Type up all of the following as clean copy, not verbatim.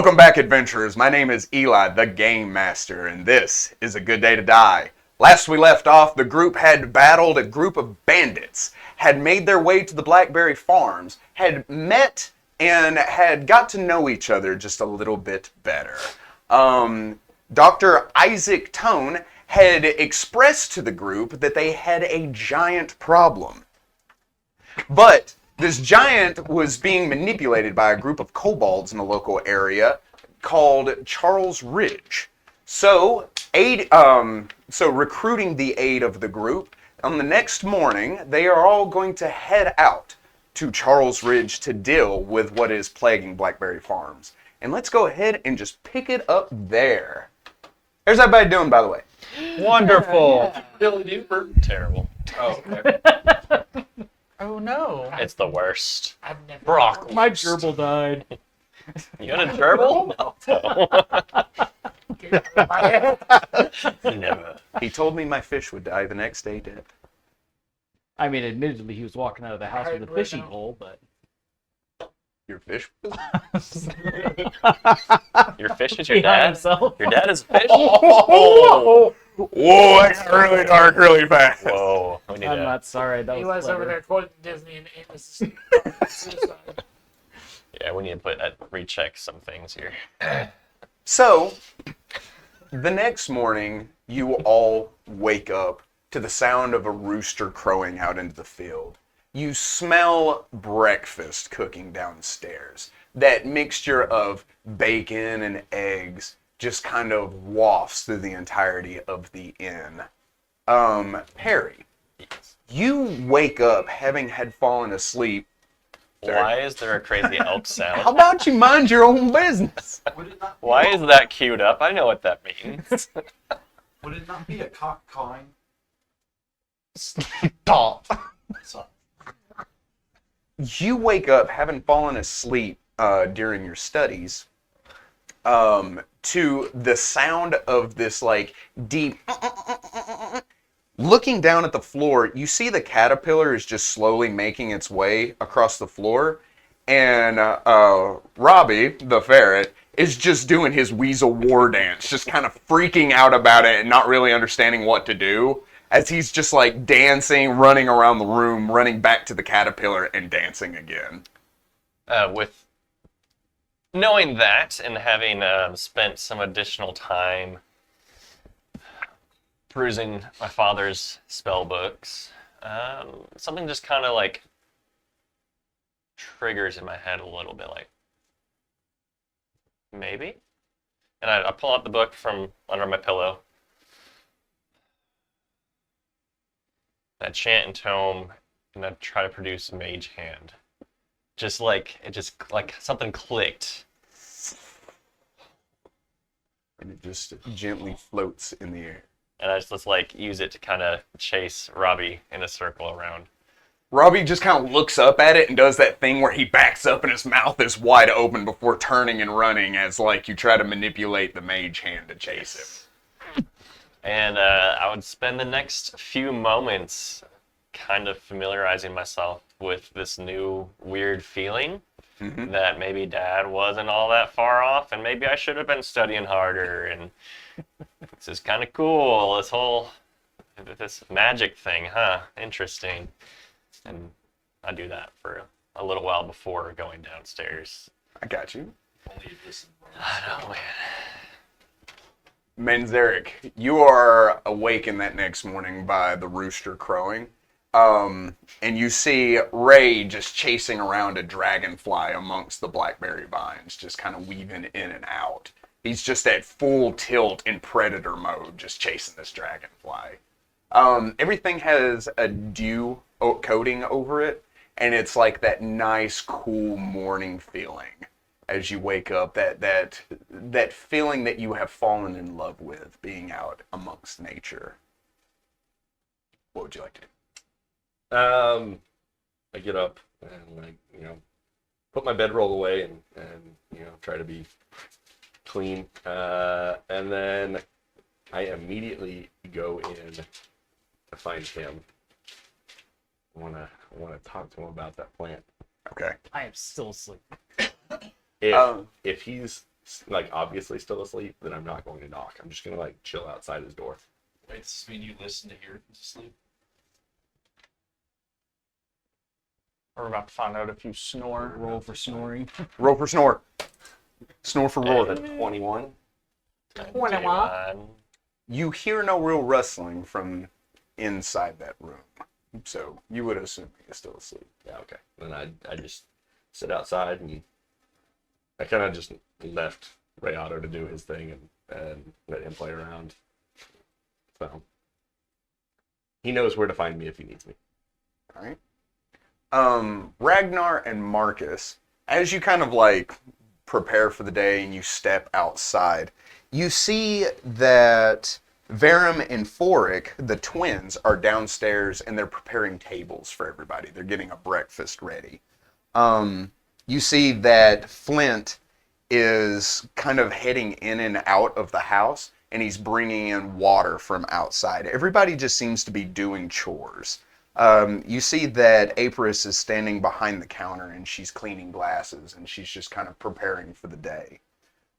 Welcome back, adventurers. My name is Eli, the Game Master, and this is A Good Day to Die. Last we left off, the group had battled a group of bandits, had made their way to the Blackberry Farms, had met and had got to know each other just a little bit better. Dr. Isaac Tone had expressed to the group that they had a giant problem. But this giant was being manipulated by a group of kobolds in the local area called Charles Ridge. So, recruiting the aid of the group, on the next morning, they are all going to head out to Charles Ridge to deal with what is plaguing Blackberry Farms. And let's go ahead and just pick it up there. How's everybody doing, by the way? Wonderful. Billy Duper. Terrible. Oh, okay. Oh no. It's the worst. I've never. Brock. My gerbil died. You got a gerbil? No. Never. He told me my fish would die the next day dead. I mean, admittedly, he was walking out of the house with a fishing pole, but... Your fish? Your fish is your He had dad? himself. Your dad is a fish? Whoa, that got really dark really fast. Whoa. We need I'm to... not sorry. That was Eli's clever. over there quoting Disney and Amos. Suicide. Yeah, we need to recheck some things here. So, the next morning, you all wake up to the sound of a rooster crowing out into the field. You smell breakfast cooking downstairs. That mixture of bacon and eggs just kind of wafts through the entirety of the inn. Perry, you wake up having had fallen asleep. Why is there a crazy elk sound? How about you mind your own business? Why is that queued up? I know what that means. Would it not be a cock cawing? Stop. You wake up having fallen asleep during your studies to the sound of this like deep looking down at the floor. You see the caterpillar is just slowly making its way across the floor, and Robbie the ferret is just doing his weasel war dance, just kind of freaking out about it and not really understanding what to do, as he's just like dancing, running around the room, running back to the caterpillar and dancing again. With knowing that and having spent some additional time perusing my father's spell books, something just kind of like triggers in my head a little bit, like, maybe? And I pull out the book from under my pillow. I chant and tome, and I try to produce a mage hand. Just like, it just, like, something clicked. And it just gently floats in the air. And I just like use it to kind of chase Robbie in a circle around. Robbie just kind of looks up at it and does that thing where he backs up and his mouth is wide open before turning and running as like you try to manipulate the mage hand to chase him. And I would spend the next few moments kind of familiarizing myself with this new weird feeling that maybe Dad wasn't all that far off, and maybe I should have been studying harder, and this is kind of cool, this magic thing, huh? Interesting. And I do that for a little while before going downstairs. I got you. I know, man. Manzarek, you are awakened that next morning by the rooster crowing. And you see Ray just chasing around a dragonfly amongst the blackberry vines, just kind of weaving in and out. He's just at full tilt in predator mode, just chasing this dragonfly. Everything has a dew coating over it, and it's like that nice, cool morning feeling as you wake up. That feeling that you have fallen in love with being out amongst nature. What would you like to do? I get up and put my bedroll away and try to be clean. And then I immediately go in to find him. I wanna talk to him about that plant. Okay. I am still asleep. If he's like obviously still asleep, then I'm not going to knock. I'm just gonna like chill outside his door. Wait, does this mean you listen to hear him to sleep? We're about to find out if you snore. Roll for snoring. Roll for snore. Snore for roar. 21. 21. You hear no real rustling from inside that room, so you would assume he's still asleep. Yeah, okay. Then I just sit outside and I kind of just left Rayato to do his thing and let him play around. So he knows where to find me if he needs me. All right. Ragnar and Marcus, as you kind of like prepare for the day and you step outside, you see that Varum and Forik, the twins, are downstairs and they're preparing tables for everybody. They're getting a breakfast ready. You see that Flint is kind of heading in and out of the house, and he's bringing in water from outside. Everybody just seems to be doing chores. You see that Apris is standing behind the counter, and she's cleaning glasses, and she's just kind of preparing for the day.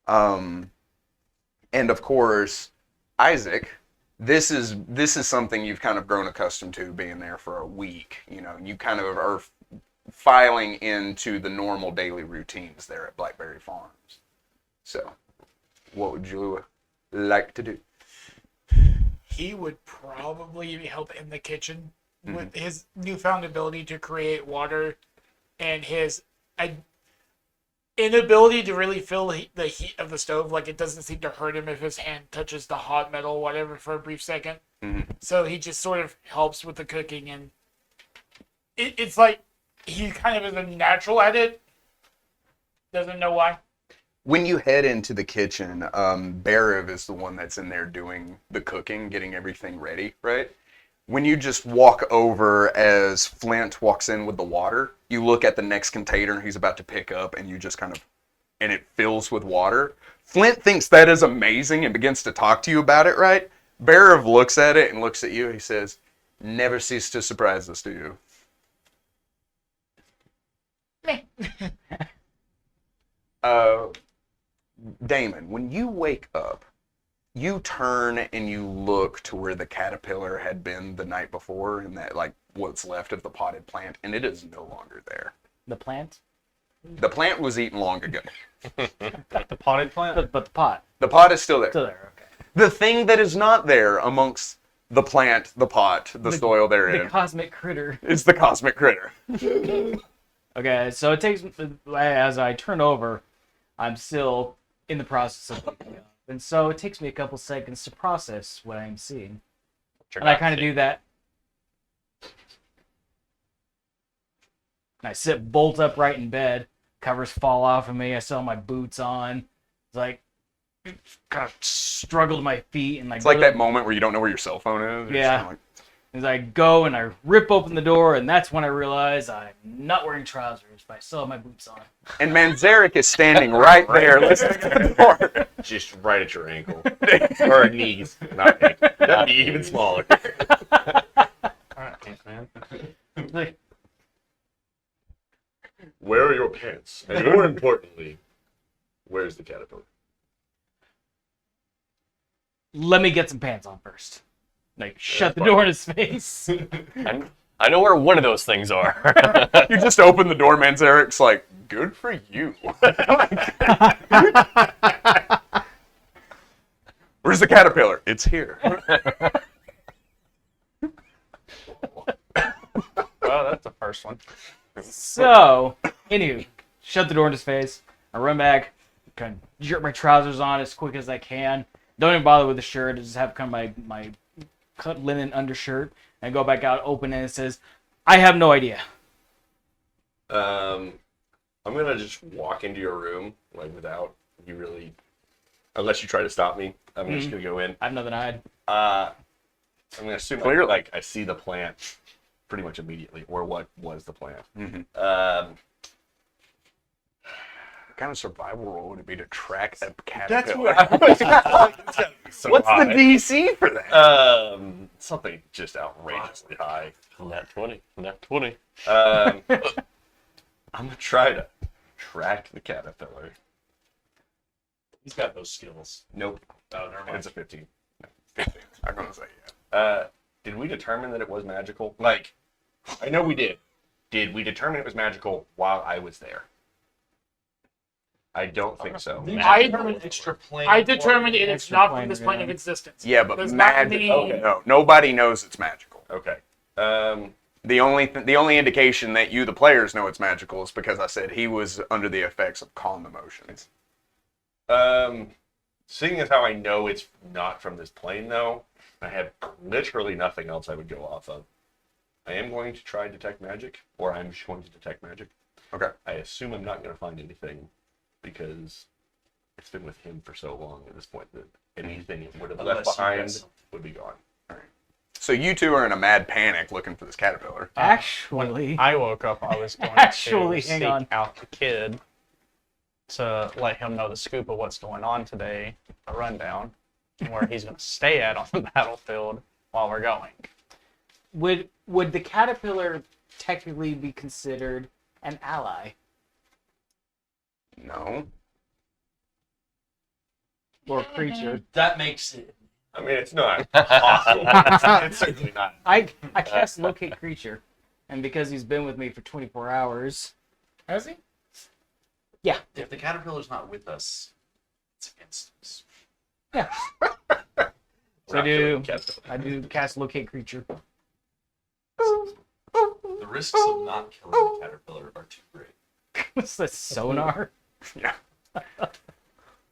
And of course, Isaac, this is something you've kind of grown accustomed to, being there for a week. You know, you kind of are filing into the normal daily routines there at Blackberry Farms. So, what would you like to do? He would probably help in the kitchen with his newfound ability to create water and his inability to really feel the heat of the stove. Like, it doesn't seem to hurt him if his hand touches the hot metal, whatever, for a brief second. So he just sort of helps with the cooking, and it's like he kind of is a natural at it. Doesn't know why. When you head into the kitchen, Bariv is the one that's in there doing the cooking, getting everything ready, right? When you just walk over as Flint walks in with the water, you look at the next container he's about to pick up, and you just kind of, and it fills with water. Flint thinks that is amazing and begins to talk to you about it, right? Bariv looks at it and looks at you. He says, "Never cease to surprise us, do you?" Damon, when you wake up, you turn and you look to where the caterpillar had been the night before, and that, like, what's left of the potted plant, and it is no longer there. The plant? The plant was eaten long ago. Like the potted plant? But the pot. The pot is still there. Still there, okay. The thing that is not there amongst the plant, the pot, the soil The therein cosmic critter. is the cosmic critter. Okay, so it takes, as I turn over, I'm still in the process of waking up. And so it takes me a couple seconds to process what I'm seeing. And I kind of do that. And I sit bolt upright in bed. Covers fall off of me. I still have my boots on. It's like, kind of struggle to my feet. And like, It's like that moment where you don't know where your cell phone is. You're just Yeah. kinda like, as I go and I rip open the door, and that's when I realize I'm not wearing trousers, but I still have my boots on. and Manzarek is standing right there listening to the door. Just right at your ankle. Or knees. Not ankle. That'd be even smaller. Alright, thanks, man. Like, Where are your pants? And more importantly, where's the caterpillar? let me get some pants on first. Like, shut the door in his face. I know where one of those things are. You just open the door, Manzarek's like, "Good for you." Where's the caterpillar? It's here. Well, that's the first one. So, anywho, shut the door in his face. I run back, kind of jerk my trousers on as quick as I can. Don't even bother with the shirt. I just have kind of my cut linen undershirt. And I go back out, open it, and it says, "I have no idea." I'm gonna just walk into your room, like, without you really, unless you try to stop me. I'm just gonna go in. I have nothing to hide. I'm gonna assume clearly, like, I see the plant pretty much immediately, or what was the plant. What kind of survival role would it be to track a That's caterpillar? what I was so What's high. the DC for that? Something just outrageously high. Nat 20. Nat 20. I'm gonna try to track the caterpillar He's got those skills. Nope. Oh, never mind. It's a 15. I'm gonna say yeah. Did we determine that it was magical? Like, I know we did. Did we determine it was magical while I was there? I don't think so. I determined extra plane. I determined it is Extra not plane from this plane of again. existence. Yeah, but There's not magic. many- No, nobody knows it's magical. Okay. The only indication that you, the players, know it's magical is because I said he was under the effects of calm emotions. Seeing as how I know it's not from this plane, though, I have literally nothing else I would go off of. I am going to try detect magic, or I'm just going to detect magic. Okay. I assume I'm not going to find anything because it's been with him for so long at this point that anything it would have left Unless you behind got something. would be gone. So you two are in a mad panic looking for this caterpillar. Actually, I woke up, I was going Actually, to hang seek on. out the kid to let him know the scoop of what's going on today, a rundown, and where he's going to stay at on the battlefield while we're going. would the caterpillar technically be considered an ally No. or a creature? That makes it. I mean, it's not possible. It's certainly not. I cast locate creature, and because he's been with me for 24 hours, Has he? If the caterpillar's not with us, it's against us. yeah. So I do cast locate creature. The risks of not killing the caterpillar are too great. What's that, sonar? Yeah.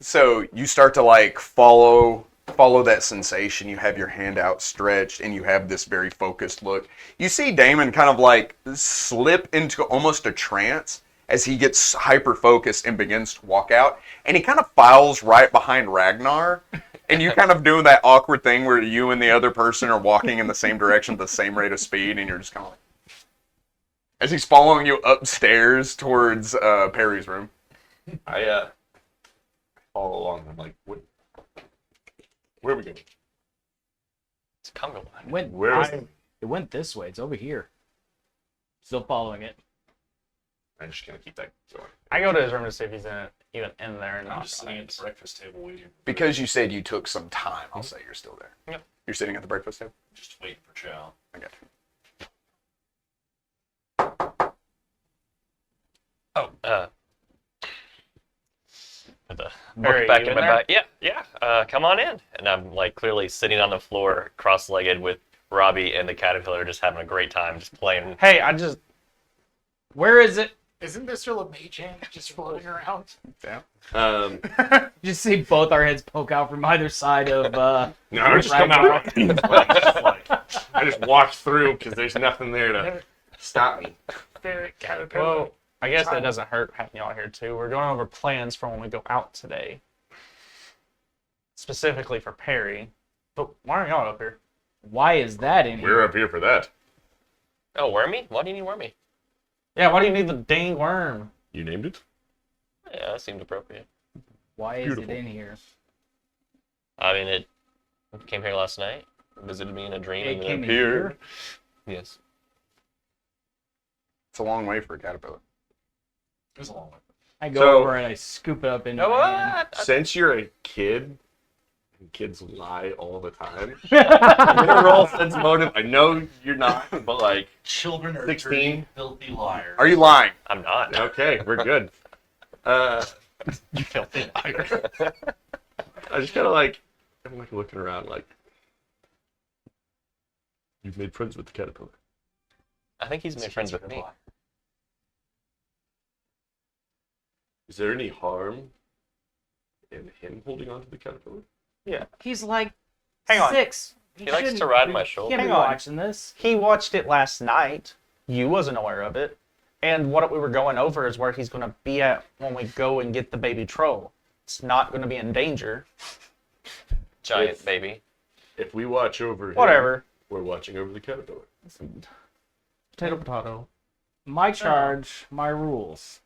So you start to like follow that sensation. You have your hand outstretched and you have this very focused look. You see Damon kind of like slip into almost a trance as he gets hyper focused and begins to walk out. And he kind of files right behind Ragnar. And you kind of do that awkward thing where you and the other person are walking in the same direction at the same rate of speed, and you're just kind of like, as he's following you upstairs towards Perry's room. I follow along. I'm like, what? Where are we going? It's Cumberland. It went this way. It's over here. Still following it. I'm just gonna keep that going. I go to his room to see if he's even in there and I'm not just sitting at the breakfast table waiting. Because you said you took some time, I'll say you're still there. Yep. You're sitting at the breakfast table? Just waiting for Chow. I got you. Oh, with a Barry, book back you in in my there? bag. Yeah. Come on in. And I'm like clearly sitting on the floor, cross-legged, with Robbie and the caterpillar, just having a great time, just playing. Hey, Where is it? Isn't there still a mage hand just floating around? Yeah. You just see both our heads poke out from either side of. No, I just come out. I just walk through because there's nothing there to stop me. Ferret caterpillar. well, I guess that doesn't hurt having y'all here too. We're going over plans for when we go out today. Specifically for Perry. But why aren't y'all up here? Why is that in here? We're up here for that. Oh, Wormy? Why do you need Wormy? Yeah, why do you need the dang worm? You named it? Yeah, that seemed appropriate. Why is Beautiful. it in here? I mean, it came here last night, visited me in a dream, It and then came in appeared. here? Yes. It's a long way for a caterpillar. It was a long way. I go So- over and I scoop it up into No, my hand. what? Since you're a kid, and kids lie all the time, I'm gonna roll sense motive. I know you're not, but like, Children are 16. dirty, filthy liars. Are you lying? I'm not. okay, we're good. You filthy liar. I just kind of like, I'm like looking around like, you've made friends with the caterpillar. I think he's made friends with me. Is there any harm in him holding on to the caterpillar? He's like Hang on. 6. He likes shouldn't to ride be- my He shoulder. can't be Hang on. watching this. He watched it last night. You wasn't aware of it. And what we were going over is where he's going to be at when we go and get the baby troll. It's not going to be in danger. Giant If- baby. If we watch over him, Whatever. we're watching over the caterpillar. Potato, potato. My charge, my rules.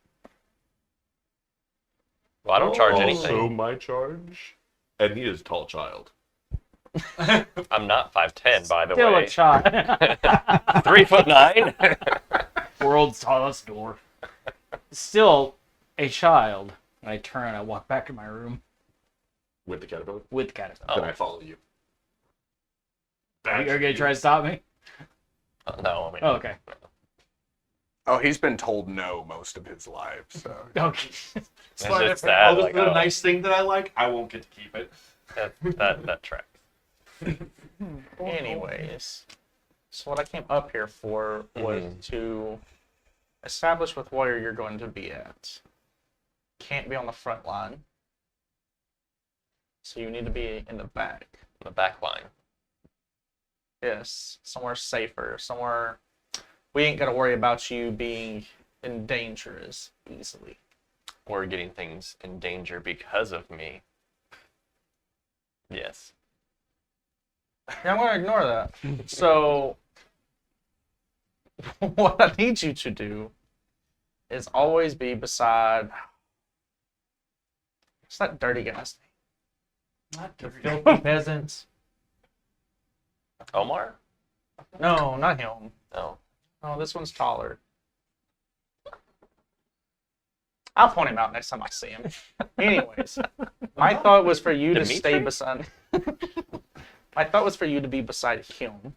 Well, I don't charge Also anything. my charge. And he is a tall child. I'm not 5'10", by the Still way. a child. 3'9". World's tallest dwarf. Still a child. And I turn and I walk back to my room. With the caterpillar? with the caterpillar. Then I follow you. Are you gonna try to stop me? No, I mean, Oh, okay. Oh, he's been told no most of his life, so. Okay. it's Slide just it that, Oh, like, the nice thing that I like, I won't get to keep it. that track. Anyways, so what I came up here for was Mhm. to establish with where you're going to be at. Can't be on the front line. So you need to be in the back. The back line. Yes, somewhere safer, somewhere we ain't got to worry about you being in danger as easily. Or getting things in danger because of me. Yes. Yeah, I'm going to ignore that. So, what I need you to do is always be beside. What's that dirty guy's name? Not the filthy peasant. Omar? No, not him. No. Oh, this one's taller. I'll point him out next time I see him. Anyways, my thought was for you to stay Dimitri? beside. My thought was for you to be beside him,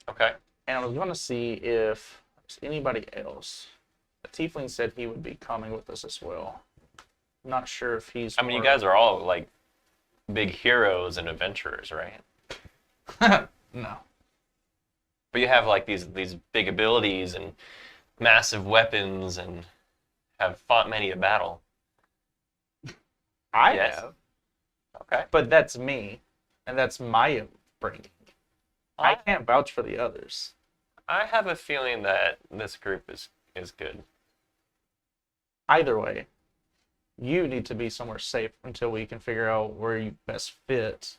Okay. and I was going to see if there's anybody else. The tiefling said he would be coming with us as well. I'm not sure if he's. I mean, you guys are all like big heroes and adventurers, right? No. But you have like these big abilities and massive weapons and have fought many a battle. I Yes. have, Okay. but that's me, and that's my upbringing. I can't vouch for the others. I have a feeling that this group is good. Either way, you need to be somewhere safe until we can figure out where you best fit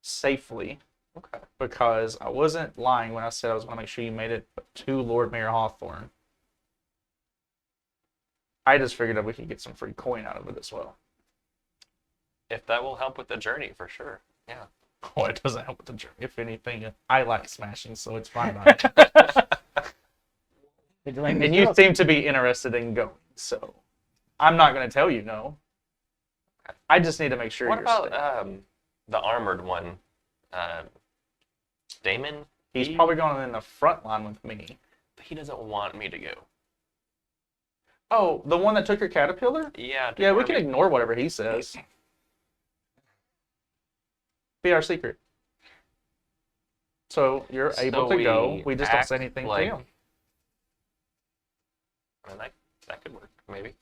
safely. Okay. Because I wasn't lying when I said I was going to make sure you made it to Lord Mayor Hawthorne. I just figured that we could get some free coin out of it as well. If that will help with the journey, for sure. Yeah. Oh, it doesn't help with the journey. If anything, I like smashing, so it's fine by me. And you seem to be interested in going, so I'm not going to tell you no. I just need to make sure What you're about safe. the armored one? Damon? He's probably going in the front line with me. He doesn't want me to go. Oh, the one that took your caterpillar? Yeah. Yeah, we can ignore whatever he says. Be our secret. So you're able to go. We just don't say anything to him. I mean, that could work, maybe.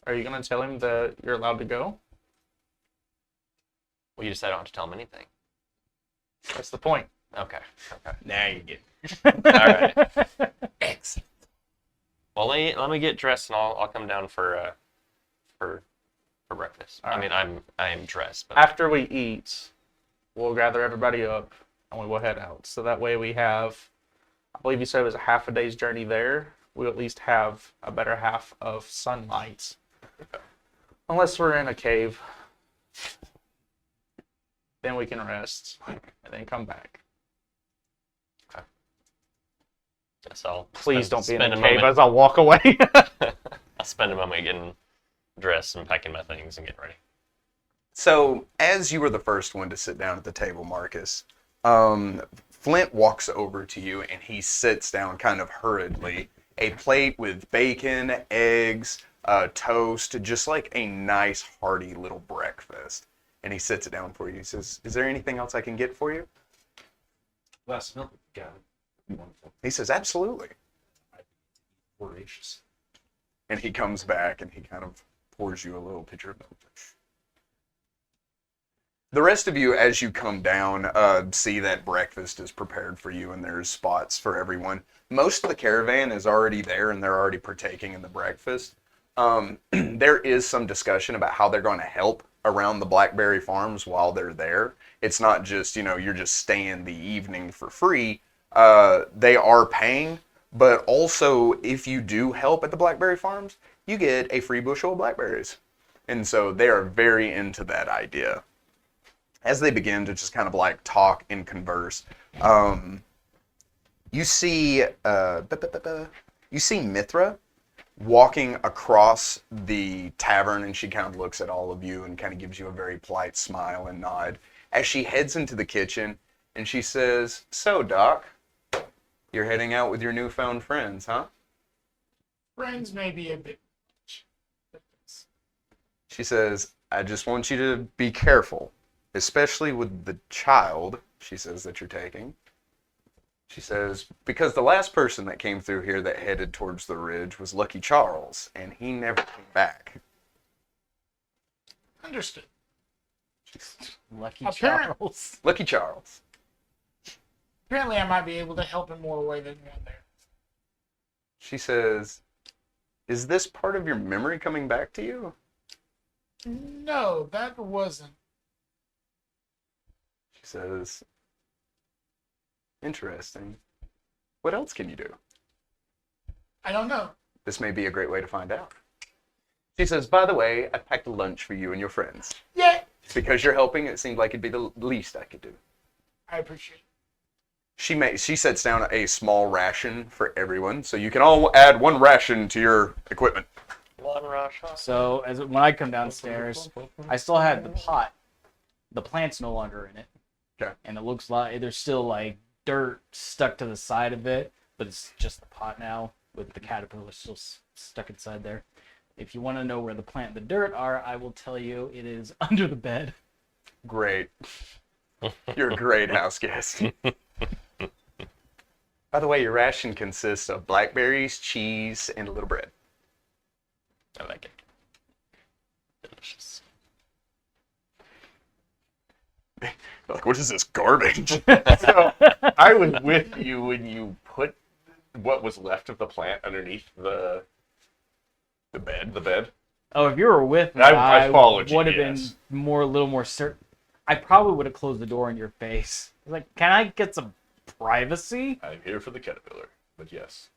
Are you going to tell him that you're allowed to go? Well, you just said I don't have to tell him anything. That's the point. Okay. Now you get All right. Excellent. Well, let me get dressed and I'll come down for breakfast. All I right. mean, I am dressed, but After we eat, we'll gather everybody up and we will head out. So that way we have, I believe you said it was a half a day's journey there. We'll at least have a better half of sunlight. Unless we're in a cave. Then we can rest and then come back. guess I'll Please don't be in spend the a cave moment. as I walk away. I'll spend a moment getting dressed and packing my things and getting ready. So, as you were the first one to sit down at the table, Marcus, Flint walks over to you and he sits down kind of hurriedly. A plate with bacon, eggs, toast, just like a nice hearty little breakfast. And he sits it down for you. He says, "Is there anything else I can get for you?" glass of milk. Got it. Wonderful. He says, "Absolutely." Voracious. And he comes back and he kind of pours you a little pitcher of milk. The rest of you, as you come down, see that breakfast is prepared for you and there's spots for everyone. Most of the caravan is already there and they're already partaking in the breakfast. There is some discussion about how they're going to help around the Blackberry Farms while they're there. It's not just, you're just staying the evening for free. They are paying, but also if you do help at the Blackberry Farms, you get a free bushel of blackberries. And so they are very into that idea. As they begin to just kind of like talk and converse, you see Mithra. walking across the tavern, and she kind of looks at all of you and kind of gives you a very polite smile and nod as she heads into the kitchen, and she says, "So, Doc, you're heading out with your newfound friends, huh?" Friends may be a bit much. She says, "I just want you to be careful, especially with the child," she says, "that you're taking." She says, "Because the last person that came through here that headed towards the ridge was Lucky Charles, and he never came back." Understood. Lucky Apparent- Charles. Lucky Charles. Apparently, I might be able to help in more way than one there. She says, "Is this part of your memory coming back to you?" No, that wasn't. She says, "Interesting. What else can you do? I don't know. This may be a great way to find out." She says, "By the way, I packed a lunch for you and your friends. Yeah, Because you're helping, it seemed like it'd be the least I could do." I appreciate it. She sets down a small ration for everyone, so you can all add 1 ration to your equipment. One rush. So when I come downstairs, I still had the pot. The plant's no longer in it. Okay. And it looks like there's still like dirt stuck to the side of it, but it's just the pot now with the caterpillar still stuck inside there. If you want to know where the plant and the dirt are, I will tell you it is under the bed. Great. You're a great house guest. By the way, your ration consists of blackberries, cheese, and a little bread. I like it. Delicious. Like, what is this garbage? So I was with you when you put what was left of the plant underneath the bed. The bed. Oh, if you were with me, I followed you, would have yes. been a little more certain. I probably would have closed the door in your face. Like, can I get some privacy? I'm here for the caterpillar, but yes.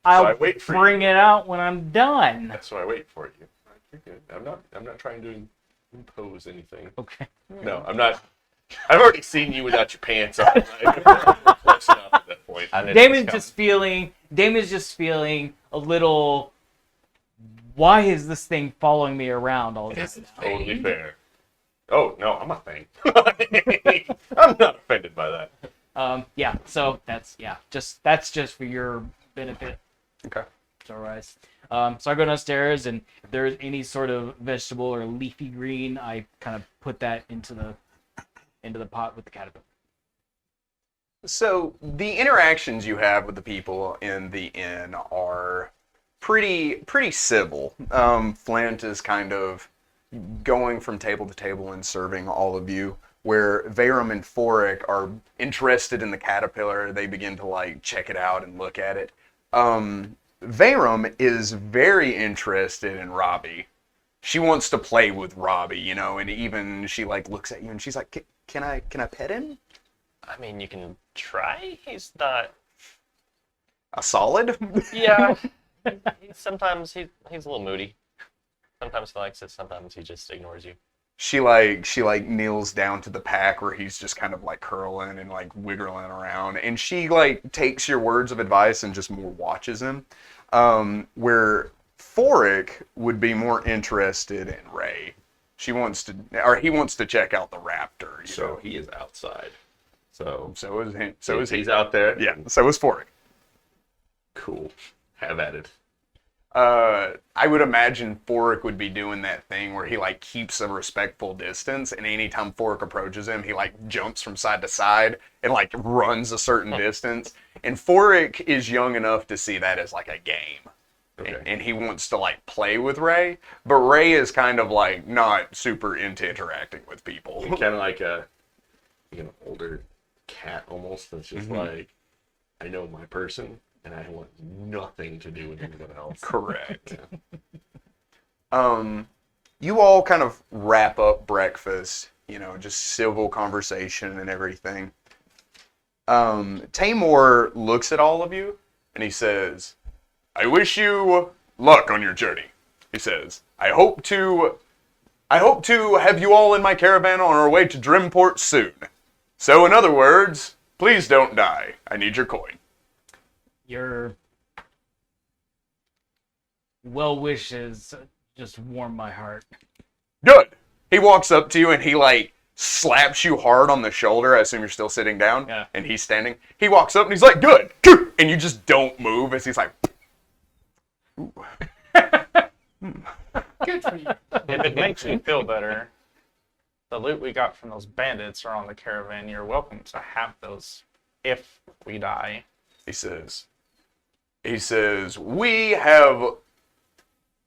I'll I wait for bring it out when I'm done. That's why I wait for you. You're good. I'm not trying to impose anything. Okay. No, I'm not. I've already seen you without your pants on. I'm close enough at that point. Damon's just feeling a little. Why is this thing following me around all the This time? is Totally fair. Oh no, I'm a thing. I'm not offended by that. Yeah. So that's just for your benefit. Okay. Otherwise, so I go downstairs, and if there's any sort of vegetable or leafy green, I kind of put that into the pot with the caterpillar. So the interactions you have with the people in the inn are pretty civil. Flint is kind of going from table to table and serving all of you, where Veyram and Forik are interested in the caterpillar. They begin to like check it out and look at it. Veyram is very interested in Robbie. She wants to play with Robbie, and even she like looks at you and she's like, "Can I pet him?" I mean, you can try. He's not. A solid? Yeah. Sometimes he's a little moody. Sometimes he likes it. Sometimes he just ignores you. She like kneels down to the pack where he's just kind of like curling and like wiggling around, and she like takes your words of advice and just more watches him. Where Forik would be more interested in Ray. He wants to check out the raptor. So he is outside. So is he. So is he. He's out there. Yeah. So is Forik. Cool. Have at it. I would imagine Forik would be doing that thing where he like keeps a respectful distance, and anytime Forik approaches him, he like jumps from side to side and like runs a certain distance. And Forik is young enough to see that as like a game. Okay. And he wants to like play with Ray, but Ray is kind of like not super into interacting with people. Kind of like an older cat almost. That's just like, I know my person, and I want nothing to do with anyone else. Correct. You all kind of wrap up breakfast, just civil conversation and everything. Tamor looks at all of you and he says, "I wish you luck on your journey." He says, I hope to have you all in my caravan on our way to Drimport soon. So in other words, please don't die. I need your coin. You're well wishes just warm my heart. Good. He walks up to you and he like slaps you hard on the shoulder. I assume you're still sitting down. Yeah. And he's standing. He walks up and he's like, good. And you just don't move as he's like, ooh. Good for you. If it makes you feel better, the loot we got from those bandits are on the caravan. You're welcome to have those if we die. He says,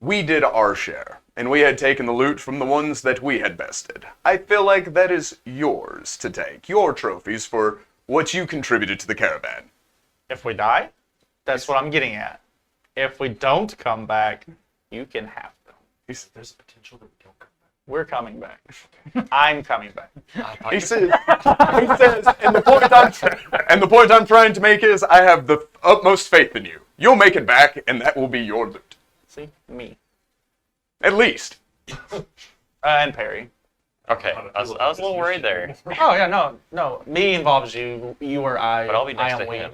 we did our share, and we had taken the loot from the ones that we had bested. I feel like that is yours to take, your trophies for what you contributed to the caravan. If we die, that's what I'm getting at. If we don't come back, you can have them. There's a potential that we don't come back. We're coming back. I'm coming back. He says, and the point I'm trying to make is, I have the utmost faith in you. You'll make it back, and that will be your loot. See? Me. At least. And Perry. Okay, I was a little worried there, Oh, yeah, no. Me involves you. You or I. but I'll be next I to am we. him.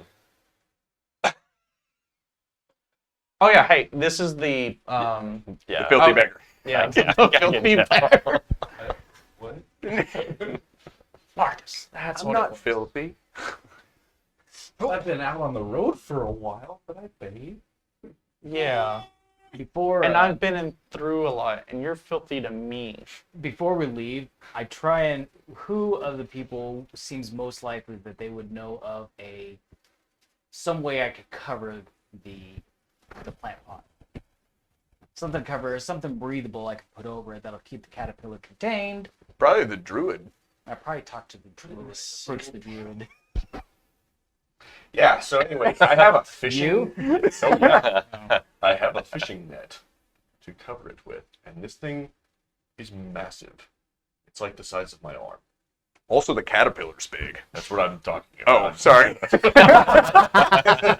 Oh, yeah, hey, this is the, Yeah. The filthy Oh. beggar. yeah, Yeah, the yeah, filthy yeah. beggar. What? Marcus, that's I'm what not it was. filthy. I've been out on the road for a while, but I bathe. Yeah. Before And I've been through a lot, and you're filthy to me. before we leave, I try and who of the people seems most likely that they would know of some way I could cover the plant pot. Something breathable I could put over it that'll keep the caterpillar contained. Probably the druid. I probably talk to the druid, approach the druid. Yeah, so anyway, I have a fishing... You? Oh, yeah. I have a fishing net to cover it with, and this thing is massive. It's like the size of my arm. Also, the caterpillar's big. That's what I'm talking Oh, about. sorry.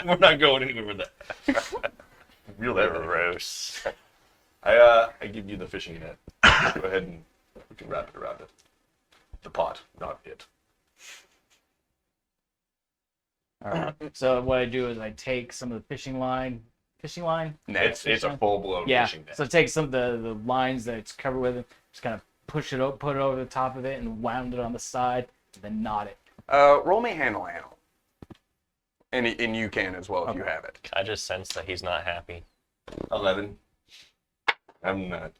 We're not going anywhere with that. Really Gross. I give you the fishing net. Go ahead and we can wrap it around it. The pot, not it. All right. So what I do is I take some of the fishing line. It's a full-blown Yeah. fishing net. So take some of the lines that it's covered with, just kind of push it up, put it over the top of it, and wound it on the side, and then knot it. Roll me handle. And you can as well if you Okay. have it. I just sense that he's not happy. 11. I'm not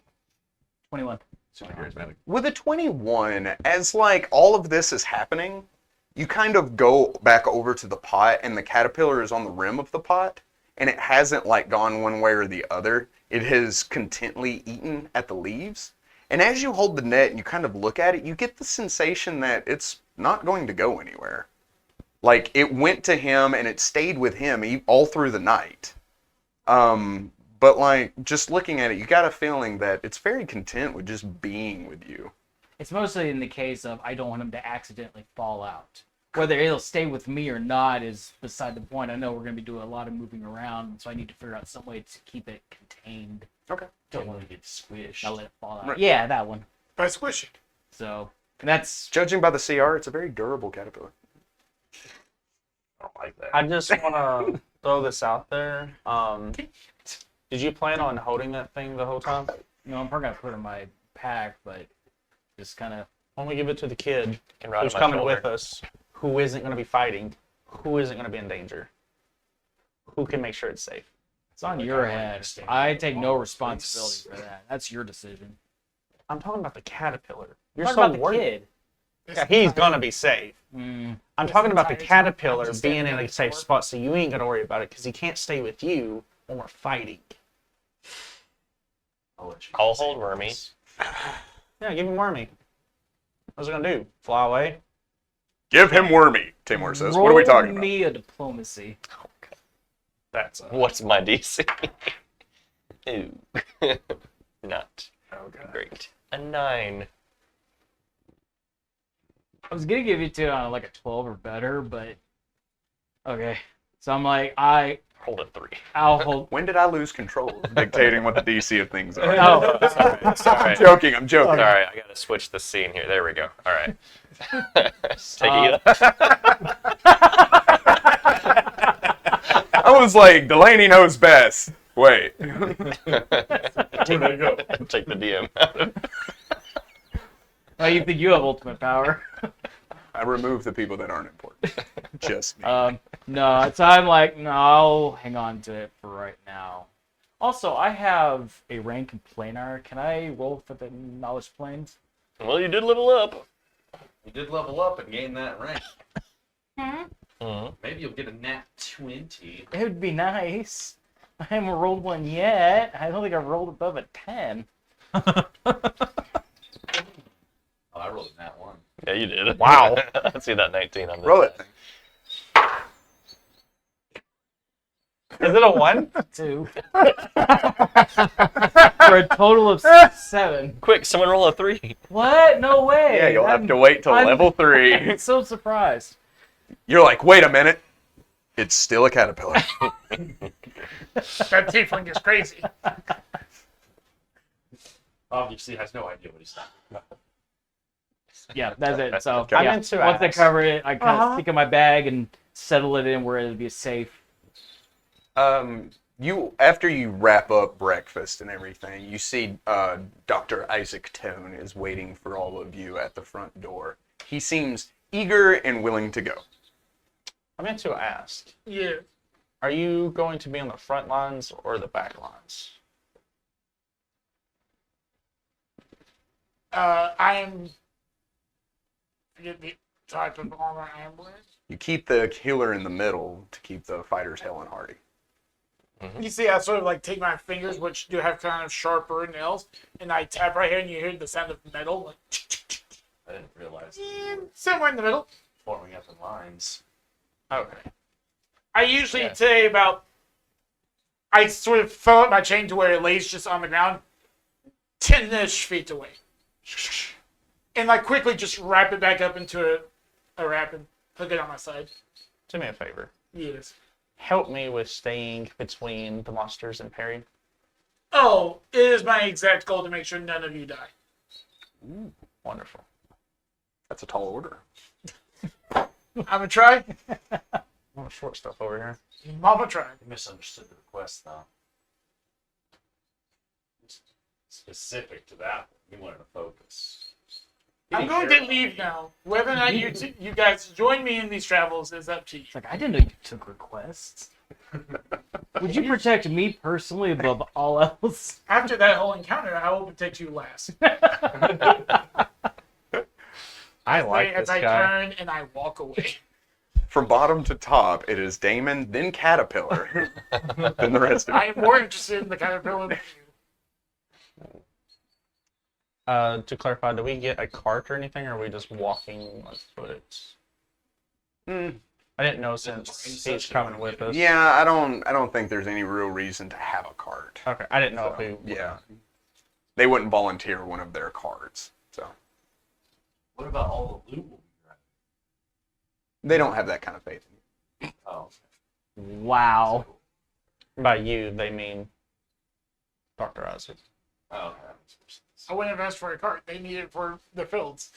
21. super charismatic. With a 21, as like all of this is happening, you kind of go back over to the pot, and the caterpillar is on the rim of the pot, and it hasn't like gone one way or the other. It has contently eaten at the leaves. And as you hold the net and you kind of look at it, you get the sensation that it's not going to go anywhere. Like, it went to him and it stayed with him all through the night. But like, just looking at it, you got a feeling that it's very content with just being with you. It's mostly in the case of I don't want him to accidentally fall out. Whether it'll stay with me or not is beside the point. I know we're going to be doing a lot of moving around, so I need to figure out some way to keep it contained. Okay. Don't want to get squished. Not let it fall out. Right. Yeah, that one. By squishing. So that's Judging by the CR, it's a very durable caterpillar. I don't like that. I just want to throw this out there. Did you plan on holding that thing the whole time? I'm probably gonna put it in my pack, but just kind of. Why don't we give it to the kid Can ride who's on my coming shoulder. with us, who isn't going to be fighting, who isn't going to be in danger, who can make sure it's safe? It's on your head. I take no responsibility for that. That's your decision. I'm talking about the caterpillar. You're Talk so about the worried. kid. Yeah, he's going to be safe. Mm. I'm This talking about the entire time, I'm caterpillar just being standing in on a the safe floor. spot, so you ain't got to worry about it because he can't stay with you when we're fighting. I'll let you I'll say hold Wormy. this. Yeah, give him Wormy. What's it going to do? Fly away? Give him Wormy, Tamor says. What are we talking Roll about? me a diplomacy. That's What's my DC? Ooh. Not okay. great. A 9. I was gonna give you to like a 12 or better, but okay. So I'm like, Hold a 3. I'll hold. When did I lose control of dictating what the DC of things are? Oh, I'm Sorry. joking, I'm joking. Sorry, I gotta switch the scene here. There we go. All right. Take Uh, it. I was like, Delaney knows best. Wait. Where'd I go? Take the DM out of it. Oh, you think you have ultimate power? I remove the people that aren't important. Just me. No, so I'm like, no, I'll hang on to it for right now. Also, I have a rank in planar. Can I roll for the knowledge planes? Well, you did level up. You did level up and gain that rank. Mhm. Maybe you'll get a nat 20. It would be nice. I haven't rolled one yet. I don't think I've rolled above a 10. Oh, I rolled a nat 1. Yeah, you did. Wow. I see that 19 on the Roll it. Is it a 1? 2. For a total of 7. Quick, someone roll a 3. What? No way. Yeah, you'll have to wait till I'm- level 3. I'm so surprised. You're like, wait a minute. It's still a caterpillar. That tiefling is crazy. Obviously has no idea what he's talking about. Yeah, that's it. So Okay. I'm yeah, into once I ass. cover it, I kind of stick in my bag and settle it in where it'll be safe. You after you wrap up breakfast and everything, you see Dr. Isaac Tone is waiting for all of you at the front door. He seems eager and willing to go. I meant to ask, Yeah. are you going to be on the front lines or the back lines? I'm. Forget the type of armor I am wearing. You keep the healer in the middle to keep the fighters hale and hearty. You see, I sort of like take my fingers, which do have kind of sharper nails, and I tap right here, and you hear the sound of metal, like I didn't realize that you were somewhere in the middle. forming up in lines. Okay. I usually Yeah. say about. I sort of throw up my chain to where it lays just on the ground, 10-ish feet away, and I quickly just wrap it back up into a wrap and hook it on my side. Do me a favor. Yes. Help me with staying between the monsters and parrying. Oh, it is my exact goal to make sure none of you die. Wonderful. That's a tall order. I'm gonna try. All the short stuff over here. Mama tried. You misunderstood the request, though. Specific to that one. You wanted to focus. I'm going to leave now. Whether or not you guys join me in these travels is up to you. It's like, I didn't know you took requests. Would you protect me personally above all else? After that whole encounter, I will protect you last. I like As this I guy. turn and I walk away. From bottom to top, it is Damon, then Caterpillar, then the rest of I it. am more interested in the caterpillar than you. To clarify, do we get a cart or anything, or are we just walking on foot? I didn't know since he's coming with us. Yeah, I don't think there's any real reason to have a cart. Okay, I didn't know So, if we. yeah. They wouldn't volunteer one of their cards. So What about all the loot we'll be grabbing? they don't have that kind of faith in you. Oh, Wow. By you, they mean Dr. Isaac. oh, okay. That makes more sense. I wouldn't have asked for a cart. They need it for the fields.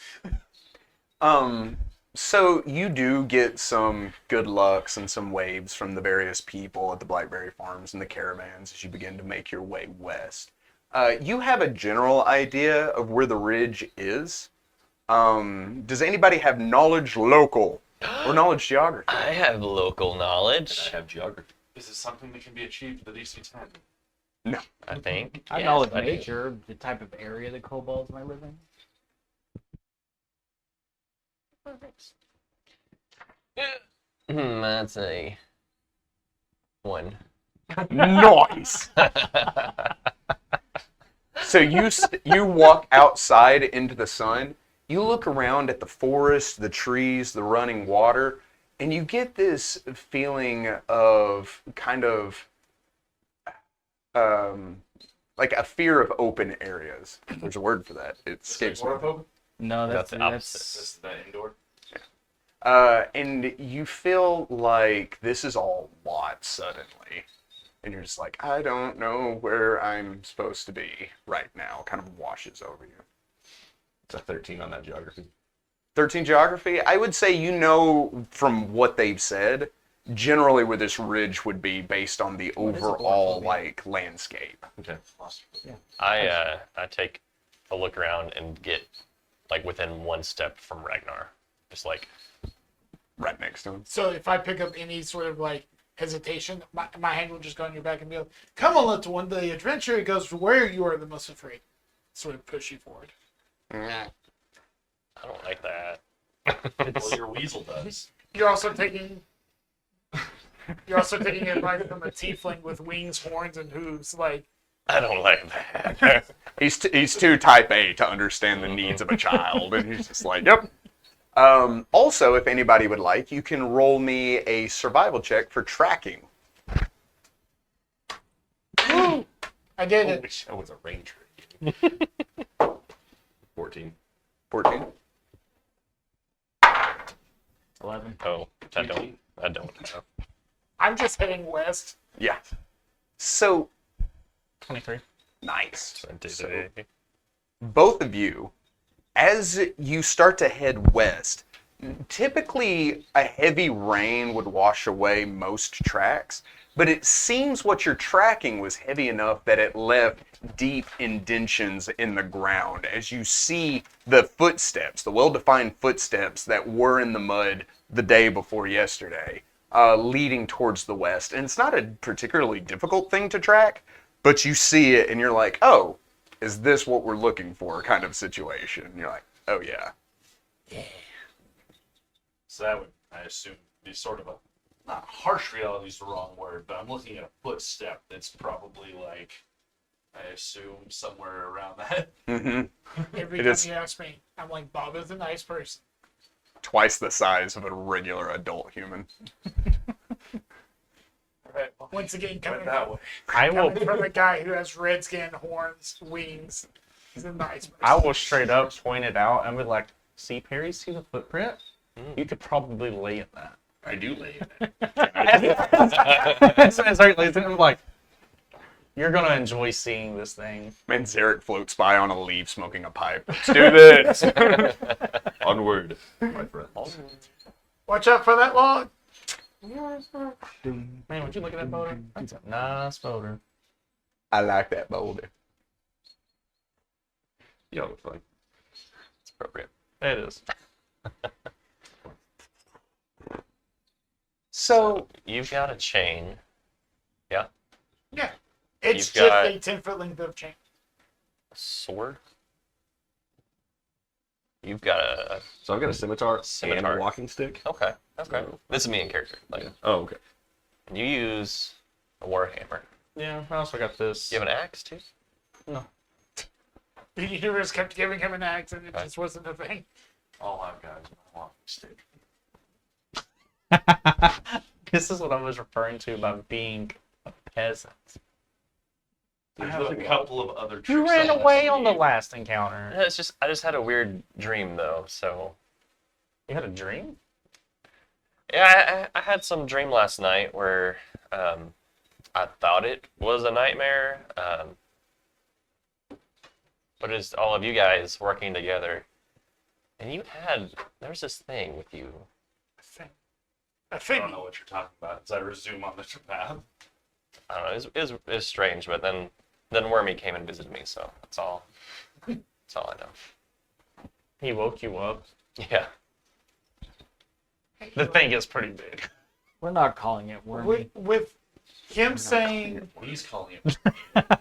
So you do get some good lucks and some waves from the various people at the Blackberry Farms and the caravans as you begin to make your way west. You have a general idea of where the ridge is. Does anybody have knowledge local or knowledge geography? I have local And knowledge, I have geography. Is this something that can be achieved with the DC 10? No. I think. I Yes, know with I do. nature, the type of area the kobolds might live in. That's a 1. Nice. So you walk outside into the sun. You look around at the forest, the trees, the running water, and you get this feeling of kind of like a fear of open areas. There's a word for that. It escapes me. Agoraphobic? No, That's the opposite. This is the indoor? And you feel like this is all lot suddenly. And you're just like, I don't know where I'm supposed to be right now. Kind of washes over you. It's a 13 on that geography. 13 geography, I would say you know from what they've said generally where this ridge would be based on the overall like landscape. Okay. I take a look around and get like within 1 step from Ragnar, just like Right next to him. So if I pick up any sort of like hesitation, my hand will just go on your back and be like, "Come on, little one. The adventure goes to where you are the most afraid." Sort of push you forward. I don't like that. Well, your weasel does. You're also taking advice from a tiefling with wings, horns, and hooves. Like, I don't like that. He's too type A to understand the needs of a child, and he's just like, yep. Also, if anybody would like, you can roll me a survival check for tracking. I did I it. wish I was a ranger. 14. 14. 11. Oh, I don't know. I'm just heading west. Yeah. So 23. nice. So, 20. both of you, as you start to head west, typically a heavy rain would wash away most tracks, but it seems what you're tracking was heavy enough that it left deep indentions in the ground as you see the footsteps, the well-defined footsteps that were in the mud the day before yesterday, leading towards the west. And it's not a particularly difficult thing to track, but you see it and you're like, oh, is this what we're looking for kind of situation? And you're like, oh yeah. So that would, I assume, be sort of a, not harsh reality is the wrong word, but I'm looking at a footstep that's probably like, I assume, somewhere around that. Mm-hmm. Every It time is- you ask me, I'm like, Bob is a nice person. Twice the size of a regular adult human. Right. Once again, coming Went that way. I will from a guy who has red skin, horns, wings. He's a nice person. I will straight up point it out and be like, see, Perry, see the footprint? You could probably lay in that. I do lay in it. I'm like, you're going to enjoy seeing this thing. Man, Zarek floats by on a leaf smoking a pipe. Let's do this. Onward, my friend. Watch out for that log. Man, would you look at that boulder? That's a nice boulder. I like that boulder. Yeah, looks fine. It's appropriate. It is. So, You've got a chain. Yeah. Yeah. It's You've just got- a 10-foot length of chain. A sword. You've got a. So I've got a scimitar, and Scimitar. a walking stick. Okay. Okay. This is me in character. Like, Oh, okay. you use a warhammer. Yeah, I also got this. You have an axe too. The universe kept giving him an axe, and it Okay. just wasn't a thing. All I've got is my walking stick. This is what I was referring to about being a peasant. There's have a a- couple of other tricks. You ran I away must on the need. last encounter. Yeah, it's just I just had a weird dream though. So You had a dream? yeah, I had some dream last night where I thought it was a nightmare. But it's all of you guys working together, and there's this thing with you. A I thing. don't know what you're talking about as I resume on the path. I don't know. It was strange, but then Wormy came and visited me, so that's all. That's all I know. He woke you up. Yeah. The thing is pretty big. We're not calling it wormy. With him saying, He's calling it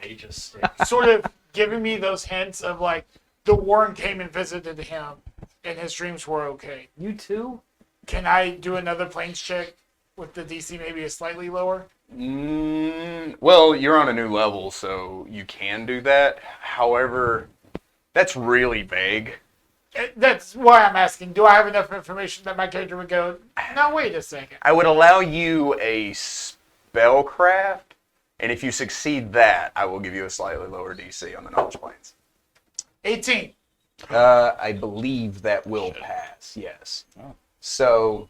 Mage of Stick. sort of giving me those hints of like, the worm came and visited him, and his dreams were okay. You too? Can I do another planes check with the DC maybe a slightly lower? Well, you're on a new level, so you can do that. However, that's really vague. That's why I'm asking. Do I have enough information that my character would go, now wait a second. I would allow you a spellcraft, and if you succeed that, I will give you a slightly lower DC on the knowledge planes. 18. I believe that will pass, yes. So,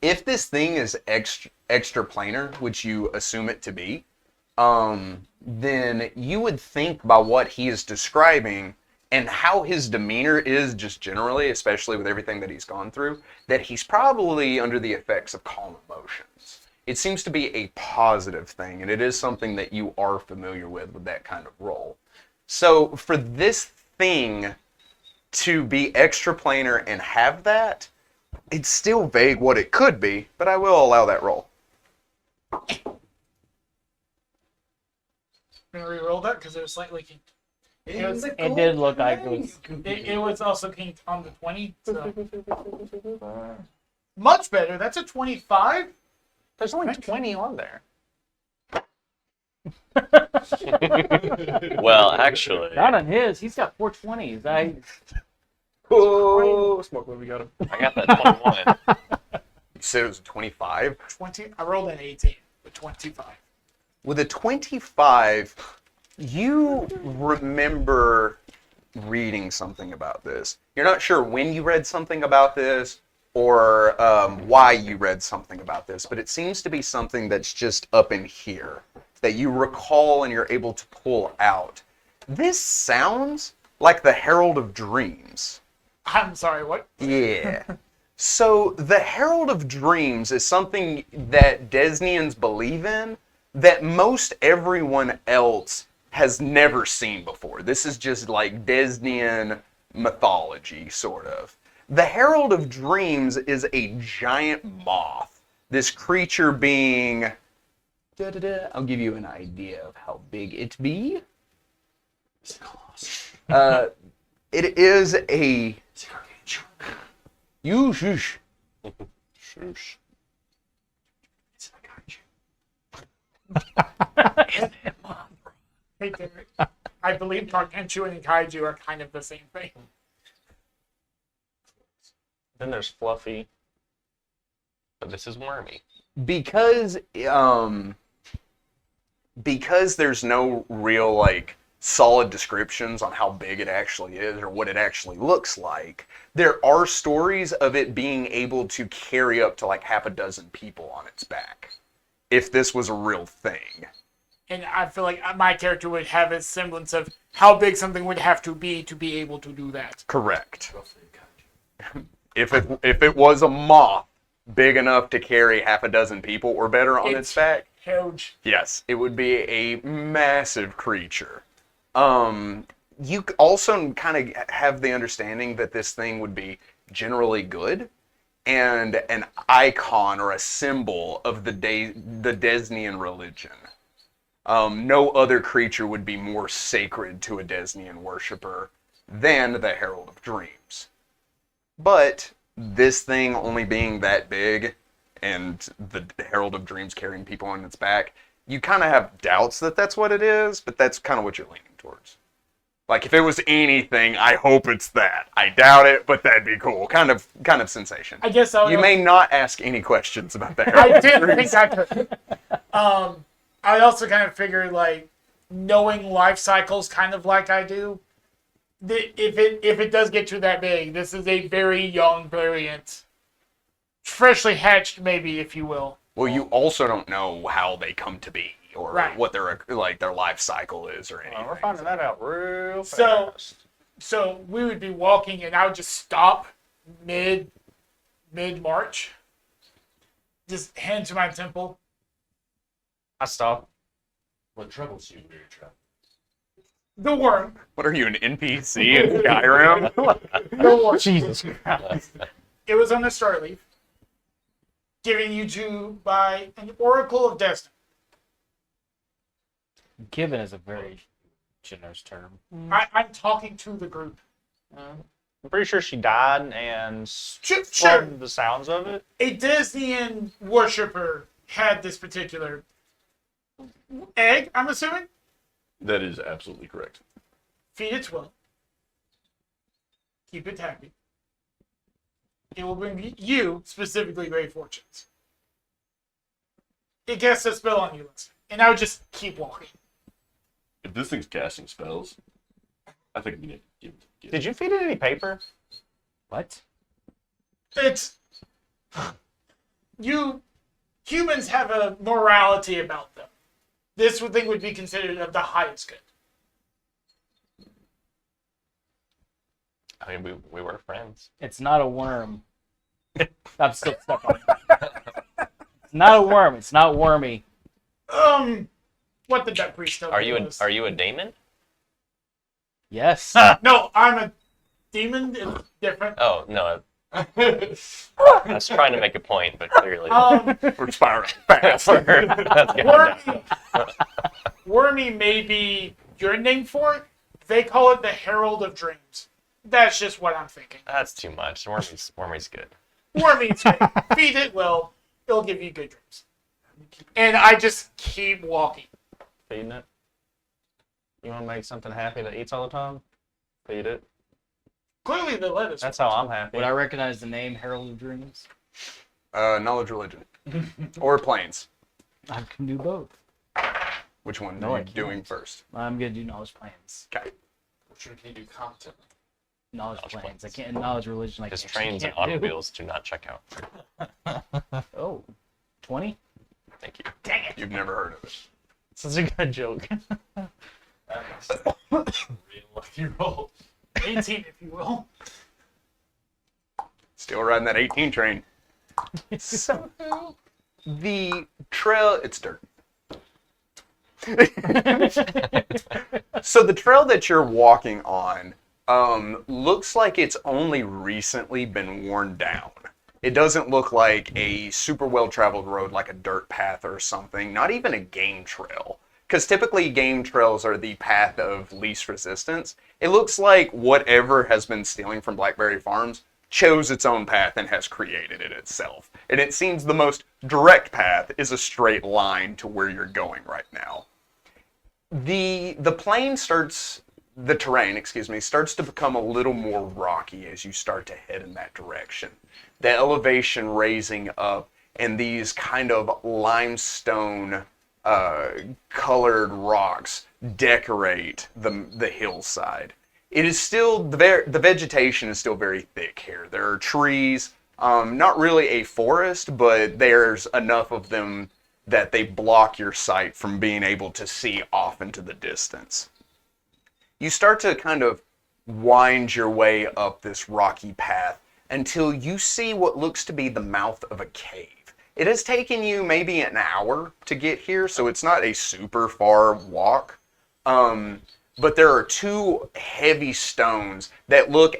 if this thing is extra planar, which you assume it to be, then you would think by what he is describing and how his demeanor is just generally, especially with everything that he's gone through, that he's probably under the effects of calm emotions. it seems to be a positive thing, and it is something that you are familiar with that kind of role. So for this thing to be extraplanar and have that, it's still vague what it could be, but I will allow that roll. I'm gonna re-roll that because it was slightly kinked. It did look like it was. It was also kinked on the 20. So. Much better. That's a 25. There's only 20 on there. Well, actually, Not on his. He's got 420s. Oh, smoke when we got him. I got that 21. You said it was a 25? 20. I rolled an 18, but 25. With a 25, you remember reading something about this. You're not sure when you read something about this or why you read something about this, but it seems to be something that's just up in here that you recall and you're able to pull out. This sounds like the Herald of Dreams. I'm sorry, what? Yeah. So the Herald of Dreams is something that Desnians believe in that most everyone else has never seen before. This is just like Desnian mythology, sort of. The Herald of Dreams is a giant moth. This creature being... I'll give you an idea of how big it be. It is a... You shush. Shoosh. Hey, Derek. I believe Gargantuan and Kaiju are kind of the same thing. Then there's Fluffy. But this is wormy. Because there's no real like solid descriptions on how big it actually is or what it actually looks like, there are stories of it being able to carry up to like half a dozen people on its back if this was a real thing. And I feel like my character would have a semblance of how big something would have to be able to do that. Correct. If it was a moth big enough to carry half a dozen people or better on its back, Huge. yes, it would be a massive creature. You also kind of have the understanding that this thing would be generally good and an icon or a symbol of the Desnian religion. No other creature would be more sacred to a Desnian worshiper than the Herald of Dreams. But this thing only being that big and the Herald of Dreams carrying people on its back, you kind of have doubts that that's what it is, but that's kind of what you're leaning towards. Like, if it was anything, I hope it's that. I doubt it, but that'd be cool. Kind of sensation. I guess You may not ask any questions about that. I didn't think I could. I also kind of figured, like, knowing life cycles kind of like I do, if it does get to that big, this is a very young variant. Freshly hatched, maybe, if you will. Well, you also don't know how they come to be or Right. what their life cycle is or anything. We're finding that out real fast. So we would be walking, and I would just stop mid-march, just hand to my temple. I stop. What troubles you, weird trouble? The worm. What are you, an NPC in Skyrim? The worm. Jesus Christ. It was on the Star Leaf, given you to by an Oracle of Destiny. Given is a very generous term. I'm talking to the group. I'm pretty sure she died, and Sure. from the sounds of it, A Desnian worshiper had this particular egg, I'm assuming. That is absolutely correct. Feed it well. Keep it happy. It will bring you, specifically, great fortunes. It casts a spell on you, Lester. And I would just keep walking. If this thing's casting spells, I think we need to give did you feed it any paper? What? It's... You... Humans have a morality about them. This thing would be considered of the highest good. I mean, we were friends. It's not a worm. I'm still stuck on it. It's not a worm. It's not wormy. What did that priest tell Are me you it was? are you a daemon? Yes. No, I'm a demon. It's different. Oh no, I was trying to make a point, but clearly We're spiraling fast. that's gone down. Wormy may be your name for it. They call it the Herald of Dreams. That's just what I'm thinking. That's too much. Wormy's good. Wormy's great. Feed it well. It'll give you good dreams. And I just keep walking. Feeding it. You want to make something happy that eats all the time? Feed it. Clearly they let us. That's how I'm happy. Would I recognize the name Herald of Dreams? Knowledge religion. Or planes. I can do both. Which one No, are I you can't. doing first? I'm gonna do knowledge planes. Okay. Which one can you do content? Knowledge Knowledge planes. I planes. can't knowledge religion. I Because can't- trains and can't do. automobiles do not check out. Oh, 20? Thank you. You've never heard of it. This is a good joke. Real lucky roll. 18, if you will. Still riding that 18 train. So, the trail, it's dirt. So the trail that you're walking on looks like it's only recently been worn down. It doesn't look like a super well-traveled road like a dirt path or something, not even a game trail. Because typically game trails are the path of least resistance. It looks like whatever has been stealing from Blackberry Farms chose its own path and has created it itself. And it seems the most direct path is a straight line to where you're going right now. The terrain, starts to become a little more rocky as you start to head in that direction. The elevation raising up and these kind of limestone colored rocks decorate the hillside. It is still, the vegetation is still very thick here. There are trees, not really a forest, but there's enough of them that they block your sight from being able to see off into the distance. You start to kind of wind your way up this rocky path until you see what looks to be the mouth of a cave. It has taken you maybe an hour to get here, so it's not a super far walk. But there are two heavy stones that look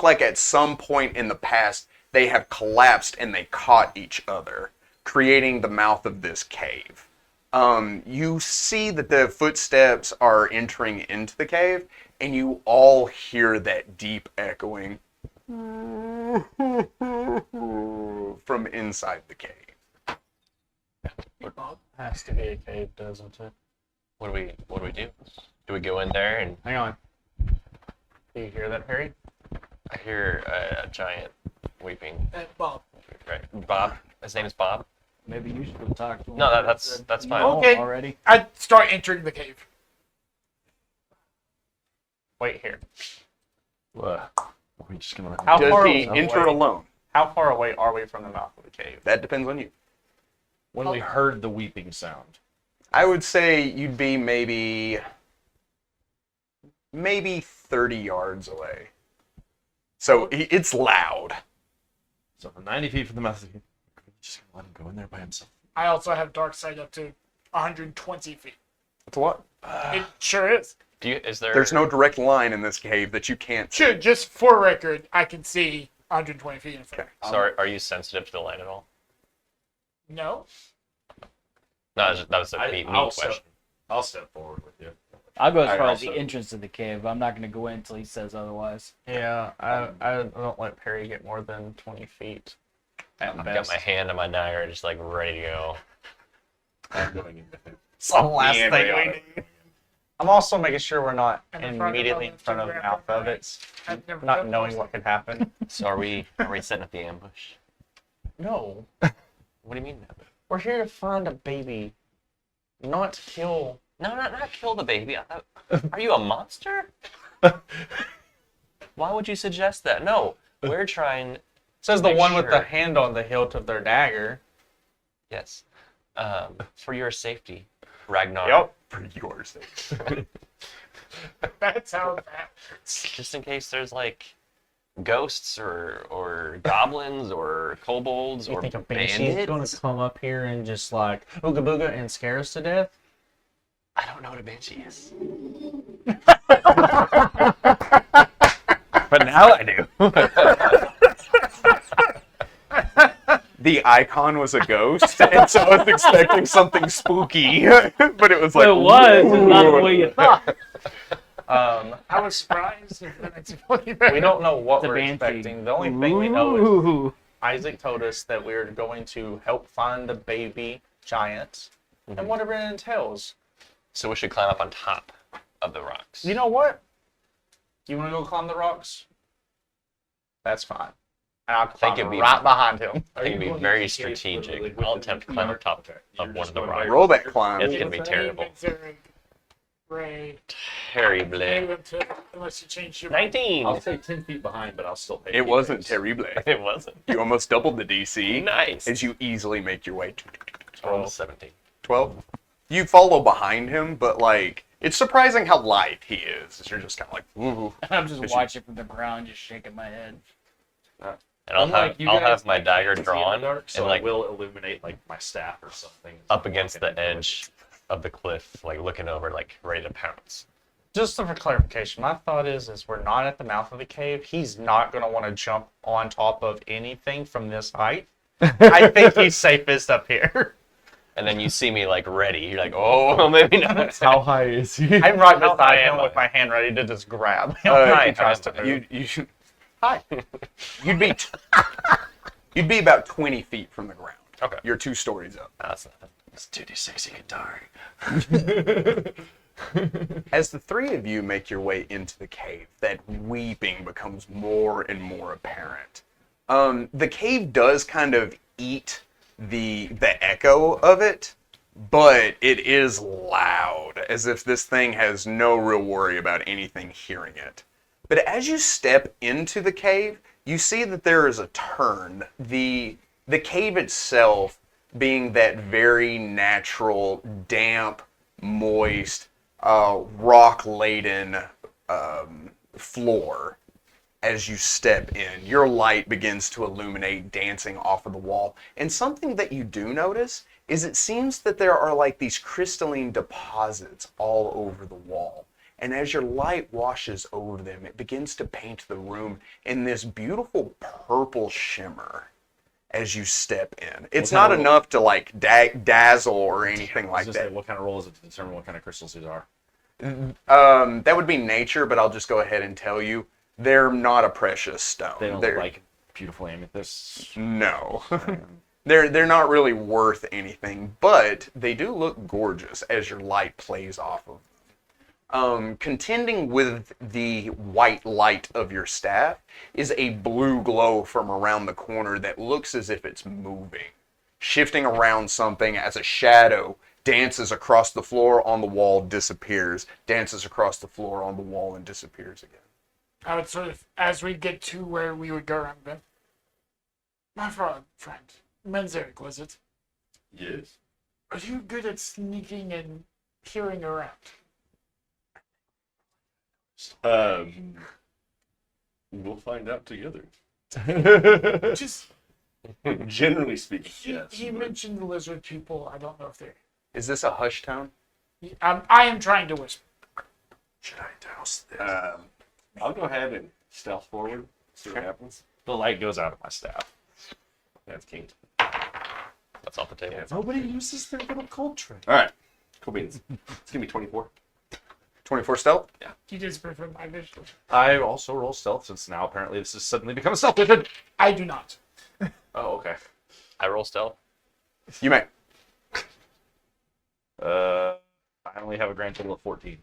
like at some point in the past they have collapsed and they caught each other, creating the mouth of this cave. You see that the footsteps are entering into the cave, and you all hear that deep echoing from inside the cave. Has to be a cave, doesn't it? What do we do? Do we go in there and Hang on. Do you hear that, Harry? I hear a giant weeping? Bob. Right, Bob. His name is Bob. Maybe you should go talk to him. No, that's fine. Okay. Already. I start entering the cave. Wait here. Are we just gonna? How Does far he away? enter alone? How far away are we from the mouth of the cave? That depends on you. When we heard the weeping sound, I would say you'd be maybe 30 yards away. So it's loud. so 90 feet from the mouth of the cave, are we just gonna let him go in there by himself? I also have dark sight up to 120 feet. That's a lot. It sure is. Is there? There's no direct line in this cave that you can't see. Sure, just for record, I can see 120 feet in front. Okay. So are you sensitive to the light at all? No? No, that was a neat question. I'll step forward with you. I'll go as I far as the also- entrance to the cave. I'm not going to go in until he says otherwise. Yeah, I don't let Perry get more than 20 feet. At I've best. got my hand on my dagger, just like ready to go. I'm going in with him. Some last Yeah, thing yeah. we do. I'm also making sure we're not And in front of immediately them, in front of the to mouth grab of them, it, I've never not done knowing those. what could happen. So are we setting up the ambush? No, What do you mean? we're here to find a baby, not kill. No, not kill the baby. Are you a monster? Why would you suggest that? No, we're trying. Says the Make one with the sure. hand on the hilt of their dagger. Yes, for your safety, Ragnar. For your sake. That's how that. Just in case there's like ghosts or goblins or kobolds You or think a banshee's gonna come up here and just like ooga booga and scare us to death? I don't know what a banshee is. But now I do. The icon was a ghost, and so I was expecting something spooky, but it was like, it was, it's not the way you thought. I was surprised. We don't know what It's a we're banshee. expecting. The only thing we know is Ooh. Isaac told us that we're going to help find the baby giant and whatever it entails. So we should climb up on top of the rocks. You know what? You want to go climb the rocks? That's fine. And I'll climb it'd be- right behind him. I think it'd be very strategic. I'll attempt to climb on top of one of the rocks. roll that climb. It's gonna be terrible. Right. Terrible. Unless you change your mind. 19. I'll stay 10 feet behind, but I'll still pay. It wasn't terrible. It wasn't. You almost doubled the DC Nice. as you easily make your way to I rolled a 17. 12. You follow behind him, but like, it's surprising how light he is. You're just kind of like, ooh. I'm just watching from the ground, just shaking my head. And I'll have my dagger drawn so and like I will illuminate like my staff or something. up against the edge of the cliff, like looking over, like ready to pounce. Just for clarification, my thought is we're not at the mouth of the cave. He's not going to want to jump on top of anything from this height. I think he's safest up here. And then you see me like ready. You're like, oh, maybe not. How high is he? I'm right How beside high am him I? with my hand ready to just grab him Hi, if he tries to move. You should. Hi. You'd be. You'd be about 20 feet from the ground. Okay. You're 2 stories up. That's nothing. It's 2d6 guitar. As the 3 of you make your way into the cave, that weeping becomes more and more apparent. The cave does kind of eat the echo of it, but it is loud, as if this thing has no real worry about anything hearing it. But as you step into the cave, you see that there is a turn. The cave itself being that very natural, damp, moist, rock-laden floor. As you step in, your light begins to illuminate, dancing off of the wall. And something that you do notice is it seems that there are like these crystalline deposits all over the wall. And as your light washes over them, it begins to paint the room in this beautiful purple shimmer as you step in. It's not enough to like dazzle or anything like that. What kind of roll is it to determine what kind of crystals these are? That would be nature, but I'll just go ahead and tell you, they're not a precious stone. They don't They're- look like beautiful amethysts. No. They're not really worth anything, but they do look gorgeous as your light plays off of them. Contending with the white light of your staff is a blue glow from around the corner that looks as if it's moving, shifting around something as a shadow dances across the floor, on the wall, disappears, dances across the floor, on the wall, and disappears again. I would sort of, as we get to where we would go around them. My friend, Menzeric, was it? Yes. Are you good at sneaking and peering around? We'll find out together. Just, Generally speaking, yes. he mentioned the lizard people. I don't know if they're. Is this a hush town? I am trying to whisper. Should I douse this? I'll go ahead and stealth forward, see what happens. The light goes out of my staff. That's king. That's off the table. Nobody uses their little cold trick. All right. Cool beans. It's going to be 24. 24 stealth? You just prefer my vision. I also roll stealth since now apparently this has suddenly become a stealth mission. I do not. Oh, okay. I roll stealth. You may. I only have a grand total of 14.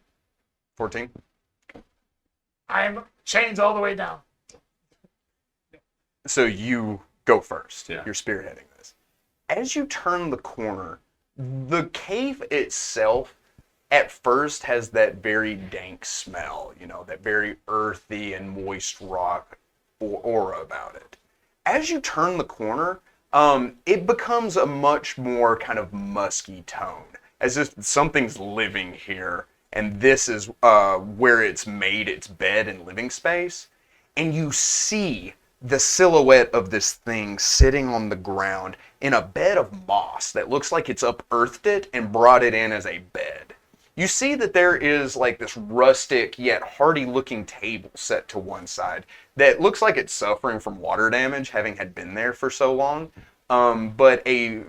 14? I'm chains all the way down. So you go first. Yeah. You're spearheading this. As you turn the corner, the cave itself at first has that very dank smell, that very earthy and moist rock aura about it. As you turn the corner, it becomes a much more kind of musky tone, as if something's living here, and this is where it's made its bed and living space. and you see the silhouette of this thing sitting on the ground in a bed of moss that looks like it's unearthed it and brought it in as a bed. You see that there is like this rustic yet hardy looking table set to one side that looks like it's suffering from water damage, having had been there for so long. But a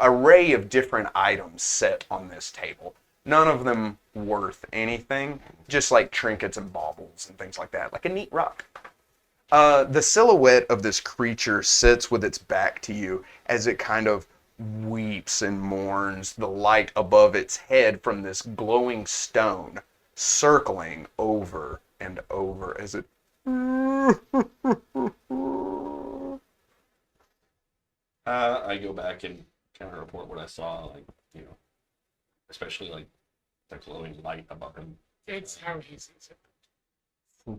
array of different items set on this table. None of them worth anything, just like trinkets and baubles and things like that, like a neat rock. The silhouette of this creature sits with its back to you as it kind of weeps and mourns, the light above its head from this glowing stone circling over and over as it I go back and kind of report what I saw, like, especially like the glowing light above him. It's how he sees it.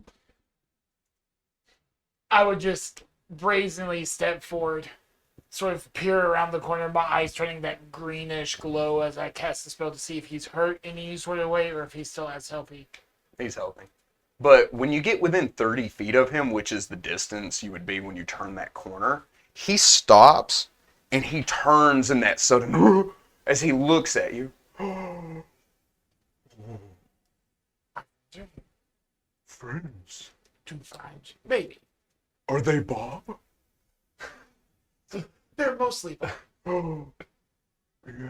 I would just brazenly step forward, sort of peer around the corner, my eyes turning that greenish glow as I cast the spell to see if he's hurt in any sort of way or if he's still as healthy. He's helping. But when you get within 30 feet of him, which is the distance you would be when you turn that corner, he stops and he turns in that sudden as he looks at you. Friends. To find maybe. Are they Bob? They're mostly Bob. Oh, yeah.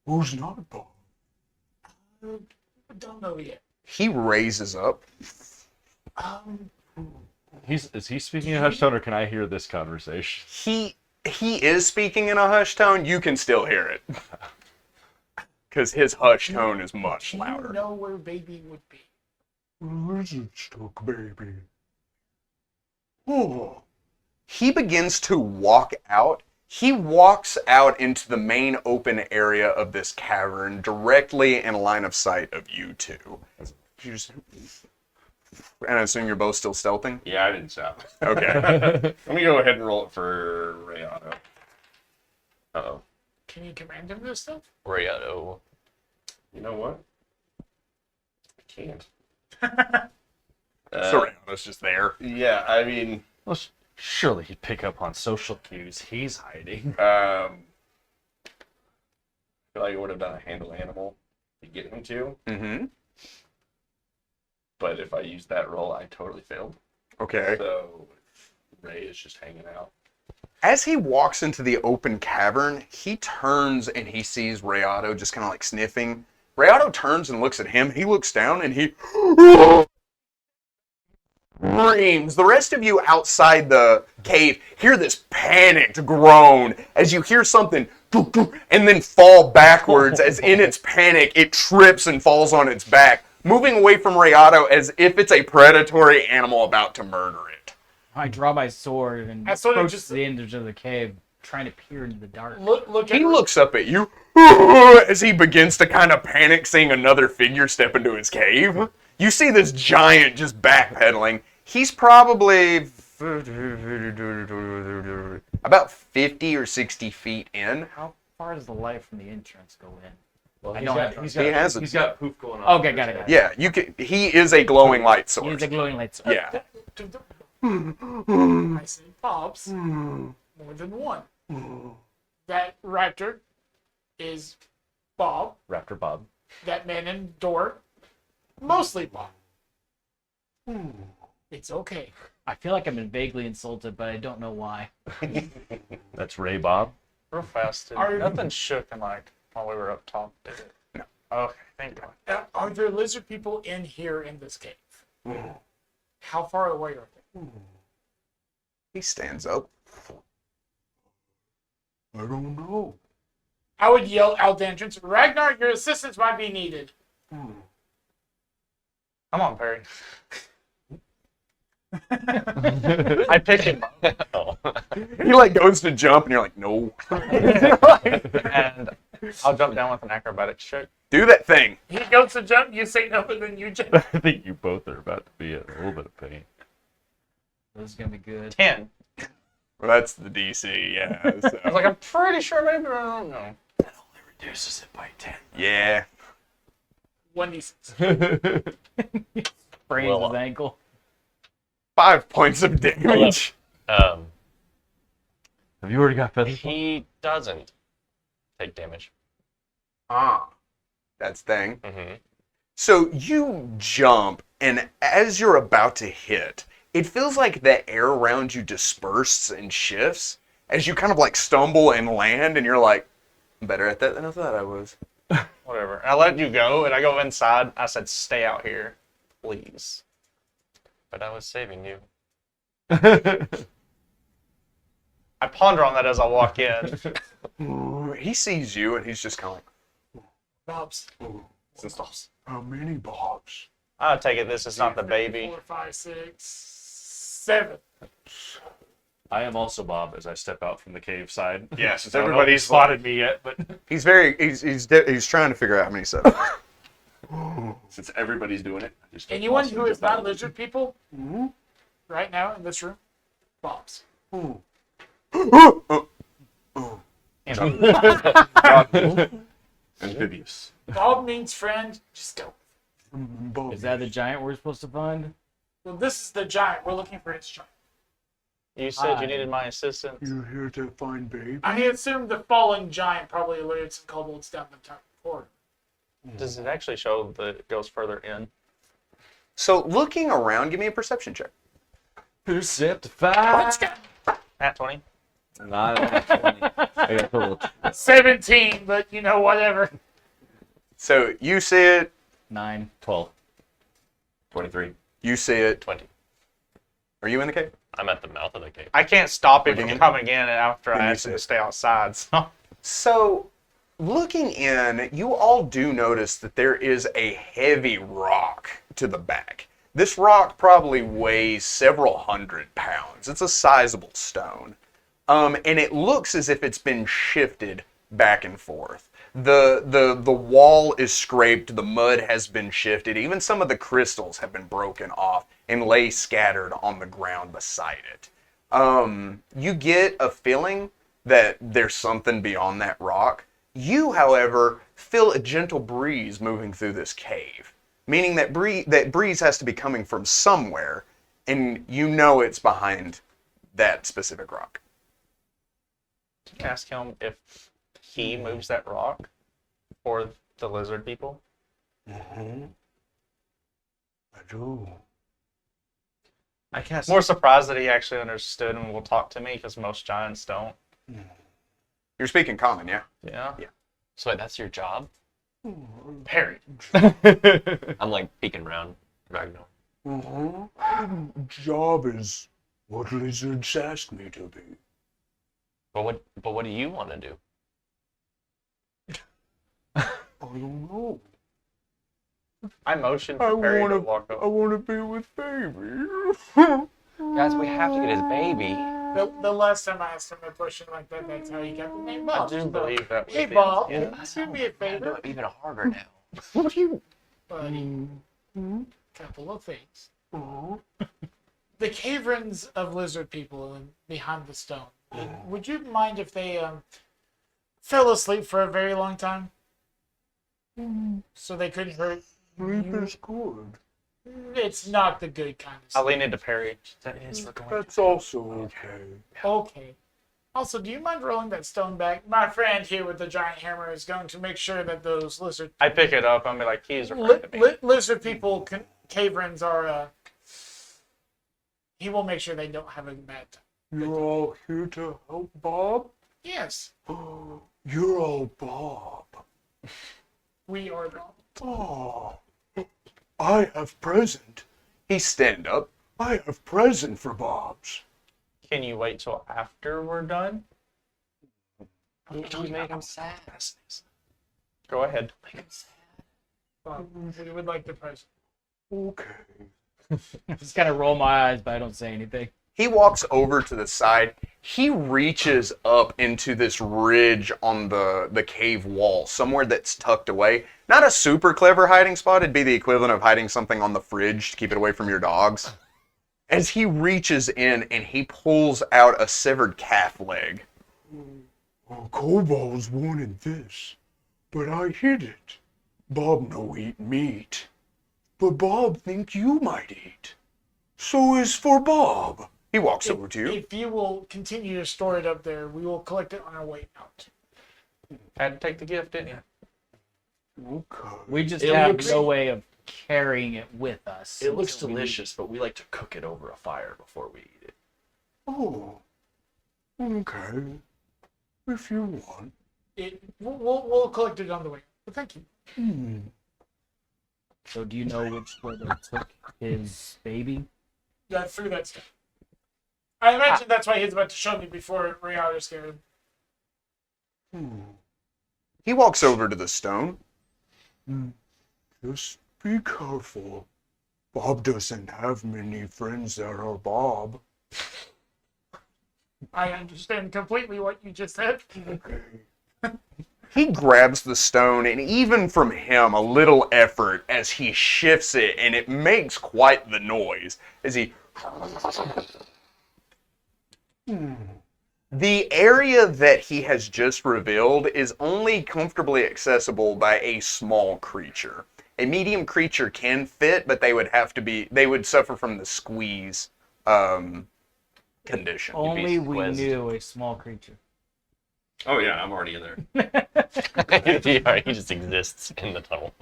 Who's not Bob? Don't know yet. He raises up. Is he speaking in hushed tone, or can I hear this conversation? He is speaking in a hushed tone. You can still hear it. Because his hushed tone is much Do louder. you know where baby would be? Lizard stuck, baby. Oh. He begins to walk out. He walks out into the main open area of this cavern, directly in a line of sight of you two. And I assume you're both still stealthing? Yeah, I didn't stop. Okay. Let me go ahead and roll it for Rayano. Uh-oh. Can you command him this stuff? Rayato. You know what? I can't. Serrano's just there. Yeah, I mean, Well, surely he'd pick up on social cues. He's hiding. I feel like I would have done a handle animal to get him to, Mm-hmm. but if I used that roll, I totally failed. Okay. So Ray is just hanging out. As he walks into the open cavern, he turns and he sees Rayato just kind of like sniffing. Rayato turns and looks at him. He looks down and he screams. The rest of you outside the cave hear this panicked groan as you hear something and then fall backwards as in its panic it trips and falls on its back, moving away from Rayato as if it's a predatory animal about to murder it. I draw my sword and I sort of approach just- the end of the cave, trying to peer into the dark. Look at He looks up at you as he begins to kind of panic, seeing another figure step into his cave. You see this giant just backpedaling. He's probably about 50 or 60 feet in. How far does the light from the entrance go in? Well, I don't have he's He has he's a- got poof going on. Okay, got it. Yeah, you can. He is a glowing light Use source. the glowing light sword. Yeah. I say Bob's more than one. That raptor is Bob. Raptor Bob. That man in door, mostly Bob. It's okay. I feel like I've been vaguely insulted, but I don't know why. That's Ray Bob. Real fast. Are- Nothing shook and like while we were up top, did it? No. Okay, thank God. Are there lizard people in here in this cave? How far away are they? He stands up. I don't know. I would yell out the entrance, Ragnar, your assistance might be needed. Come on, Perry. I pick him up He like goes to jump, and you're like, no. and I'll jump down with an acrobatic check. Do that thing. He goes to jump, you say no, and then you jump. I think you both are about to be in a little bit of pain. This is gonna be good. 10. Well, that's the DC, yeah. I was like, So. I'm pretty sure, maybe I don't know. Reduces it by 10. Yeah. 1d6. Sprains Well, his ankle. 5 points of damage. Um, Have you already got feathers? he doesn't take damage. That's thing. Mm-hmm. So you jump, and as you're about to hit, it feels like the air around you disperses and shifts as you kind of like stumble and land, and you're like, I'm better at that than I thought I was. Whatever. I let you go, and I go inside. I said, "Stay out here, please." But I was saving you. I ponder on that as I walk in. He sees you, and he's just kind of Bobs. like, how many Bobs? I take it this is not the baby. 4, 5, 6, 7. I am also Bob as I step out from the cave side. Yes, I don't know if he everybody's spotted me yet, but He's trying to figure out how many set. Since everybody's doing it, I just go Anyone toss who them is down. not lizard people, right now in this room, Bobs. Amphibious. Bob means friend. Just go. Is that the giant we're supposed to find? Well, this is the giant. We're looking for his giant. You said you needed my assistance. You're here to find baby? I assume the falling giant probably alerted some kobolds down the top corridor. Does it actually show that it goes further in? So looking around, give me a perception check. Perceptify. At 20. Not I got total 17, but you know, whatever. So you see it, 9. 12. 23. you see it. 20. Are you in the cave? I'm at the mouth of the cave. I can't stop him Looking from in? coming in after Can I you asked him see to it? stay outside. So. So, looking in, you all do notice that there is a heavy rock to the back. This rock probably weighs several hundred pounds. It's a sizable stone. And it looks as if it's been shifted back and forth. The wall is scraped, the mud has been shifted, even some of the crystals have been broken off and lay scattered on the ground beside it. You get a feeling that there's something beyond that rock. You, however, feel a gentle breeze moving through this cave, meaning that breeze has to be coming from somewhere, and you know it's behind that specific rock. Ask him if he moves that rock or the lizard people. I do. I cast More surprised that he actually understood and will talk to me because most giants don't. You're speaking common, yeah? Yeah. So wait, that's your job? Parry. I'm like peeking around. Ragnar. Job is what lizards ask me to be. But what do you want to do? I don't know. I motioned for Perry to walk I over. want to be with baby. Guys, we have to get his baby. The last time I asked him a question like that, that's how he got the name I Bob. do believe that was Hey, the Bob, intent. do me a favor, Even harder now. buddy. Couple of things. The caverns of lizard people and behind the stone. Would you mind if they fell asleep for a very long time? So they couldn't hurt. Sleep is good. It's not the good kind of I sleep. lean into Perry. That's also okay. Okay. Also, do you mind rolling that stone back? My friend here with the giant hammer is going to make sure that those lizard I pick it up. I'm be like, he's referring to me. lizard people, caverns are. He will make sure they don't have a bad time. You're all here to help Bob? Yes, You're all Bob. we are Bob. Oh, I have present. He stand up. I have present for Bob's. Can you wait till after we're done? Don't make him sad. Go ahead. Bob, we would like the present. Okay. Just kind of roll my eyes, but I don't say anything. He walks over to the side. He reaches up into this ridge on the cave wall, somewhere that's tucked away. Not a super clever hiding spot. It'd be the equivalent of hiding something on the fridge to keep it away from your dogs. As he reaches in and he pulls out a severed calf leg. Kobolds wanted this, but I hid it. Bob no eat meat, but Bob think you might eat. So is for Bob. He walks over to you. If you will continue to store it up there, we will collect it on our way out. Had to take the gift, didn't you? Okay. We just It have looks- no way of carrying it with us. It looks until we- delicious, but we like to cook it over a fire before we eat it. Oh. Okay. If you want. We'll collect it on the way. But thank you. So do you know which way they took his baby? Yeah, through that stuff. I imagine that's why he's about to show me before Rihanna is scared. He walks over to the stone. Just be careful. Bob doesn't have many friends that are Bob. I understand completely what you just said. He grabs the stone, and even from him, a little effort as he shifts it, and it makes quite the noise as he. The area that he has just revealed is only comfortably accessible by a small creature. A medium creature can fit, but they would suffer from the squeeze condition. Only we squizzed. knew a small creature. Oh yeah, I'm already in there. He just exists in the tunnel.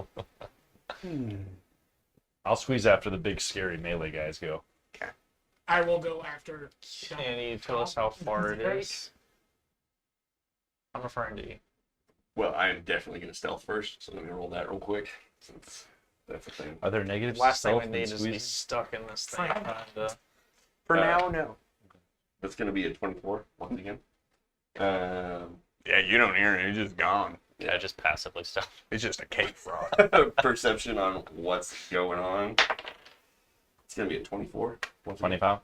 I'll squeeze after the big scary melee guys go. I will go after. Can you tell us how far it is? I'm referring to you. Well, I'm definitely gonna stealth first, so let me roll that real quick, since that's the thing. Are there negatives? to Last thing we stealth need and is me squeezing? stuck in this thing. Fine. Kinda. For now, no. That's gonna be a 24 once again. Yeah, you don't hear it. He's just gone. Yeah, just passively stuff. It's just a cave frog. Perception on what's going on. It's gonna be a 24. Once again. 25?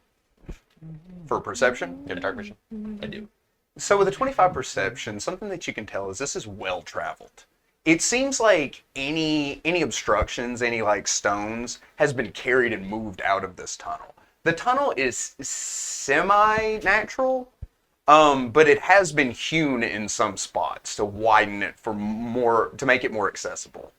For perception? You have dark vision? I do. So with a 25 perception, something that you can tell is this is well traveled. It seems like any obstructions, any like stones, has been carried and moved out of this tunnel. The tunnel is semi-natural, but it has been hewn in some spots to widen it to make it more accessible.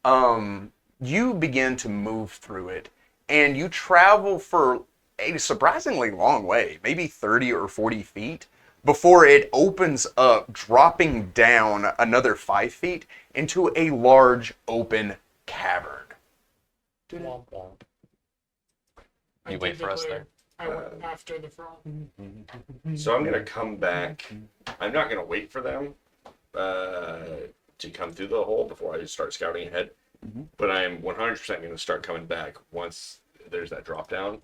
You begin to move through it, and you travel for a surprisingly long way, maybe 30 or 40 feet, before it opens up, dropping down another 5 feet into a large open cavern. Womp womp. I You did wait for us declare I went after the frog. So I'm gonna come back. I'm not gonna wait for them to come through the hole before I start scouting ahead. But I am 100% gonna start coming back once there's that drop down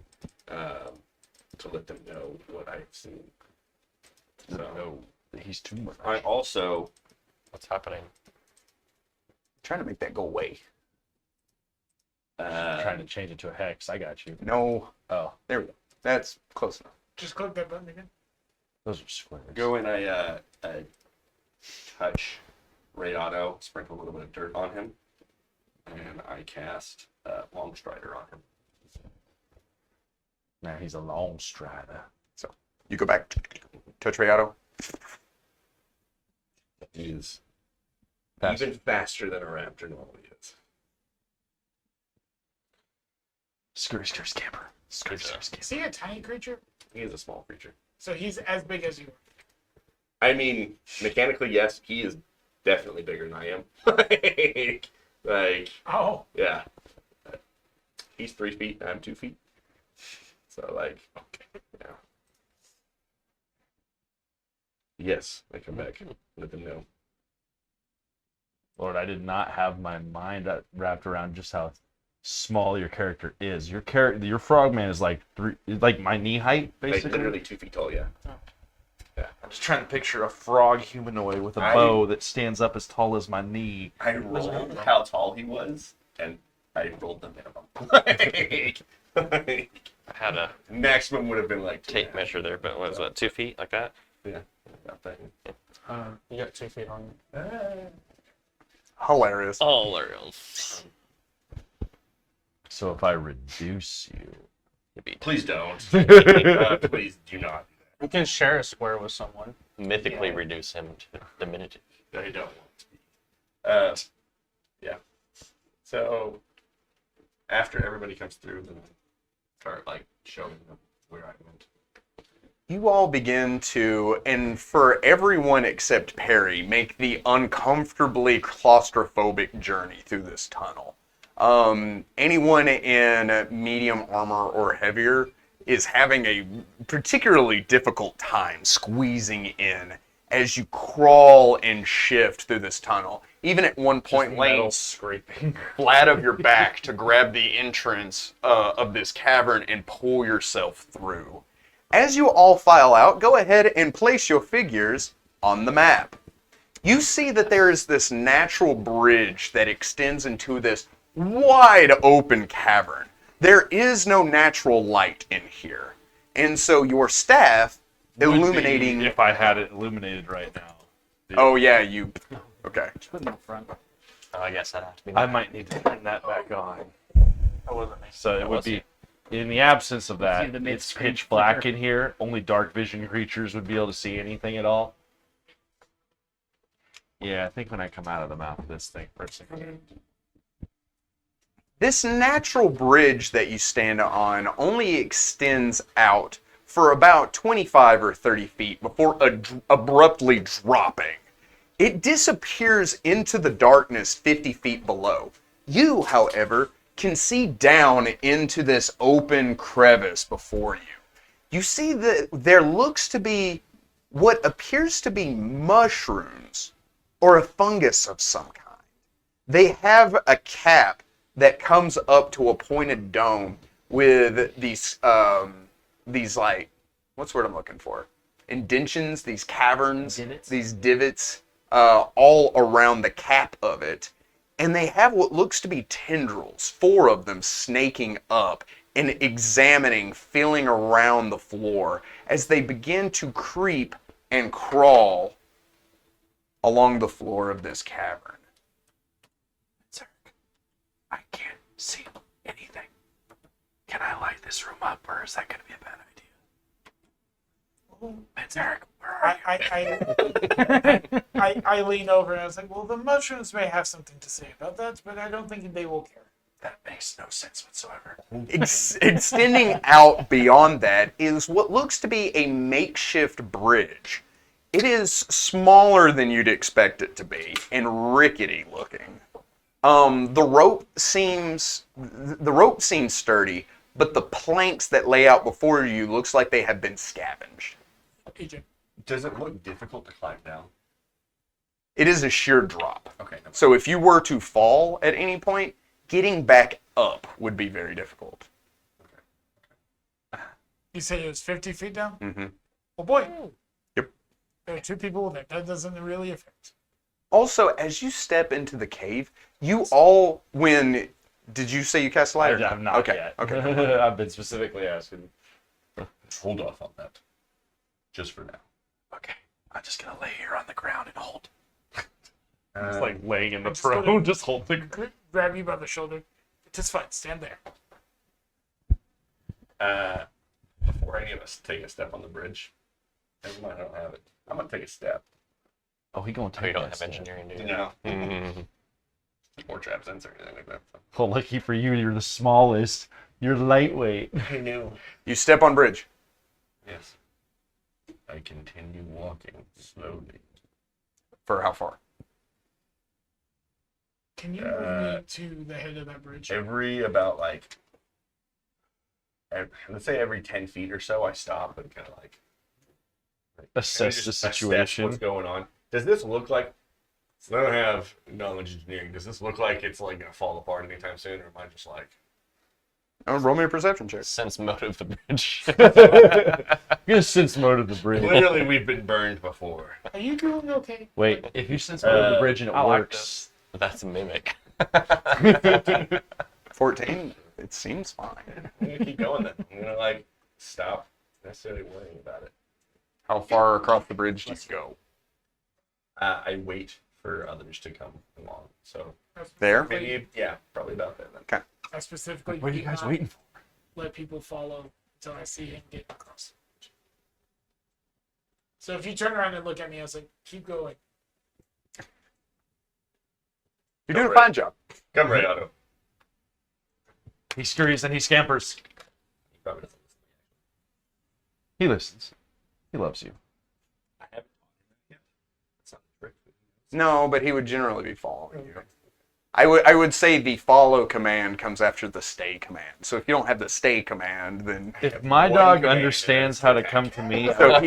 to let them know what I've seen. So No, he's too much. I also What's happening? Trying to make that go away. Trying to change it to a hex. I got you. No. Oh, There we go. That's close enough. Just click that button again. those are squares. go and I touch Ray Otto, sprinkle a little bit of dirt on him, and I cast Long Strider on him. Now he's a long strider. So you go back, touch Rayado. He is Faster. even faster than a raptor normally is. Scurry, scurry, scamper. Scurry, scurry, scamper. Is he a tiny creature? He is a small creature. So he's as big as you. I mean, mechanically, yes, he is definitely bigger than I am. like, Oh. yeah. He's 3 feet, and I'm 2 feet. So, like, okay, yeah. Yes, I come back. Let them know. Lord, I did not have my mind wrapped around just how small your character is. Your frogman is like like my knee height, Like, basically. literally 2 feet tall, yeah. I'm just trying to picture a frog humanoid with a bow that stands up as tall as my knee. I rolled how tall he was, and I rolled the minimum. like, I had a maximum would have been like tape measure there, but what was that, 2 feet, like that? Yeah, about that. You got 2 feet on you. Hilarious. Oh, there it goes. So if I reduce you, You'd be Please don't. Please do not. You can share a square with someone. mythically reduce him to diminutive. I don't want to be. Yeah. So after everybody comes through, then I start like showing them where I went. You all begin to, and for everyone except Perry, make the uncomfortably claustrophobic journey through this tunnel. Anyone in medium armor or heavier is having a particularly difficult time squeezing in as you crawl and shift through this tunnel. Even at one point, laying scraping. flat of your back to grab the entrance of this cavern and pull yourself through. As you all file out, go ahead and place your figures on the map. You see that there is this natural bridge that extends into this wide open cavern. There is no natural light in here. And so your staff illuminating... If I had it illuminated right now. Oh yeah, you... Okay. Put them up front. Oh, I guess I'd have to be. I might need to turn that back on. That wasn't me. So it would be, in the absence of See that, the it's mid-screen pitch black flicker. in here. Only dark vision creatures would be able to see anything at all. Yeah, I think when I come out of the mouth of this thing for a second. This natural bridge that you stand on only extends out for about 25 or 30 feet before abruptly dropping. It disappears into the darkness 50 feet below. You, however, can see down into this open crevice before you. You see that there looks to be what appears to be mushrooms or a fungus of some kind. They have a cap that comes up to a pointed dome with these like, what's the word I'm looking for? Indentions, these caverns, Divots? these divots, all around the cap of it. And they have what looks to be tendrils, 4 of them snaking up and examining, feeling around the floor as they begin to creep and crawl along the floor of this cavern. I can't see anything. Can I light this room up, or is that going to be a bad idea? It's Eric. Where are you? I lean over and I was like, well, the mushrooms may have something to say about that, but I don't think they will care. That makes no sense whatsoever. Extending out beyond that is what looks to be a makeshift bridge. It is smaller than you'd expect it to be and rickety looking. The rope seems sturdy, but the planks that lay out before you looks like they have been scavenged. AJ. Does it look difficult to climb down? It is a sheer drop. Okay. No. So if you were to fall at any point, getting back up would be very difficult. You say it was 50 feet down? Mm-hmm. Oh boy. Yep. There are 2 people there. That doesn't really affect. Also, as you step into the cave, you all, when, did you say you cast light? or I'm not okay. yet. Okay. I've been specifically asking. Hold off on that. Just for now. Okay, I'm just going to lay here on the ground and hold. It's like laying in the just gonna- throne, just holding. Grab you by the shoulder. It is fine. Stand there. Before any of us take a step on the bridge, never mind, I don't have it. I'm gonna take a step. Oh, he gonna Oh, take you don't that have step. engineering, do you? No, Mhm. or trap sense or anything like that. Oh, lucky for you, you're the smallest. You're lightweight. I knew. You step on bridge. Yes. I continue walking slowly. For how far? Can you move me to the head of that bridge? Every about like, let's say every 10 feet or so, I stop and kind of like Assess the just assess situation. what's going on. Does this look like? So I don't have knowledge engineering. Does this look like it's like gonna fall apart anytime soon, or am I just like? Roll me a perception check. Sense motive the bridge. You're gonna sense mode of the bridge. Clearly, we've been burned before. Are you doing okay? Wait, if you sense mode of the bridge and it I like works, That's a mimic. 14. It seems fine. I'm gonna keep going then. I'm gonna like stop necessarily worrying about it. How far across the bridge do you go? I wait for others to come along. So There? maybe, yeah, probably about there then. I specifically what are you do guys not waiting for? let people follow until I see him get across the bridge. So if you turn around and look at me, I was like, keep going. You're doing a fine job. Come right, Otto. He scurries and he scampers. Probably doesn't listen He listens. He loves you. to me. I haven't taught him that yet. That's not the trick. No, but he would generally be following you. I would say the follow command comes after the stay command. So if you don't have the stay command, then If my One dog command understands is how to attack. come to me, so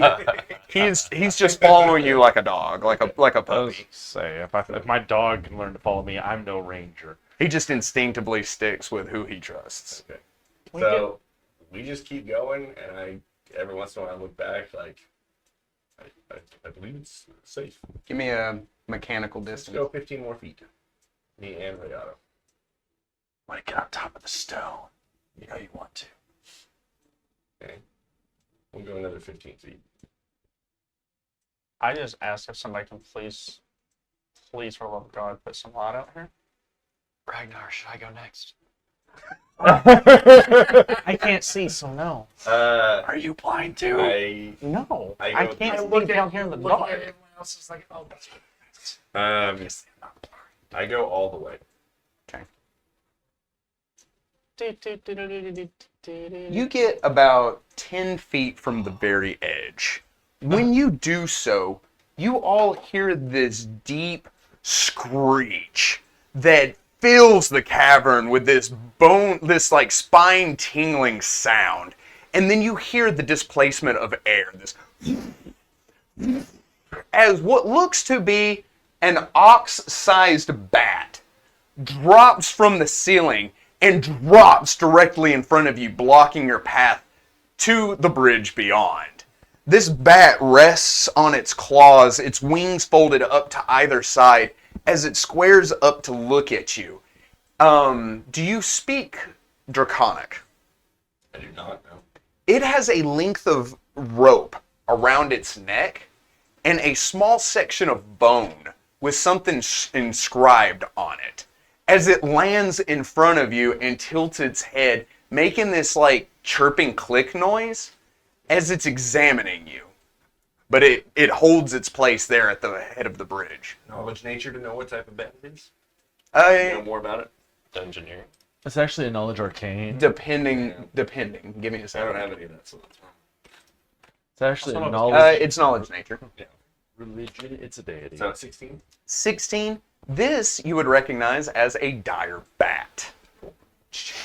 he's just following you like a dog, like a I was puppy. say if my dog can learn to follow me, I'm no ranger. He just instinctively sticks with who he trusts. Okay. So we just keep going, and every once in a while I look back, like I believe it's safe. Give me a mechanical Let's distance. go 15 more feet. Me and Rayado. Want to get on top of the stone? You know you want to. Okay. We'll go another 15 feet. I just asked if somebody can please, for the love of God, put some light out here. Ragnar, should I go next? I can't see, so no. Are you blind too? No, I I go- can't Look see down here in the looking dark. at everyone else is like, oh, that's I go all the way. You get about 10 feet from the very edge. When you do so, you all hear this deep screech that fills the cavern with this like spine tingling sound. And then you hear the displacement of air, this as what looks to be an ox-sized bat drops from the ceiling and drops directly in front of you, blocking your path to the bridge beyond. This bat rests on its claws, its wings folded up to either side, as it squares up to look at you. Do you speak Draconic? I do not know. It has a length of rope around its neck and a small section of bone with something inscribed on it. As it lands in front of you and tilts its head, making this like chirping click noise as it's examining you. But it holds its place there at the head of the bridge. Knowledge nature to know what type of bat it is. You know more about it? Engineering. It's actually a knowledge arcane. Depending. Give me a I second. don't have any of that, so that's fine. It's actually a That's what knowledge It's knowledge nature. religion. It's a deity. So 16? 16. This you would recognize as a dire bat.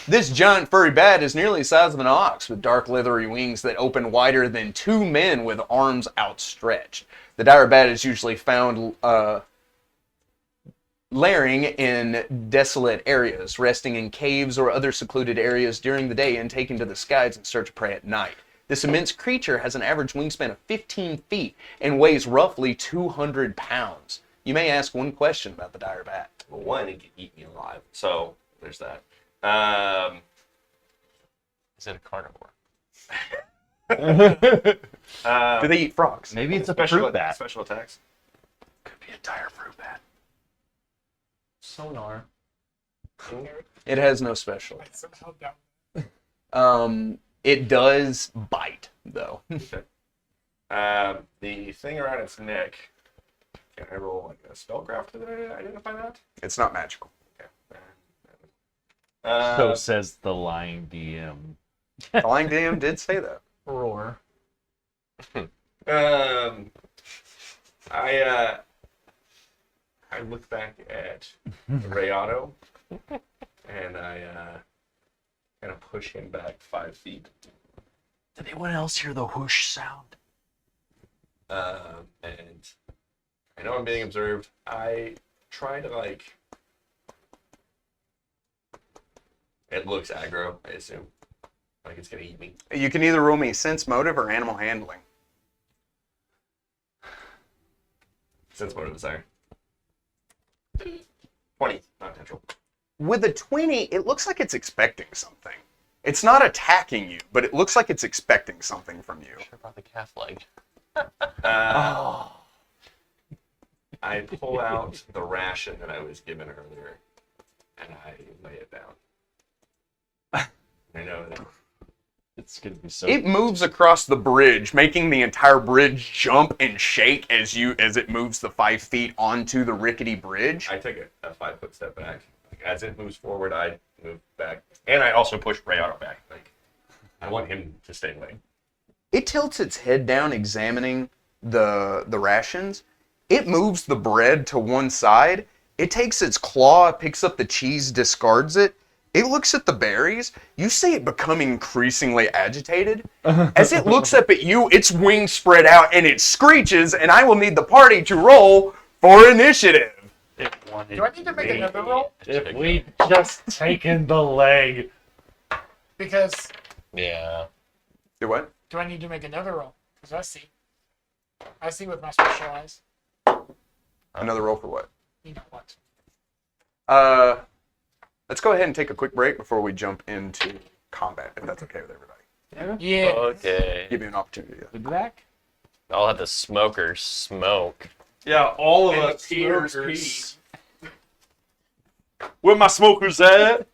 This giant furry bat is nearly the size of an ox with dark leathery wings that open wider than two men with arms outstretched. The dire bat is usually found lairing in desolate areas, resting in caves or other secluded areas during the day and taking to the skies in search of prey at night. This immense creature has an average wingspan of 15 feet and weighs roughly 200 pounds. You may ask one question about the dire bat. Well, one, it can eat me alive. So there's that. Is it a carnivore? Do they eat frogs? Maybe it's a special fruit bat. Special attacks. Could be a dire fruit bat. Sonar. It has no special. I somehow doubt. It does bite, though. The thing around its neck. Can I roll like a spellcraft to identify that? It's not magical. So says the lying DM. The Lying DM did say that. Roar. I look back at Rayado and I kind of push him back 5 feet. Did anyone else hear the whoosh sound? And I know I'm being observed. I try to like. It looks aggro, I assume. Like it's gonna eat me. You can either roll me sense motive or animal handling. Sense motive desire. 20, not natural. With a 20, it looks like it's expecting something. It's not attacking you, but it looks like it's expecting something from you. Sure about the calf leg. I pull out the ration that I was given earlier, and I lay it down. I know that. It's gonna be so. It moves across the bridge, making the entire bridge jump and shake as it moves the 5 feet onto the rickety bridge. I take a 5 foot step back. Like, as it moves forward, I move back, and I also push Rayado back. Like I want him to stay away. It tilts its head down, examining the rations. It moves the bread to one side. It takes its claw, picks up the cheese, discards it. It looks at the berries. You see it become increasingly agitated. As it looks up at you, its wings spread out and it screeches, and I will need the party to roll for initiative. It wanted Do I need to make another roll? If we just taken the leg. Because Yeah. Do what? do I need to make another roll? Because I see with my special eyes. Another roll for what? You know what? Let's go ahead and take a quick break before we jump into combat, if that's okay with everybody. Yeah. Okay. Give you an opportunity. We'll be back. I'll have the smokers smoke. Yeah, all of And us. the peers smokers. Where my smokers at?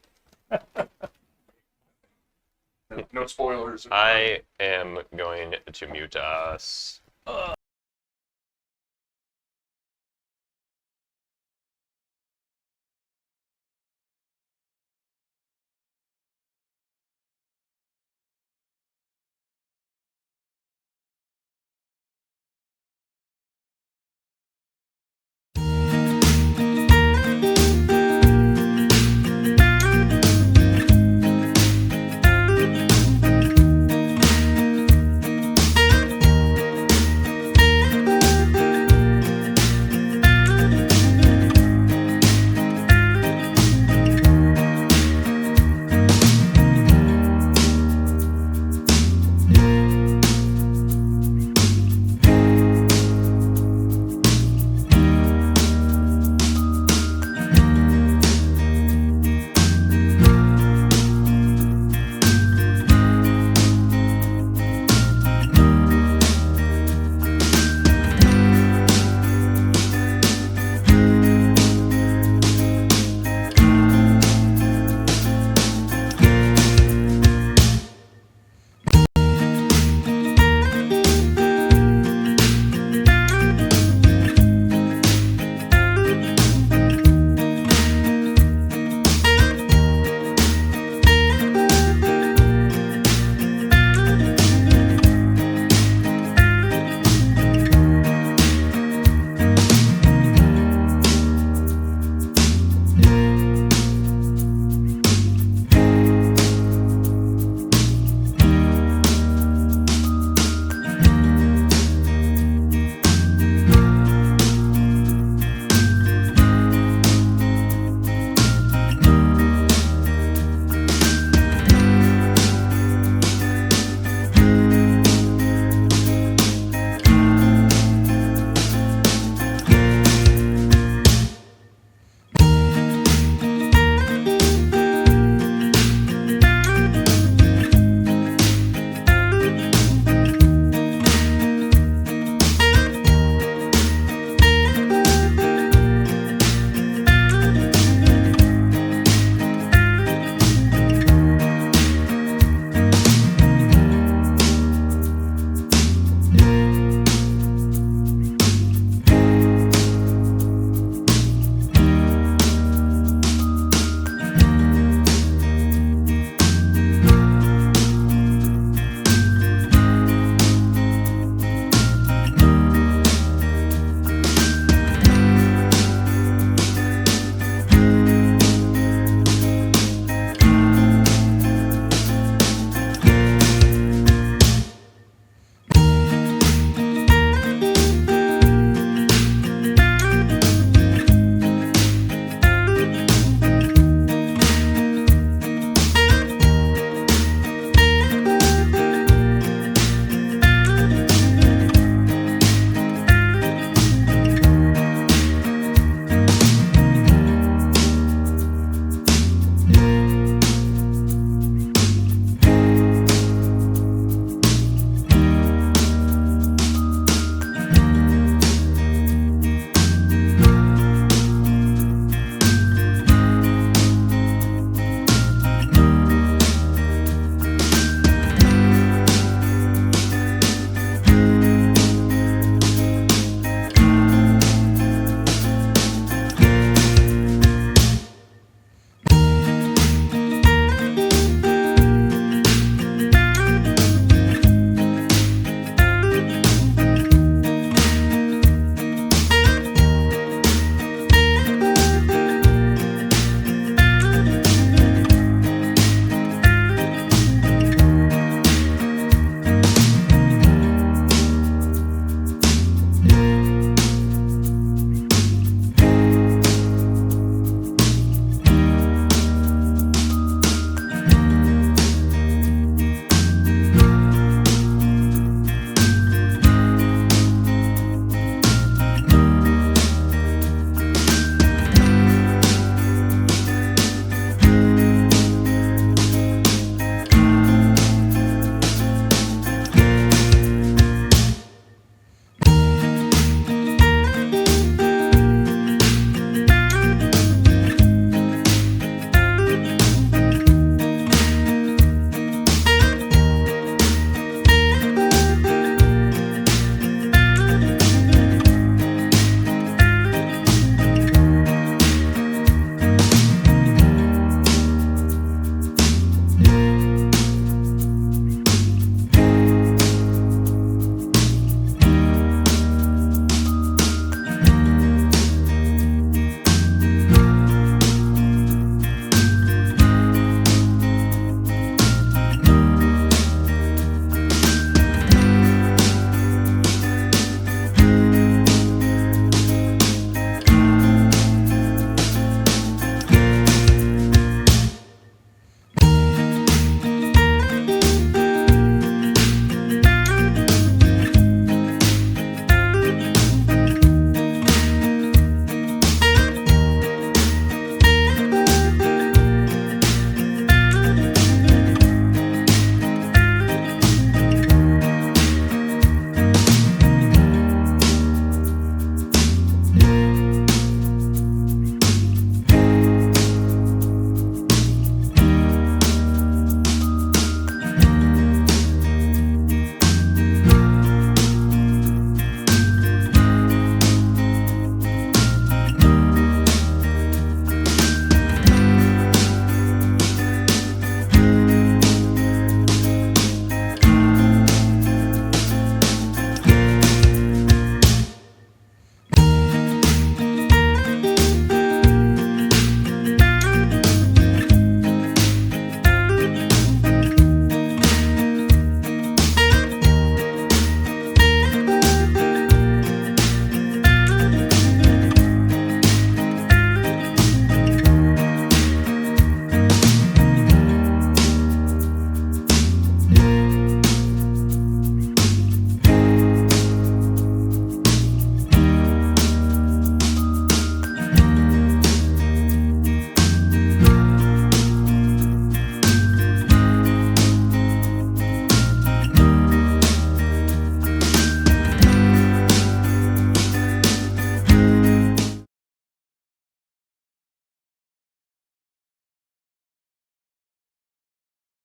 No spoilers. I am going to mute us.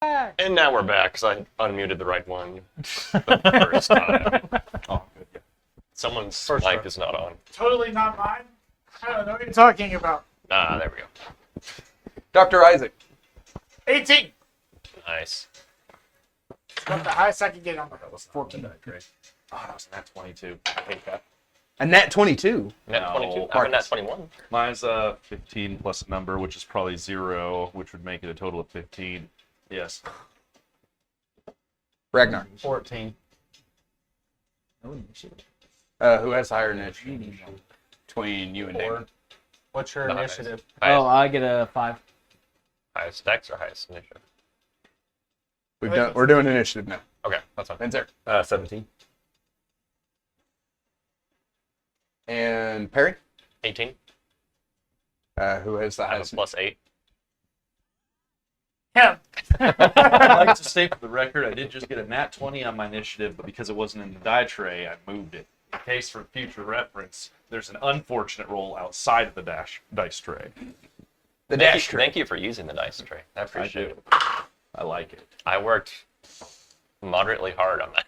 back. And now we're back because I unmuted the right one the first time. Oh, good. Yeah. Someone's First mic try. is not on. Totally not mine. I don't know what you're talking about. Ah, there we go. Dr. Isaac. 18. Nice. It's about the highest I can get on the 14 die tray. Oh, that was not 22. I hate that. A nat 22. Net No, 22. I'm a net Marcus. 21. Mine's 15 plus a number, which is probably 0, which would make it a total of 15. Yes. Ragnar. 14. Who has higher initiative? Between you and Damon. What's your The highest. initiative? Highest, Oh, I get a 5. highest dex or highest initiative? We're doing initiative now. Okay, that's fine. Benzer. 17. And Perry. 18. Who has the I have a highest? plus 8. Him. I'd like to state for the record, I did just get a nat 20 on my initiative, but because it wasn't in the die tray, I moved it. In case for future reference, there's an unfortunate roll outside of the dice tray. The dash tray. Thank you for using the dice tray. I appreciate it. I like it. I worked moderately hard on that.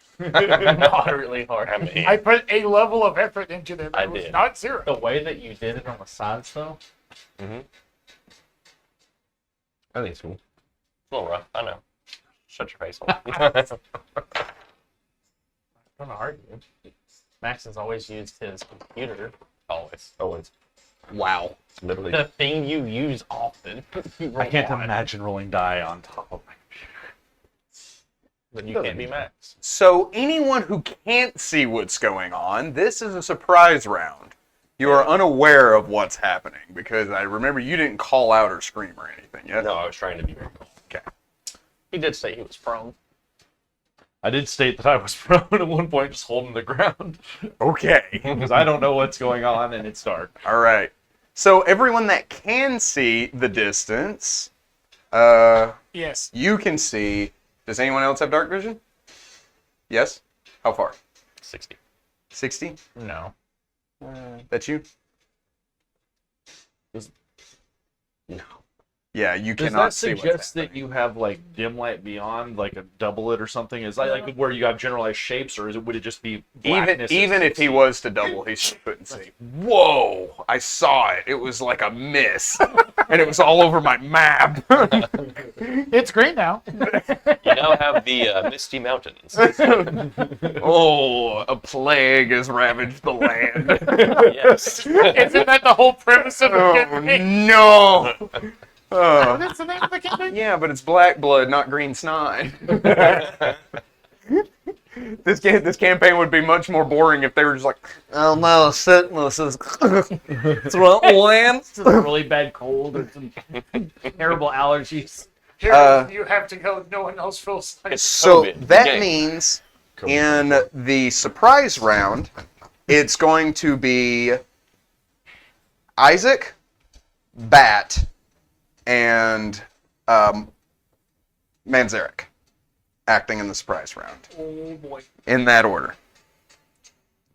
Moderately hard. I mean, I put a level of effort into them. I It was did. not 0. The way that you did it on the sides, though. mhm. I think it's cool. A little rough. I know. Shut your face. I'm gonna argue. Max has always used his computer. Always. Always. Wow. It's literally. The thing you use often. I can't imagine rolling die on top of my But you can't be Max. So anyone who can't see what's going on, this is a surprise round. You are unaware of what's happening because I remember you didn't call out or scream or anything. Yes? No, I was trying to be very cool. He did say he was prone. I did state that I was prone at one point, just holding the ground, Okay. because I don't know what's going on and it's dark. All right. So everyone that can see the distance, Yes. you can see. Does anyone else have dark vision? Yes. How far? 60. 60? No. That's you? No. Yeah, you Does cannot that see what's suggest that happening. you have like dim light beyond, like a double it or something? Is that like where you have generalized shapes, or would it just be blackness? Even if he was to double, he still couldn't see. Whoa! I saw it. It was like a miss, and it was all over my map. It's green now. You now have the Misty Mountains. Oh, a plague has ravaged the land. Yes. Isn't that the whole premise of the Oh campaign? no! Oh. That's the name of the campaign? Yeah, but it's black blood, not green snide. This campaign would be much more boring if they were just like, oh no, sickness is throat land. It's a really bad cold or some terrible allergies. Here, you have to go. No one else feels like. So COVID. that Game. means in the surprise round, it's going to be Isaac, Bat, and Manzarek acting in the surprise round. Oh boy. In that order.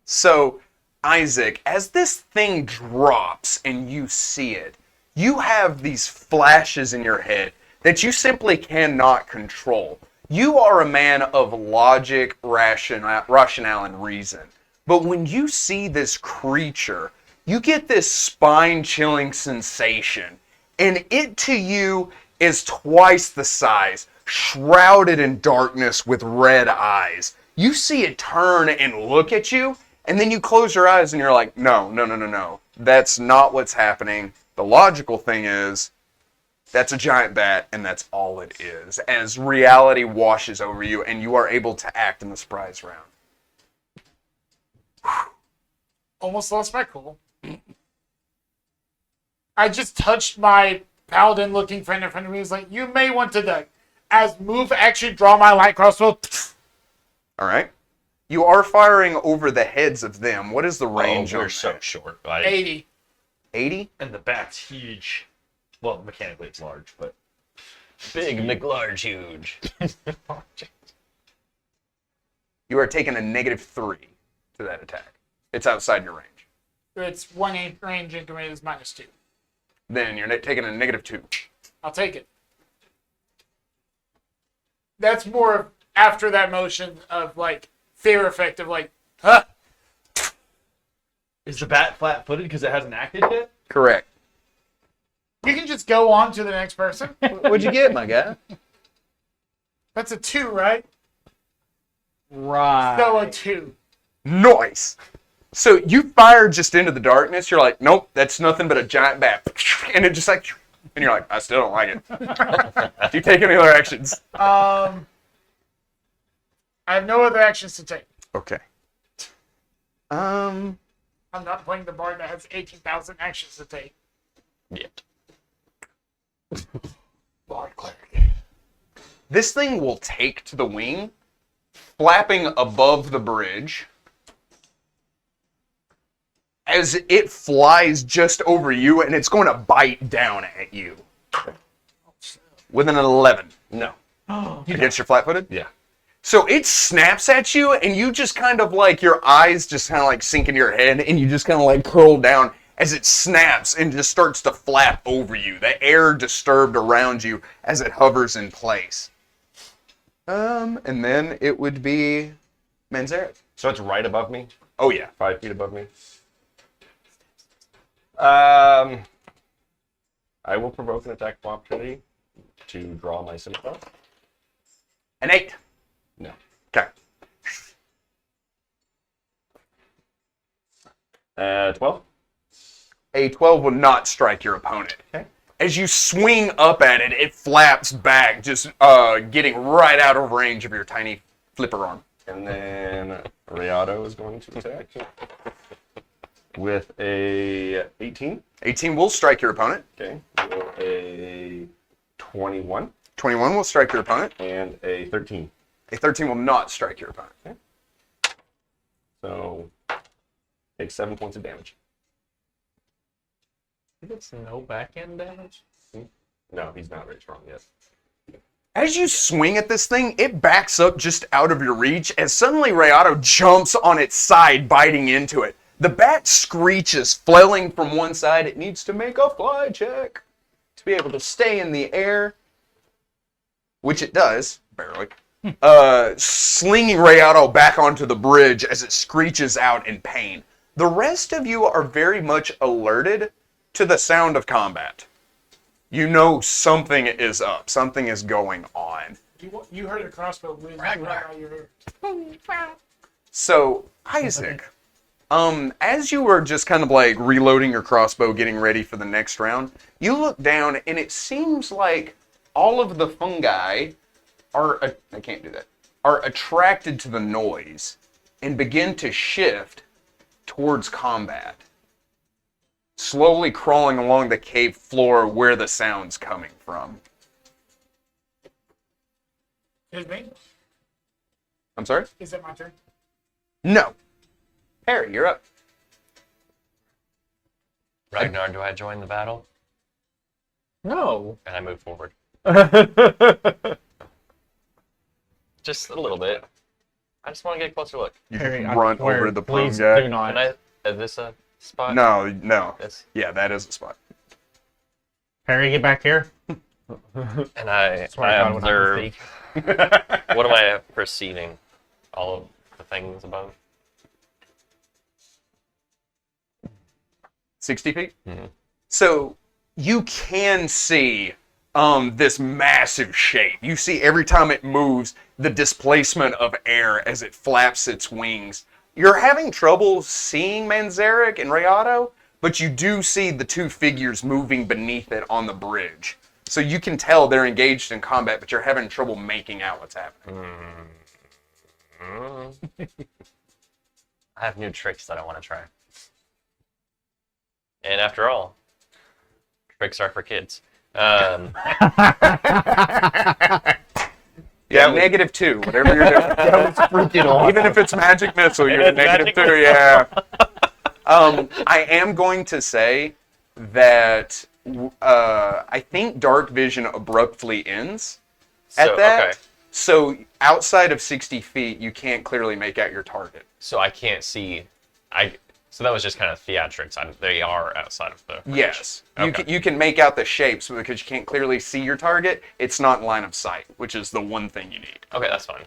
So, Isaac, as this thing drops and you see it, you have these flashes in your head that you simply cannot control. You are a man of logic, rationale, and reason. But when you see this creature, you get this spine-chilling sensation. And it to you is twice the size, shrouded in darkness with red eyes. You see it turn and look at you, and then you close your eyes and you're like, no. That's not what's happening. The logical thing is, that's a giant bat, and that's all it is. As reality washes over you, and you are able to act in the surprise round. Almost lost my cool. I just touched my paladin looking friend in front of me. He was like, you may want to duck. As move action, draw my light crossbow. All right? You are firing over the heads of them. What is the range Oh, we're on so that? short. Like, 80. 80? And the bat's huge. Well, mechanically it's large, but big, McLarge, huge. You are taking a -3 to that attack. It's outside your range. It's 1 range increment is -2. Then you're taking a -2. I'll take it. That's more after that motion of like fear effect of like, huh? Is the bat flat-footed because it hasn't acted yet? Correct. You can just go on to the next person. What'd you get, my guy? That's a 2, right? Right. So a 2. Nice. So you fire just into the darkness. You're like, nope, that's nothing but a giant bat. And it just like, and you're like, I still don't like it. Do you take any other actions? I have no other actions to take. Okay. I'm not playing the bard that has 18,000 actions to take. Yet. Bard cleric. This thing will take to the wing, flapping above the bridge. As it flies just over you, and it's going to bite down at you. With an 11. No. Against your flat-footed? Yeah. So it snaps at you, and you just kind of like, your eyes just kind of like sink in your head, and you just kind of like curl down as it snaps and just starts to flap over you. The air disturbed around you as it hovers in place. And then it would be Manzarek. So it's right above me? Oh, yeah. 5 feet above me? I will provoke an attack of opportunity to draw my scimitar. An 8. No. Okay. 12? A 12 will not strike your opponent. Okay. As you swing up at it, it flaps back, just getting right out of range of your tiny flipper arm. And then Riado is going to attack with a 18. 18 will strike your opponent. Okay. Roll a 21 21 will strike your opponent. and a 13. A 13 will not strike your opponent. So take 7 points of damage. He gets no back end damage. No, he's not very strong yet. As you swing at this thing, it backs up just out of your reach as suddenly Rayado jumps on its side, biting into it. The bat screeches, flailing from one side. It needs to make a fly check to be able to stay in the air, which it does, barely. Slinging Rayado back onto the bridge as it screeches out in pain. The rest of you are very much alerted to the sound of combat. You know something is up. Something is going on. You heard a crossbow whiz right out your ear. So, Isaac, as you were just kind of like reloading your crossbow, getting ready for the next round, you look down and it seems like all of the fungi are attracted to the noise and begin to shift towards combat. Slowly crawling along the cave floor where the sound's coming from. Is me? I'm sorry? Is it my turn? No. Harry, you're up. Ragnar, do I join the battle? No. And I move forward. Just a little bit. I just want to get a closer look. You Harry, I run swear, over to the please prone guy. do not. Can I, is this a spot? No. This. Yeah, that is a spot. Harry, get back here. And I Swear to God, when I observe. speak. What am I perceiving? All of the things above? 60 feet? Mhm. So you can see this massive shape. You see every time it moves, the displacement of air as it flaps its wings. You're having trouble seeing Manzarek and Rayado, but you do see the two figures moving beneath it on the bridge. So you can tell they're engaged in combat, but you're having trouble making out what's happening. I have new tricks that I want to try. And after all, tricks are for kids. Yeah, -2, whatever you're doing. That was freaking awesome. Even if it's magic missile, you're at Magic -2, yeah. I am going to say that I think Dark Vision abruptly ends at that. Okay. So outside of 60 feet, you can't clearly make out your target. So I can't see. So that was just kind of theatrics. They are outside of the range. Yes. Okay. You can make out the shapes, but because you can't clearly see your target, it's not in line of sight, which is the one thing you need. Okay, that's fine.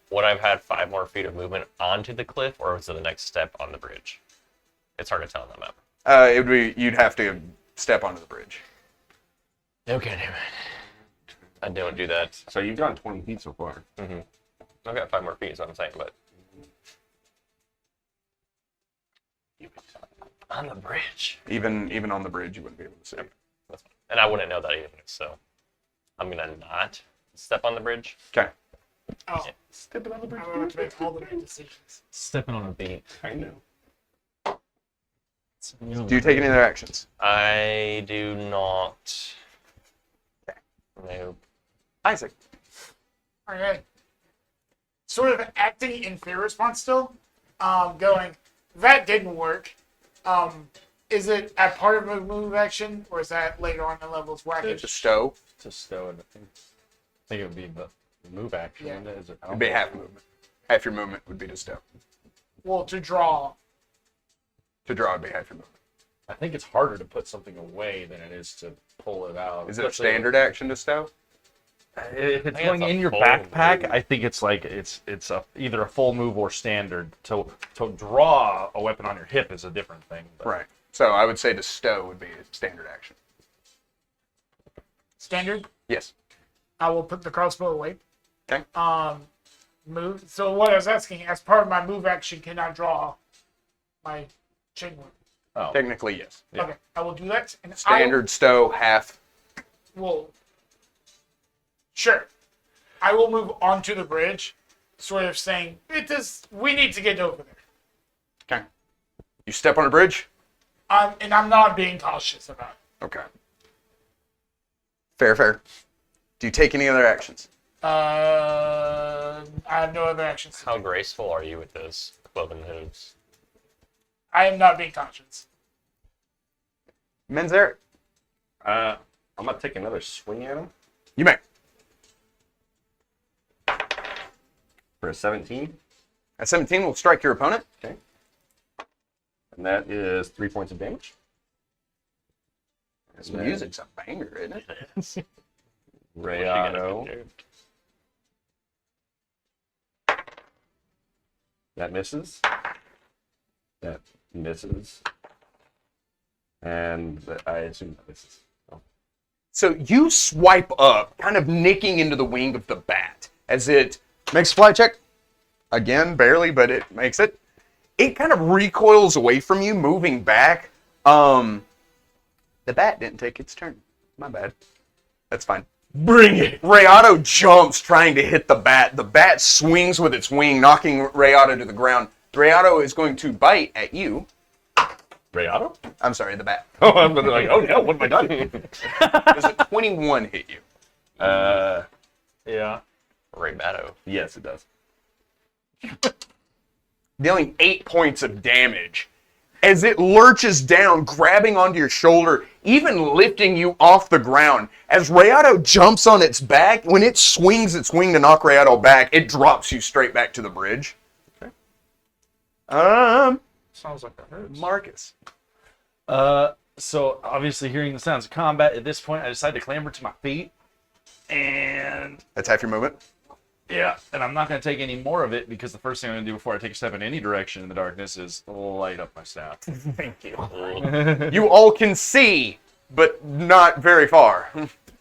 Would I have had 5 more feet of movement onto the cliff, or was it the next step on the bridge? It's hard to tell on that map. It would be, you'd have to step onto the bridge. Okay, damn it. I don't do that. So you've gone 20 feet so far. Mm-hmm. I've got 5 more feet, is what I'm saying, but... On the bridge. Even on the bridge, you wouldn't be able to see. That's fine. And I wouldn't know that either, so... I'm gonna not step on the bridge. Okay. Oh, Stepping on the bridge. I'm going to make all the big decisions. Stepping on a beat. I know. Do you take any other actions? I do not... No. Isaac. Okay. Sort of acting in fear response still. Going, that didn't work. Is it a part of a move action, or is that later on in levels where I can It's a stow. It's a stow. I think it would be the move action. Yeah. Is it? It'd be half movement. Half your movement would be to stow. well to draw? To draw would be half your movement. I think it's harder to put something away than it is to pull it out. Is it a especially standard action to stow? If it's I think going it's a in your full backpack, move. I think it's like it's either a full move or standard. To draw a weapon on your hip is a different thing. But Right. So I would say to stow would be a standard action. Standard. Yes. I will put the crossbow away. Okay. Move. So what I was asking, as part of my move action, can I draw my chain one? Oh, Technically, yes. Yeah. Okay, I will do that. And Standard stow, half. Sure. I will move onto the bridge, sort of saying, we need to get over there. Okay. You step on a bridge? And I'm not being cautious about it. Okay. Fair. Do you take any other actions? I have no other actions. How graceful are you with those cloven hooves? I am not being cautious. Menzer? I'm gonna take another swing at him You may. for a 17, At 17, will strike your opponent. and that is 3 points of damage. This music's a banger, isn't it? Rayado. That misses. That misses. And I assume that misses. Oh. So you swipe up, kind of nicking into the wing of the bat as it makes a fly check. Again, barely, but it makes it. It kind of recoils away from you, moving back. The bat didn't take its turn. My bad. That's fine. Bring it! Rayado jumps, trying to hit the bat. The bat swings with its wing, knocking Rayado to the ground. Rayado is going to bite at you. Rayado? I'm sorry, the bat. Oh, I'm like, oh no, what have I done? Does a 21 hit you? yeah. Rayado. Yes, it does. Dealing 8 points of damage as it lurches down, grabbing onto your shoulder, even lifting you off the ground. As Rayado jumps on its back, when it swings its wing to knock Rayado back, it drops you straight back to the bridge. Okay. Sounds like that hurts. Marcus. So obviously hearing the sounds of combat, at this point I decide to clamber to my feet. And That's half your movement. yeah, and I'm not going to take any more of it because the first thing I'm going to do before I take a step in any direction in the darkness is light up my staff. Thank you. You all can see, but not very far.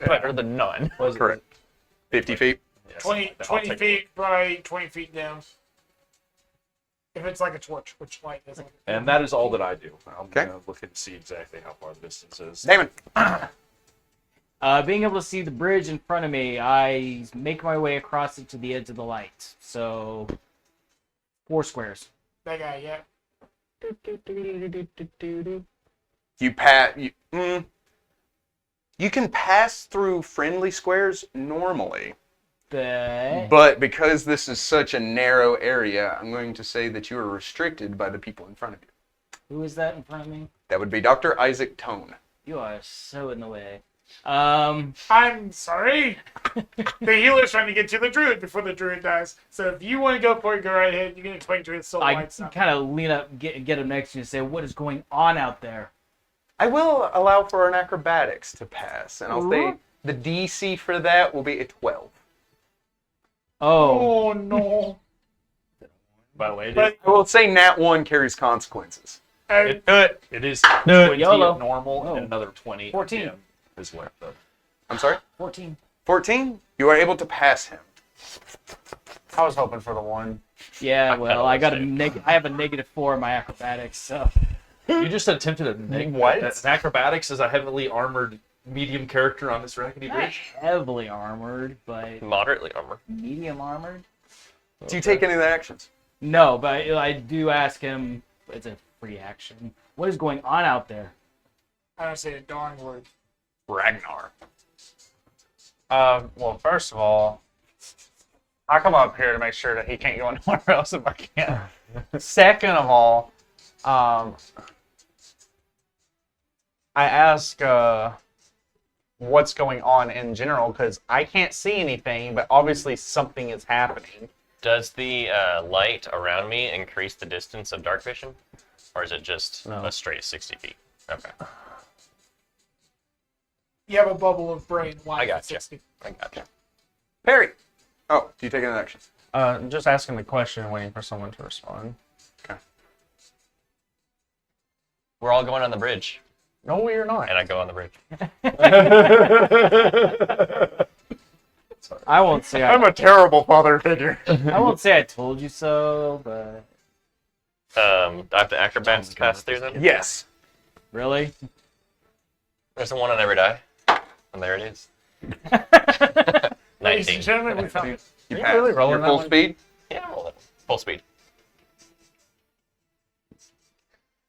Better than none. Correct. 50 feet. Yes, 20 I'll take feet by 20 feet down. If it's like a torch, which light is it? And that is all that I do. I'm Okay. going to look and see exactly how far the distance is. Damon. Being able to see the bridge in front of me, I make my way across it to the edge of the light. So, 4 squares. That guy, yeah. You can pass through friendly squares normally. But But because this is such a narrow area, I'm going to say that you are restricted by the people in front of you. who is that in front of me? That would be Dr. Isaac Tone. You are so in the way. I'm sorry. The healer's trying to get to the druid before the druid dies. So if you want to go for it, go right ahead. You can explain to his soul I lights up. kind of lean up, get him next to you, and say, "What is going on out there?" I will allow for an acrobatics to pass, and I'll say the DC for that will be a 12. Oh, Oh no. By the way, But I will say nat 1 carries consequences. and it is 20 YOLO. of normal Oh. and another 20 14. again is left. I'm sorry? 14. 14? You are able to pass him. I was hoping for the 1. Yeah, I well, kinda I got a wanna I have a -4 in my acrobatics, so You just attempted a What? an acrobatics as a heavily armored medium character on this rackety not bridge. heavily armored, but Moderately armored. medium armored. Do you take any of the actions? No, but I do ask him. It's a free action. What is going on out there? I don't say a darn word. Ragnar. Well, first of all, I come up here to make sure that he can't go anywhere else if I can. Second of all, I ask what's going on in general because I can't see anything, but obviously something is happening. Does the light around me increase the distance of dark vision? Or is it just a straight 60 feet? Okay. You have a bubble of brain. I gotcha. 60. I gotcha. Perry. Oh, do you take any actions? Just asking the question and waiting for someone to respond. Okay. We're all going on the bridge. No, we're not. And I go on the bridge. I won't say I'm a terrible father figure. I won't say I told you so, but Do I have to acrobatics to pass through then? Yes. really, There's the one on every die. And there it is. Ladies 19. and gentlemen, we found it. You Are you pass. really rolling Your that full one? speed? Yeah, I'm rolling. Full speed.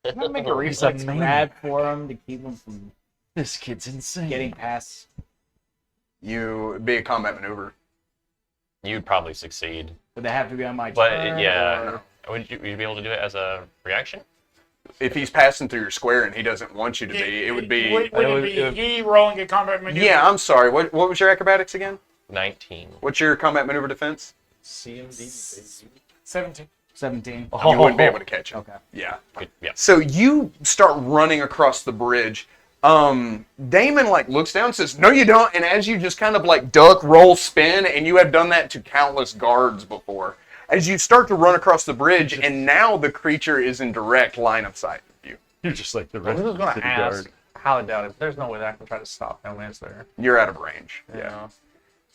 I'm gonna make a reflex grab for him to keep him from This kid's insane. getting past. You be a combat maneuver. You'd probably succeed. Would they have to be on my But turn? yeah. or- Would you be able to do it as a reaction? If he's passing through your square and he doesn't want you to be, it would be. Would it be he rolling a combat maneuver? Yeah, I'm sorry. What was your acrobatics again? 19. What's your combat maneuver defense? CMD. 17. 17. You wouldn't be able to catch him. Okay. Yeah. Good. Yeah. So you start running across the bridge. Damon looks down and says, "No, you don't." And as you just kind of duck, roll, spin, and you have done that to countless guards before. As you start to run across the bridge, and now the creature is in direct line of sight of you. You're just like the I rest was of just the gonna city ask. guard. Highly doubt it. There's no way that I can try to stop him, is there? You're out of range. Yeah.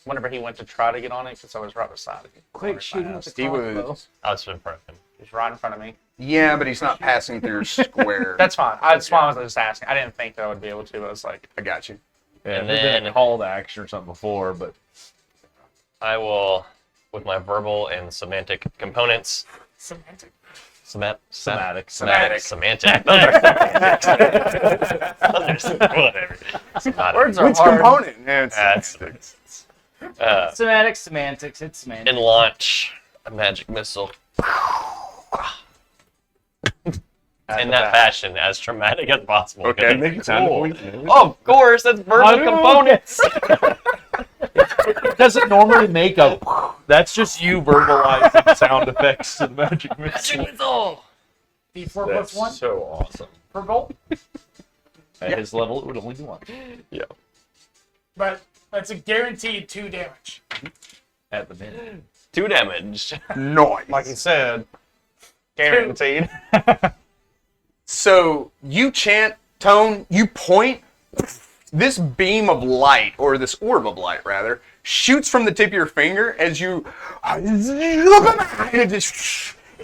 Whenever he went to try to get on it, because I was right beside him. Quick, shoot him with the He crossbow. was. I was in front of him. He's right in front of me. Yeah, but he's not passing through your square. That's fine. That's why I was just asking. I didn't think that I would be able to. I was like, I got you. Yeah, And there's been then- a call to action or something before, but I will, with my verbal and semantic components, Semantic. Somatic. semantic. Those are semantics. Whatever. Semantic. words are Which hard. component? Yeah, it's That's- semantics. Semantics, semantics, it's semantics. And launch a magic missile. In that fashion, as traumatic as possible. Okay. Make it sound Cool. cool. Oh, of course, that's verbal components. It doesn't normally make a. That's just you verbalizing sound effects to the magic missile. missile. D4 That's plus 1 so awesome. per bolt. At his level, it would only do one. Yeah. But that's a guaranteed 2 damage. At the minute. 2 damage. Noise. like he said, guaranteed. So you chant, tone, you point. This beam of light, or this orb of light, rather, shoots from the tip of your finger as you.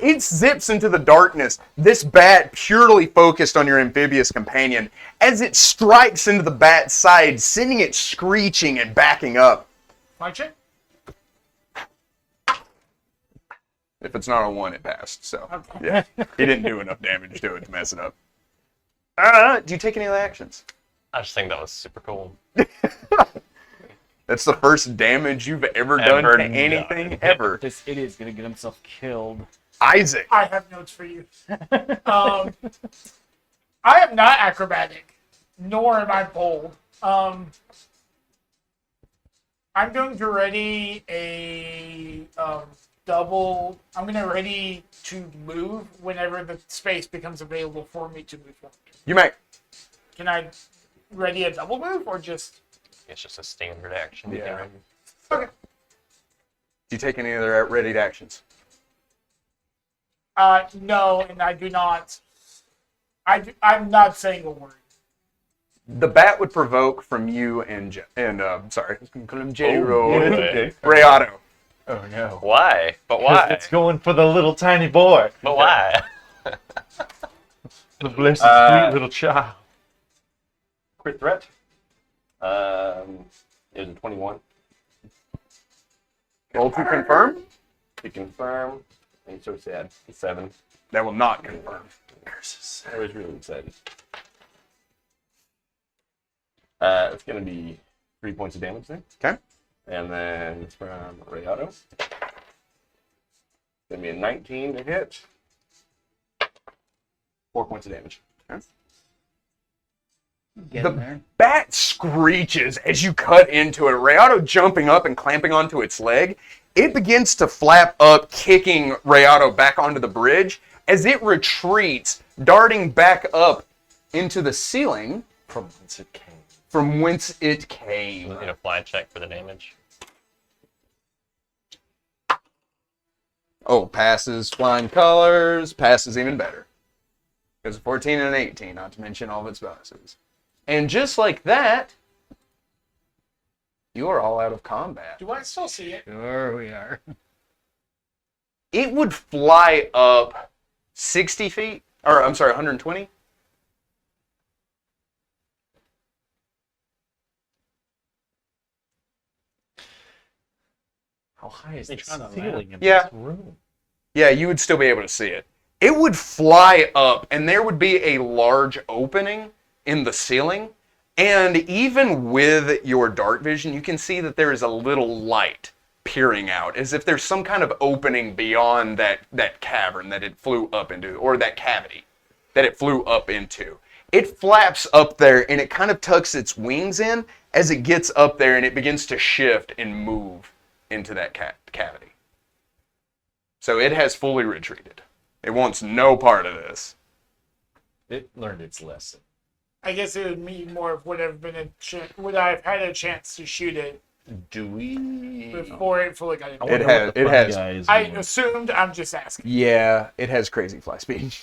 It zips into the darkness. This bat purely focused on your amphibious companion as it strikes into the bat's side, sending it screeching and backing up. My check? If it's not a 1, it passed. So Okay. yeah, he didn't do enough damage to it to mess it up. Do you take any of the actions? I just think that was super cool. That's the first damage you've ever done Ever to anything done. ever. This idiot's gonna get himself killed. Isaac. I have notes for you. I am not acrobatic, nor am I bold. I'm going to ready a double. I'm going to ready to move whenever the space becomes available for me to move forward. You may. Can I ready a double move or just? It's just a standard action. Yeah. Right? Okay. Do you take any other readied actions? No, and I do not. I'm not saying a word. The bat would provoke from you and sorry, I was going to call him J-Roll. Yeah, it's okay. Rayado. Oh no. Why? But why? It's going for the little tiny boy. But why? The blessed sweet little child. Crit threat. It was a 21. Roll to confirm. To confirm. I'm so sad. 7. That will not confirm. Curses. I was really excited. It's going to be 3 points of damage there. Okay. And then it's from Rayado. It's going to be a 19 to hit. 4 points of damage. Okay. Get The in there. bat screeches as you cut into it. Rayado jumping up and clamping onto its leg. It begins to flap up, kicking Rayado back onto the bridge as it retreats, darting back up into the ceiling From whence it came. from whence it came. Need a fly check for the damage. Oh, passes, flying colors, passes even better. Because a 14 and an 18, not to mention all of its bonuses. And just like that, you are all out of combat. Do I still see it? Sure we are. It would fly up 60 feet, or I'm sorry, 120. How high is They the trying to ceiling in Yeah. this room? Yeah, you would still be able to see it. It would fly up, and there would be a large opening in the ceiling. And even with your dark vision, you can see that there is a little light peering out, as if there's some kind of opening beyond that cavern that it flew up into, or that cavity that it flew up into. It flaps up there, and it kind of tucks its wings in as it gets up there, and it begins to shift and move into that cavity. So it has fully retreated. It wants no part of this. It learned its lesson. I guess it would mean more of would have had a chance to shoot it Do we? before it fully got in. It has. I assumed. I'm just asking. Yeah, it has crazy fly speed.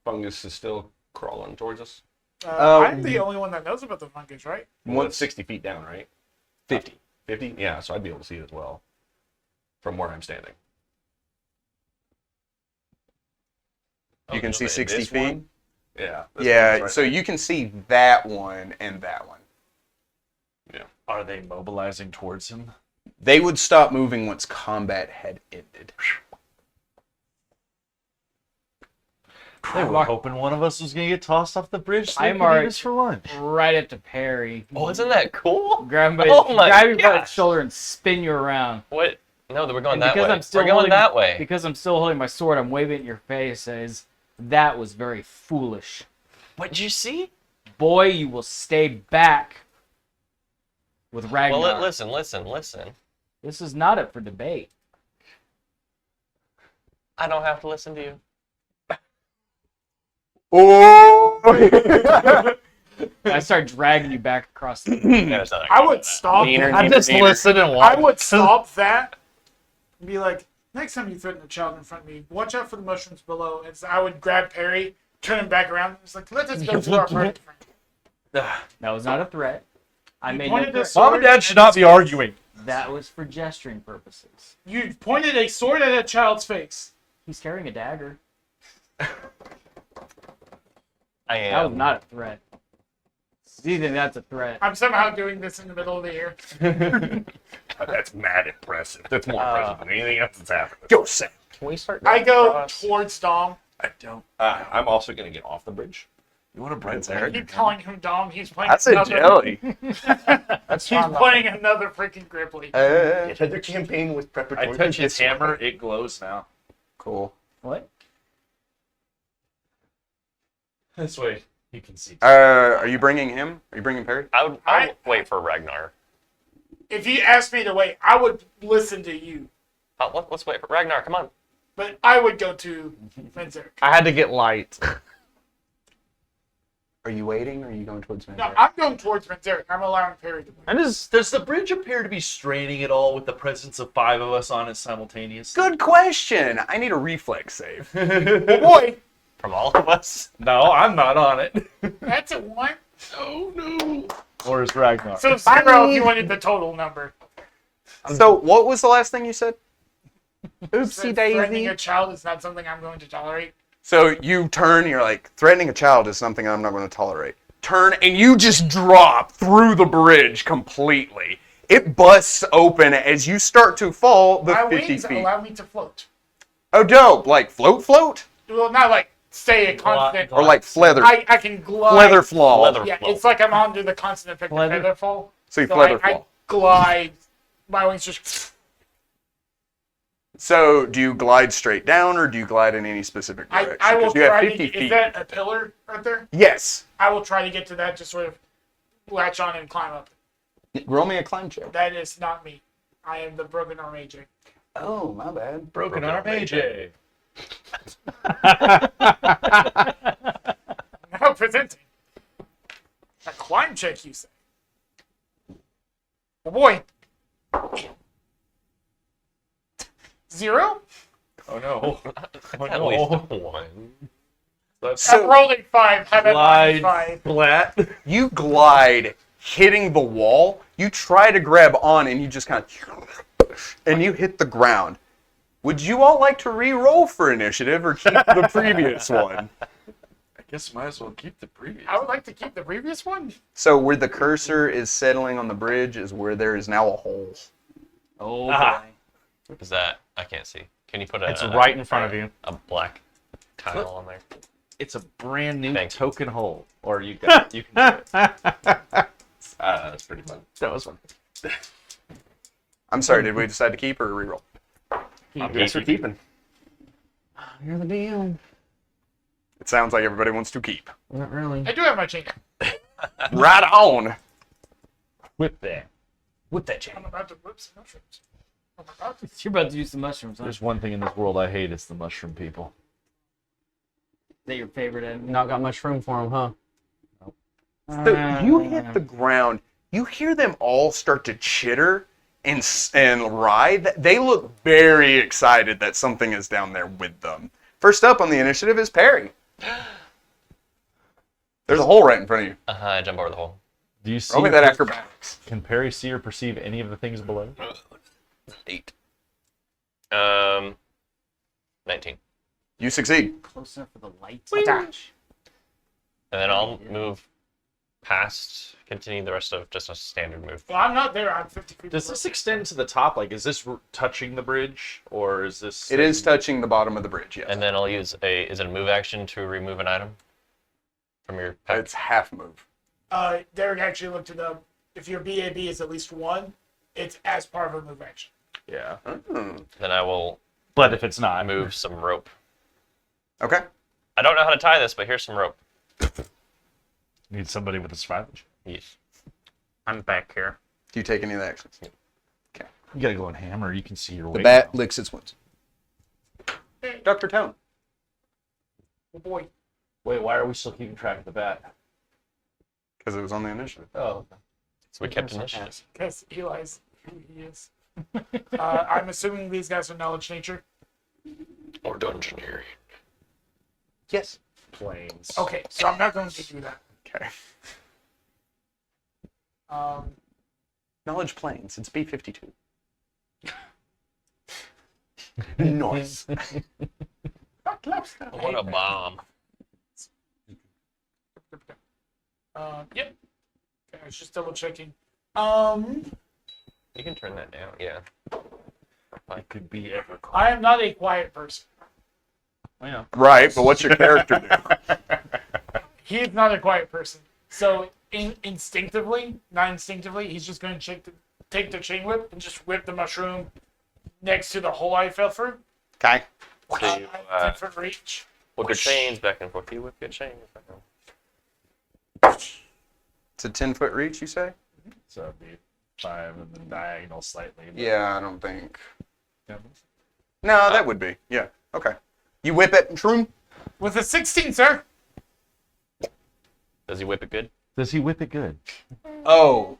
Fungus is still crawling towards us. I'm the only one that knows about the fungus, right? Well, it's 60 feet down, right? 50. 50? Yeah, so I'd be able to see it as well from where I'm standing. You can see 60 This feet. one? Yeah. this Yeah, one's right so there. you can see that one and that one. Are they mobilizing towards him? They would stop moving once combat had ended. They were hoping one of us was going to get tossed off the bridge so they I'm could already- eat us for lunch. Right up to Perry. Oh, isn't that cool? Grab him by, Oh my grab you by the gosh. shoulder and spin you around. What? No, we're going And that way. because I'm still We're going holding, that way. Because I'm still holding my sword, I'm waving it in your face. Says that was very foolish. What'd you see? Boy, you will stay back with Ragnar. Well, listen. This is not up for debate. I don't have to listen to you. Oh! I start dragging you back across the. There's nothing I wrong would with that. stop. Leaner, I just leaner. listen and watch. I would stop that and be like, next time you threaten a child in front of me, watch out for the mushrooms below. And so I would grab Perry, turn him back around, and it's like, let us go to our party. That was not a threat. I You made pointed no this threat. Mom and Dad should not be arguing. That was for gesturing purposes. You pointed a sword at a child's face. He's carrying a dagger. I That was am. not a threat. Do you think that's a threat? I'm somehow doing this in the middle of the year. That's mad impressive. That's more impressive than anything else that's happened. Go, Sam. Can we start? I going go across? towards Dom. I don't. I'm also going to get off the bridge. You want to bring I keep calling him Dom. He's playing That's a another. jelly. That's He's fine. playing another freaking Gripply. Another campaign with I preparatory. touch his hammer, it glows now. Cool. What? This way. He can see. Are you bringing him? Are you bringing Perry? I would wait for Ragnar. If you asked me to wait, I would listen to you. Let's wait for Ragnar. Come on. But I would go to Menzer. I had to get light. Are you waiting, or are you going towards No, I'm going towards Menzer. I'm allowing Perry to wait. I just Does the bridge appear to be straining at all with the presence of 5 of us on it simultaneously? Good question. I need a reflex save. Oh boy, From all of us. no, I'm not on it. that's a 1. Oh no! Or is Ragnar? So 0 if you wanted the total number. So, what was the last thing you said? So threatening a child is not something I'm going to tolerate. So you turn, you're like, threatening a child is something I'm not going to tolerate. Turn, and you just drop through the bridge completely. It busts open as you start to fall the My 50 wings feet. allow me to float. Oh, dope. Like float? Well, not like stay a constant. Or like feather I can glide. Feather fall. Leather Yeah, float. it's like I'm under the constant effect of Feather? feather fall. So you So feather I fall. glide. My wings just. So do you glide straight down, or do you glide in any specific direction? I will 'Cause you have try 50 to. feet. Is that a pillar right there? Yes. I will try to get to that. Just sort of latch on and climb up. Roll me a climb check. That is not me. I am the broken arm AJ. Oh, my bad. Broken arm AJ. Now presenting. A climb check, you say? Oh boy. 0? Oh no! Oh At no! least 1. I'm rolling 5. Have it Glide 5. flat. You glide, hitting the wall. You try to grab on, and you just kind of, and you hit the ground. Would you all like to re-roll for initiative, or keep the previous one? I guess might as well keep the previous. I would like to keep the previous one. So where the cursor is settling on the bridge is where there is now a hole. Oh, Ah. boy. Is that? I can't see. Can you put a? It's right in front of you. A black tile on there. It's a brand new Thank you. token hole. Or you can do it. That's pretty fun. That was fun. I'm sorry, did we decide to keep or re-roll? I guess we're keeping. You're the DM. It sounds like everybody wants to keep. Not really. I do have my chain. Right on. Whip that. With that chain. I'm about to whip some mushrooms. I'm about to. You're about to use the mushrooms, huh? There's one thing in this world I hate. It's the mushroom people. Is that your favorite enemy? Not got much room for him, huh? So you hit the ground. You hear them all start to chitter and writhe. They look very excited that something is down there with them. First up on the initiative is Perry. There's a hole right in front of you. I jump over the hole. Do you see? Roll me that acrobatics. Can Perry see or perceive any of the things below? 8. 19. You succeed. Close enough for the lights. Dash. And then I'll move past, continue the rest of just a standard move. Well, I'm not there. I'm 50 feet. Does below. this extend to the top? Like, is this touching the bridge, or is this? It is touching the bottom of the bridge, yes. And then I'll use is it a move action to remove an item from your pack? It's half move. Derek actually looked it up. If your BAB is at least 1, it's as part of a move action. Yeah. Then I will But if it's not, move some rope. Okay. I don't know how to tie this, but here's some rope. need somebody with a survival. Yes. I'm back here. Do you take any of the actions? You gotta go on hammer. You can see your way. The bat licks its wounds. Dr. Tone. Oh boy. Wait, why are we still keeping track of the bat? Because it was on the initiative. Oh, So we kept initiative. Because Eli's who he is. I'm assuming these guys are knowledge nature. Or dungeoneering. Yes. planes. Okay, so I'm not going to do that. Okay. Um, Knowledge planes. It's B-52. Nice. What a bomb. Yep. Okay, I was just double checking. You can turn that down. Yeah. It could be ever. I am not a quiet person. Yeah. Right, but what's your character do? He is not a quiet person. So instinctively, not instinctively, he's just going to take the chain whip and just whip the mushroom next to the hole I fell through. Okay. So you, 10 foot reach. whip your chains back and forth. You whip your chains back and forth. It's a 10-foot reach, you say? So it'd be 5 and then diagonal slightly. But Yeah, I don't think. Yeah. No, that would be. Yeah. Okay. You whip it, shroom. With a 16, sir. Does he whip it good? Does he whip it good? Oh.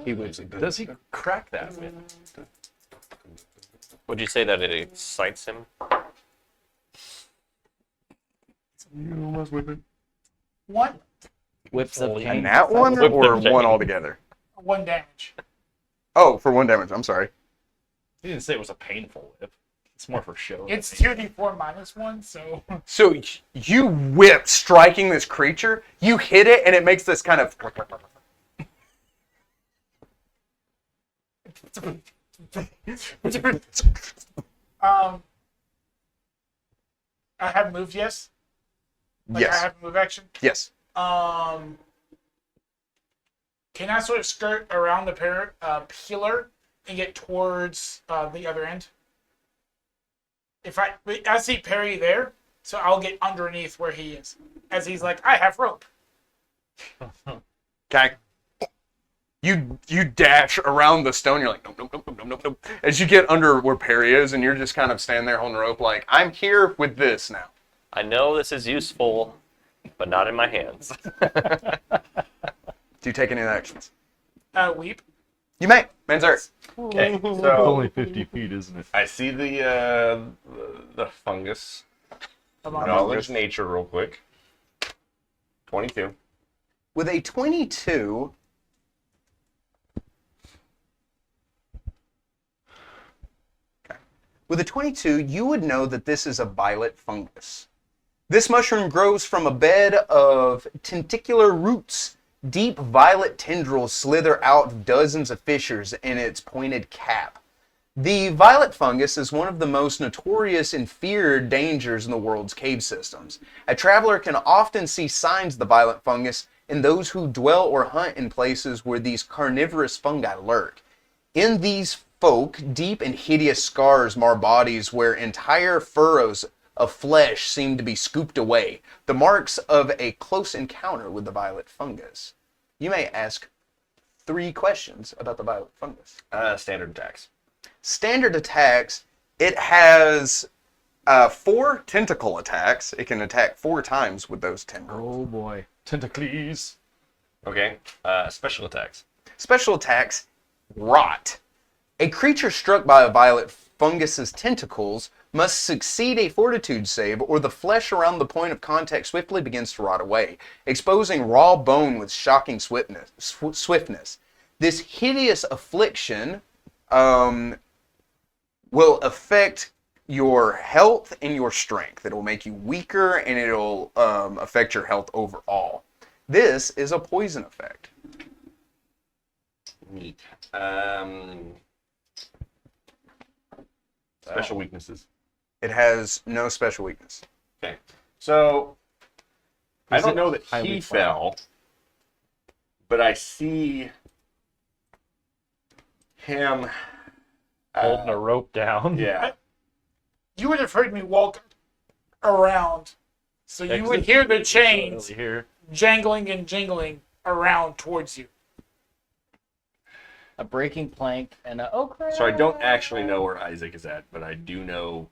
He whips it. Does he crack that whip? Would you say that it excites him? You almost whip it. 1. Whips of And pain. that one Whip or them one down. altogether? 1 damage. Oh, for 1 damage. I'm sorry. He didn't say it was a painful whip. It's more for show. It's 2d4 minus 1, so. So you whip, striking this creature. You hit it, and it makes this kind of. I have moved, yes? Like I Yes. have move action? Yes. Can I sort of skirt around the pillar and get towards the other end? If I see Perry there, so I'll get underneath where he is, as he's like, I have rope. Okay. You dash around the stone. You're like, nope, nope, nope, nope, nope, nope. As you get under where Perry is, and you're just kind of standing there holding the rope, like, I'm here with this now. I know this is useful, but not in my hands. Do you take any actions? Weep. You may. Manzart. Okay, It's so only 50 feet, isn't it? I see the fungus. Knowledge nature real quick. 22. With a 22, you would know that this is a violet fungus. This mushroom grows from a bed of tentacular roots. Deep violet tendrils slither out of dozens of fissures in its pointed cap. The violet fungus is one of the most notorious and feared dangers in the world's cave systems. A traveler can often see signs of the violet fungus in those who dwell or hunt in places where these carnivorous fungi lurk. In these folk, deep and hideous scars mar bodies where entire furrows of flesh seem to be scooped away, the marks of a close encounter with the violet fungus. You may ask 3 questions about the violet fungus. Standard attacks. Standard attacks, it has 4 tentacle attacks. It can attack 4 times with those tendrils. Oh boy. Tentacles. Okay. Special attacks. Special attacks, rot. A creature struck by a violet fungus's tentacles must succeed a fortitude save, or the flesh around the point of contact swiftly begins to rot away, exposing raw bone with shocking swiftness. This hideous affliction will affect your health and your strength. It will make you weaker, and it'll affect your health overall. This is a poison effect. Neat. Special weaknesses. It has no special weakness. Okay. So I Is don't it know that highly he fell, but I see him Holding a rope down. Yeah. You would have heard me walk around, so you would hear the chains Here. jangling and jingling around towards you. A breaking plank and a crap. So I don't actually know where Isaac is at, but I do know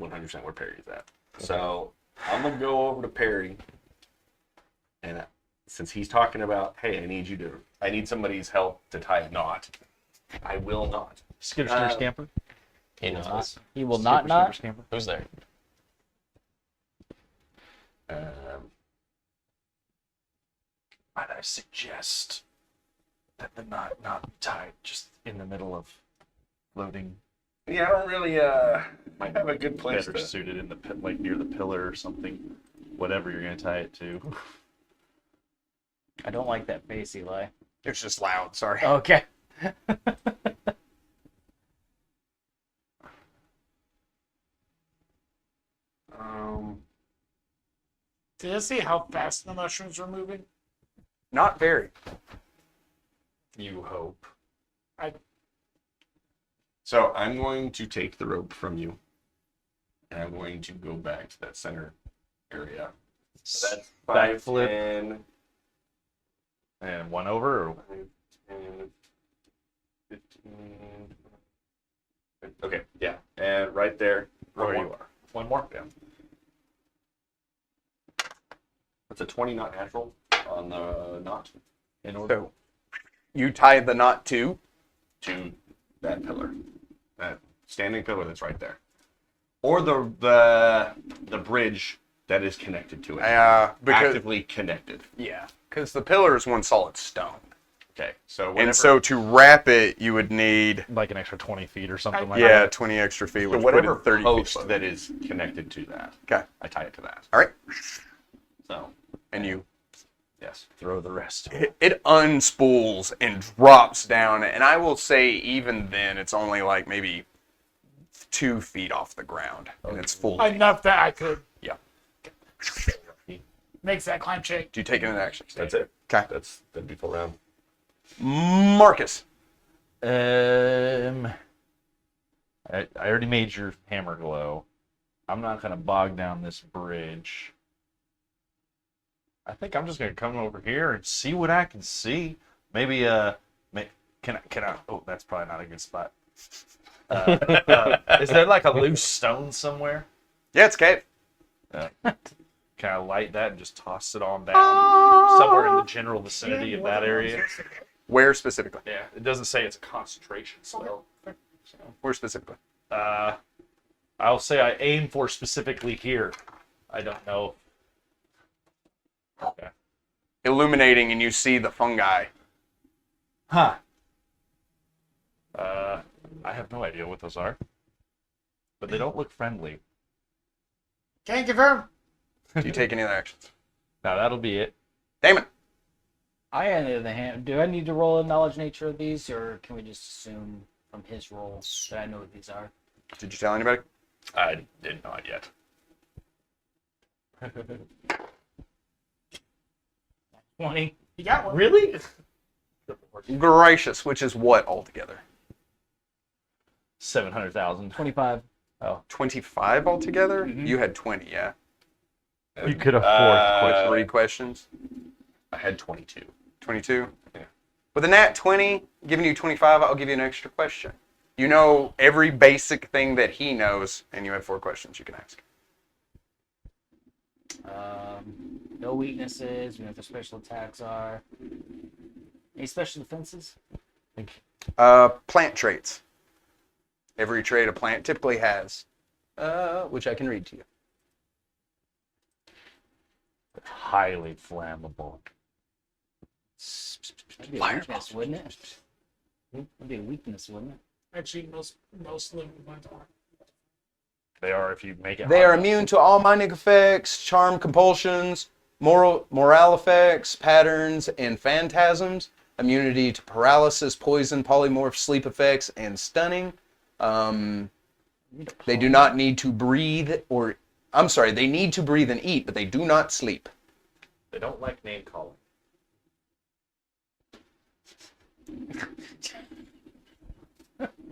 100% where Perry's at. So I'm gonna go over to Perry, and since he's talking about, hey, I need somebody's help to tie a knot, I will not. Skitter, skitter, scamper. He knows. He will not Skipper, not. skipper, Who's there? Might I suggest that the knot not be tied just in the middle of floating? Yeah, I don't really might have a good place Better to. suited in the pit, like near the pillar or something. Whatever you're gonna tie it to. I don't like that face, Eli. It's just loud, sorry. Okay. Did I see how fast the mushrooms were moving? Not very. You hope. So I'm going to take the rope from you, and I'm going to go back to that center area. So that's 5, Backflip. 10, And 1 over. Or... 10, 15. Okay, yeah. And right there, where you are. 1 more. Yeah. That's a 20 not natural on the knot. In order So you tie the knot to. to that pillar, that standing pillar that's right there, or the bridge that is connected to it. Because Actively connected. because the pillar is one solid stone, Okay, so and so to wrap it, you would need Like an extra 20 feet or something like yeah that. 20 extra feet, so which whatever put it 30 post feet. that is connected to that, Okay. I tie it to that. All right, So and you. yes, Throw the rest. It unspools and drops down, and I will say even then it's only like maybe 2 feet off the ground, and it's full. Enough that I could. Yeah. Makes that climb check. Do you take it into action? that's it. Okay. That'd be full round. Marcus. I already made your hammer glow. I'm not gonna bog down this bridge. I think I'm just gonna come over here and see what I can see. Maybe can I? Oh, that's probably not a good spot. Is there like a loose stone somewhere? Yeah, it's Cave. Can I light that and just toss it on down somewhere in the general vicinity of that area? Where specifically? Yeah, it doesn't say it's a concentration spell. Where specifically? I'll say I aim for specifically here. I don't know. Okay. Illuminating, and you see the fungi. Huh. I have no idea what those are. But they don't look friendly. Can't confirm. Do you take any other actions? Now that'll be it. Damon. I, on the other hand, do I need to roll a knowledge nature of these, or can we just assume from his roll that I know what these are? Did you tell anybody? I did not yet. 20. You got one. Really? Gracious, which is what altogether? 700,000. 25. 25 altogether? You had 20, yeah. You could have With 3 questions. I had 22. 22? Yeah. With a nat 20, giving you 25, I'll give you an extra question. You know every basic thing that he knows, and you have 4 questions you can ask. No weaknesses. We know what the special attacks are. Any special defenses? Plant traits. Every trait a plant typically has, which I can read to you. highly flammable. That'd be a weakness, wouldn't it? That'd be a weakness, wouldn't it? Actually, most living ones are. They are if you make it. They are hot. immune to all minding effects, charm compulsions, morale effects, patterns, and phantasms. Immunity to paralysis, poison, polymorph, sleep effects, and stunning. They do not need to breathe or... I'm sorry, they need to breathe and eat, but they do not sleep. They don't like name calling.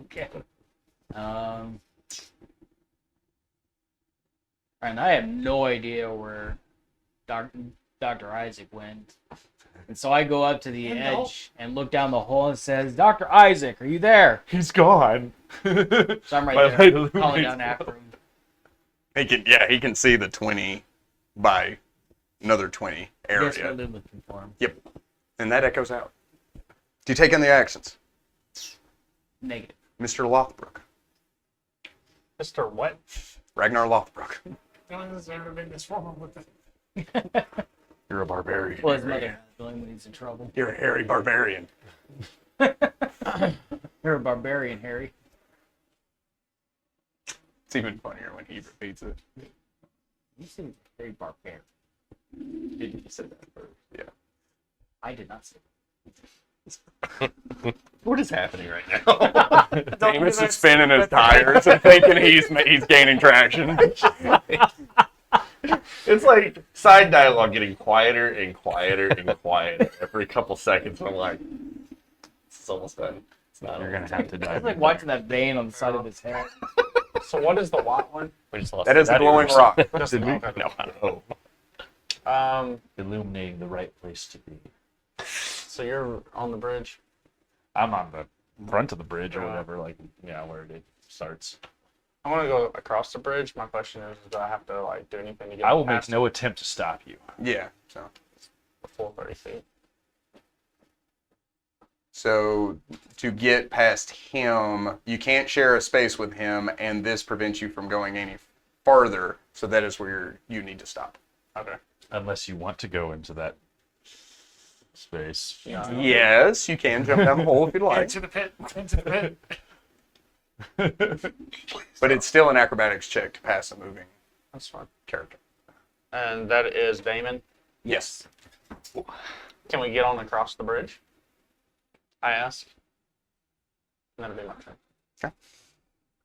Okay. And I have no idea where Dr. Isaac went. And so I go up to the edge and look down the hole and it says, Dr. Isaac, are you there? He's gone. So I'm My right light there, illuminates calling down the after him. He can see the 20 by another 20 Guess what area. they're looking for him. Yep. And that echoes out. Do you take in the actions? Negative. Mr. Lothbrook. Mr. What? Ragnar Lothbrook. No one has ever been this formal with it. You're a barbarian. Well, his mother has Billy when he's in trouble. You're a hairy barbarian. You're a barbarian, Harry. It's even funnier when he repeats it. You seem very barbarian. He said that first. Yeah. I did not say What is happening right now? Damon's just spinning his tires and thinking he's gaining traction. It's like side dialogue getting quieter and quieter and quieter every couple seconds. I'm like, it's almost done. It's not. You're gonna have to It's dive. like watching that vein on the side of his head. So what is the what one? We just lost That is a the glowing viewers. rock. Just Did we? okay. No. Um, Illuminating the right place to be. So you're on the bridge. I'm on the front of the bridge or whatever, like, yeah, where it starts. I want to go across the bridge. My question is, do I have to like do anything to get I will make past no attempt to stop you. Yeah. So. the full 30 feet? So to get past him, you can't share a space with him, and this prevents you from going any farther. So that is where you need to stop. Okay. Unless you want to go into that space. Yeah. Yes, you can jump down the hole if you'd like, Into the pit. Into the pit. but it's still an acrobatics check to pass a moving That's fine. character. And that is Damon. Yes. Can we get on across the bridge? I ask. And that'll be my turn.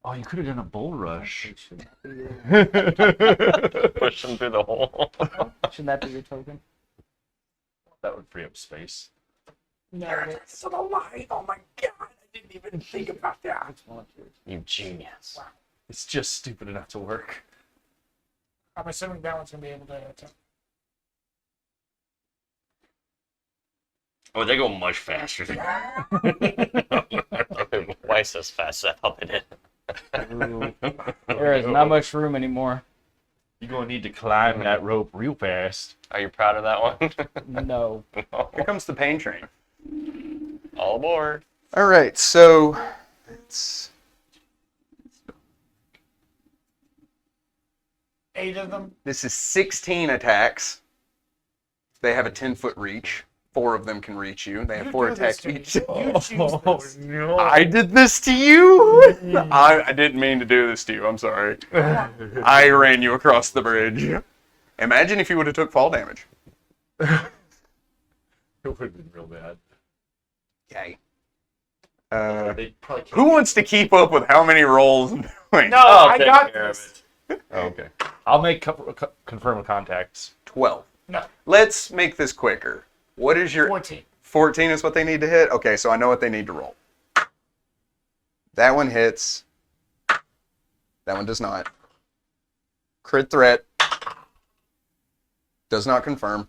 Oh, you could have done a bull rush. Push him through the hole. Shouldn't that be your token? That would free up space. No, So the light. Oh my god! I didn't even think about that. You genius. It's just stupid enough to work. I'm assuming that one's gonna be able to. Oh, they go much faster. Twice as fast as I thought they did. There is not much room anymore. You're going to need to climb that rope real fast. Are you proud of that one? No. Here comes the pain train. All aboard. All right, so it's 8 of them. this is 16 attacks. They have a 10-foot reach. 4 of them can reach you. They have You 4 do this attacks to me. each. You choose this. no. I did this to you. I didn't mean to do this to you. I'm sorry. I ran you across the bridge. Imagine if you would have took fall damage. It would have been real bad. Yay. They probably can't. Who wants to keep up with how many rolls I'm doing? No, I'll I take got care of this. Oh, okay. I'll make confirm contacts. 12. No, Let's make this quicker. What is your 14. 14 is what they need to hit? Okay, so I know what they need to roll. That one hits. That one does not. Crit threat. Does not confirm.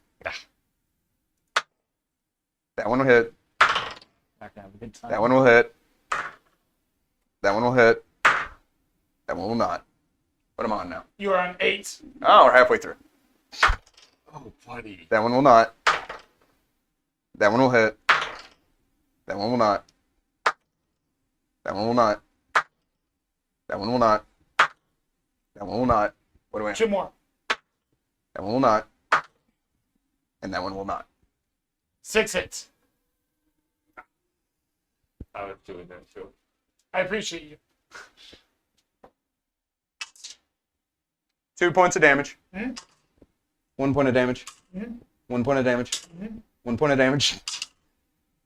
That one will hit. Not gonna have a good time. That one will hit. That one will hit. That one will not. What am I on now? You are on 8. Oh, we're halfway through. Oh, buddy. That one will not. That one will hit. That one will not. That one will not. That one will not. That one will not. What do I have? 2 more. That one will not. And that one will not. 6 hits. I was doing that too. I appreciate you. 2 points of damage. Mhm. 1 point of damage. Mhm. 1 point of damage. Mhm. 1 point of damage.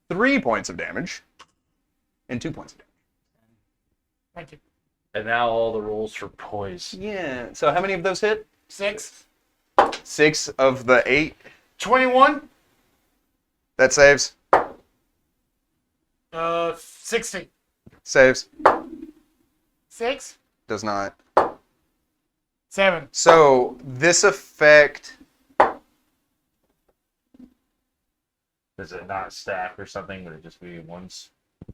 3 points of damage. And 2 points of damage. Thank you. And now all the rolls for poise. Yeah. So how many of those hit? 6. 6 of the 8. 21. That saves. 60. Saves. 6. Does not. 7. So this effect. Does it not stack or something? Would it just be once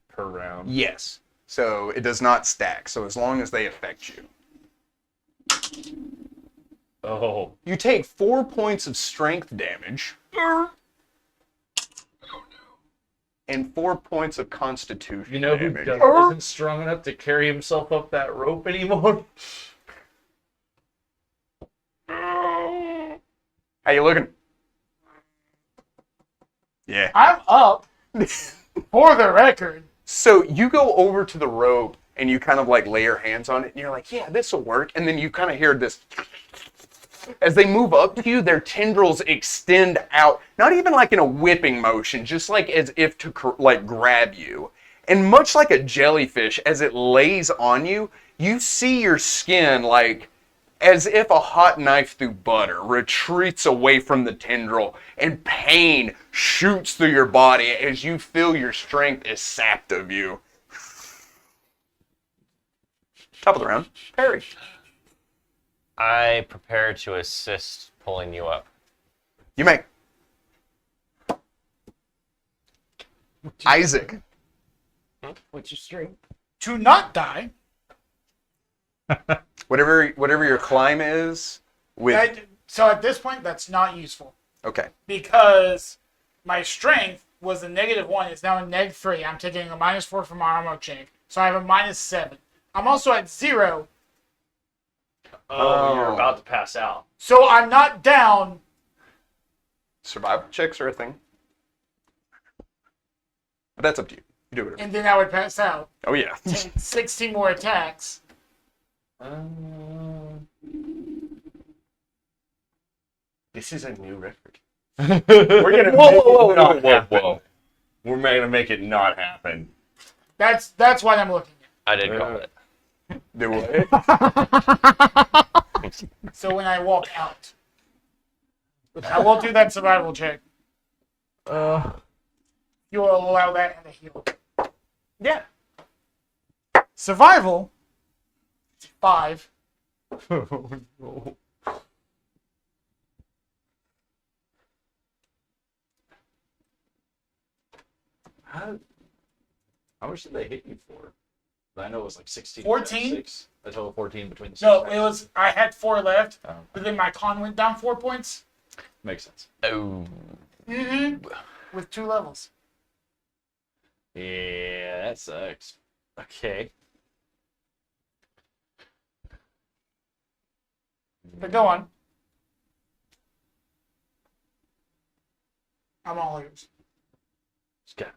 per round? Yes. So it does not stack. So as long as they affect you. Oh. You take 4 points of strength damage. And 4 points of constitution You know who damage. isn't strong enough to carry himself up that rope anymore? How you looking? Yeah. I'm up. For the record. So you go over to the rope and you kind of like lay your hands on it and you're like, yeah, this will work. And then you kind of hear this. As they move up to you, their tendrils extend out, not even like in a whipping motion, just like as if to like grab you. And much like a jellyfish, as it lays on you, you see your skin like as if a hot knife through butter retreats away from the tendril, and pain shoots through your body as you feel your strength is sapped of you. Top of the round, Perry. I prepare to assist pulling you up. You may. Isaac. What's your strength? To not die. Whatever your climb is with. So at this point, that's not useful. Okay. Because my strength was a -1. It's now a -3. I'm taking a -4 from my armor check. So I have a -7. I'm also at 0. Oh, you're about to pass out. So I'm not down. Survival checks are a thing. But that's up to you. You do whatever. And then I would pass out. Oh, yeah. Take 16 more attacks. This is a new record. We're gonna whoa. We're gonna make it not happen. That's what I'm looking at. I did call it. Do it. So when I walk out, I won't do that survival check. You will allow that and a heal. Yeah. Survival. 5. How much did they hit you for? I know it was like 16. 14? 6. A total of 14 between the No, six. it was. I had 4 left, Oh, but then my con went down 4 points. makes sense. Oh. With 2 levels. Yeah, that sucks. Okay. But go on. I'm all ears. Okay.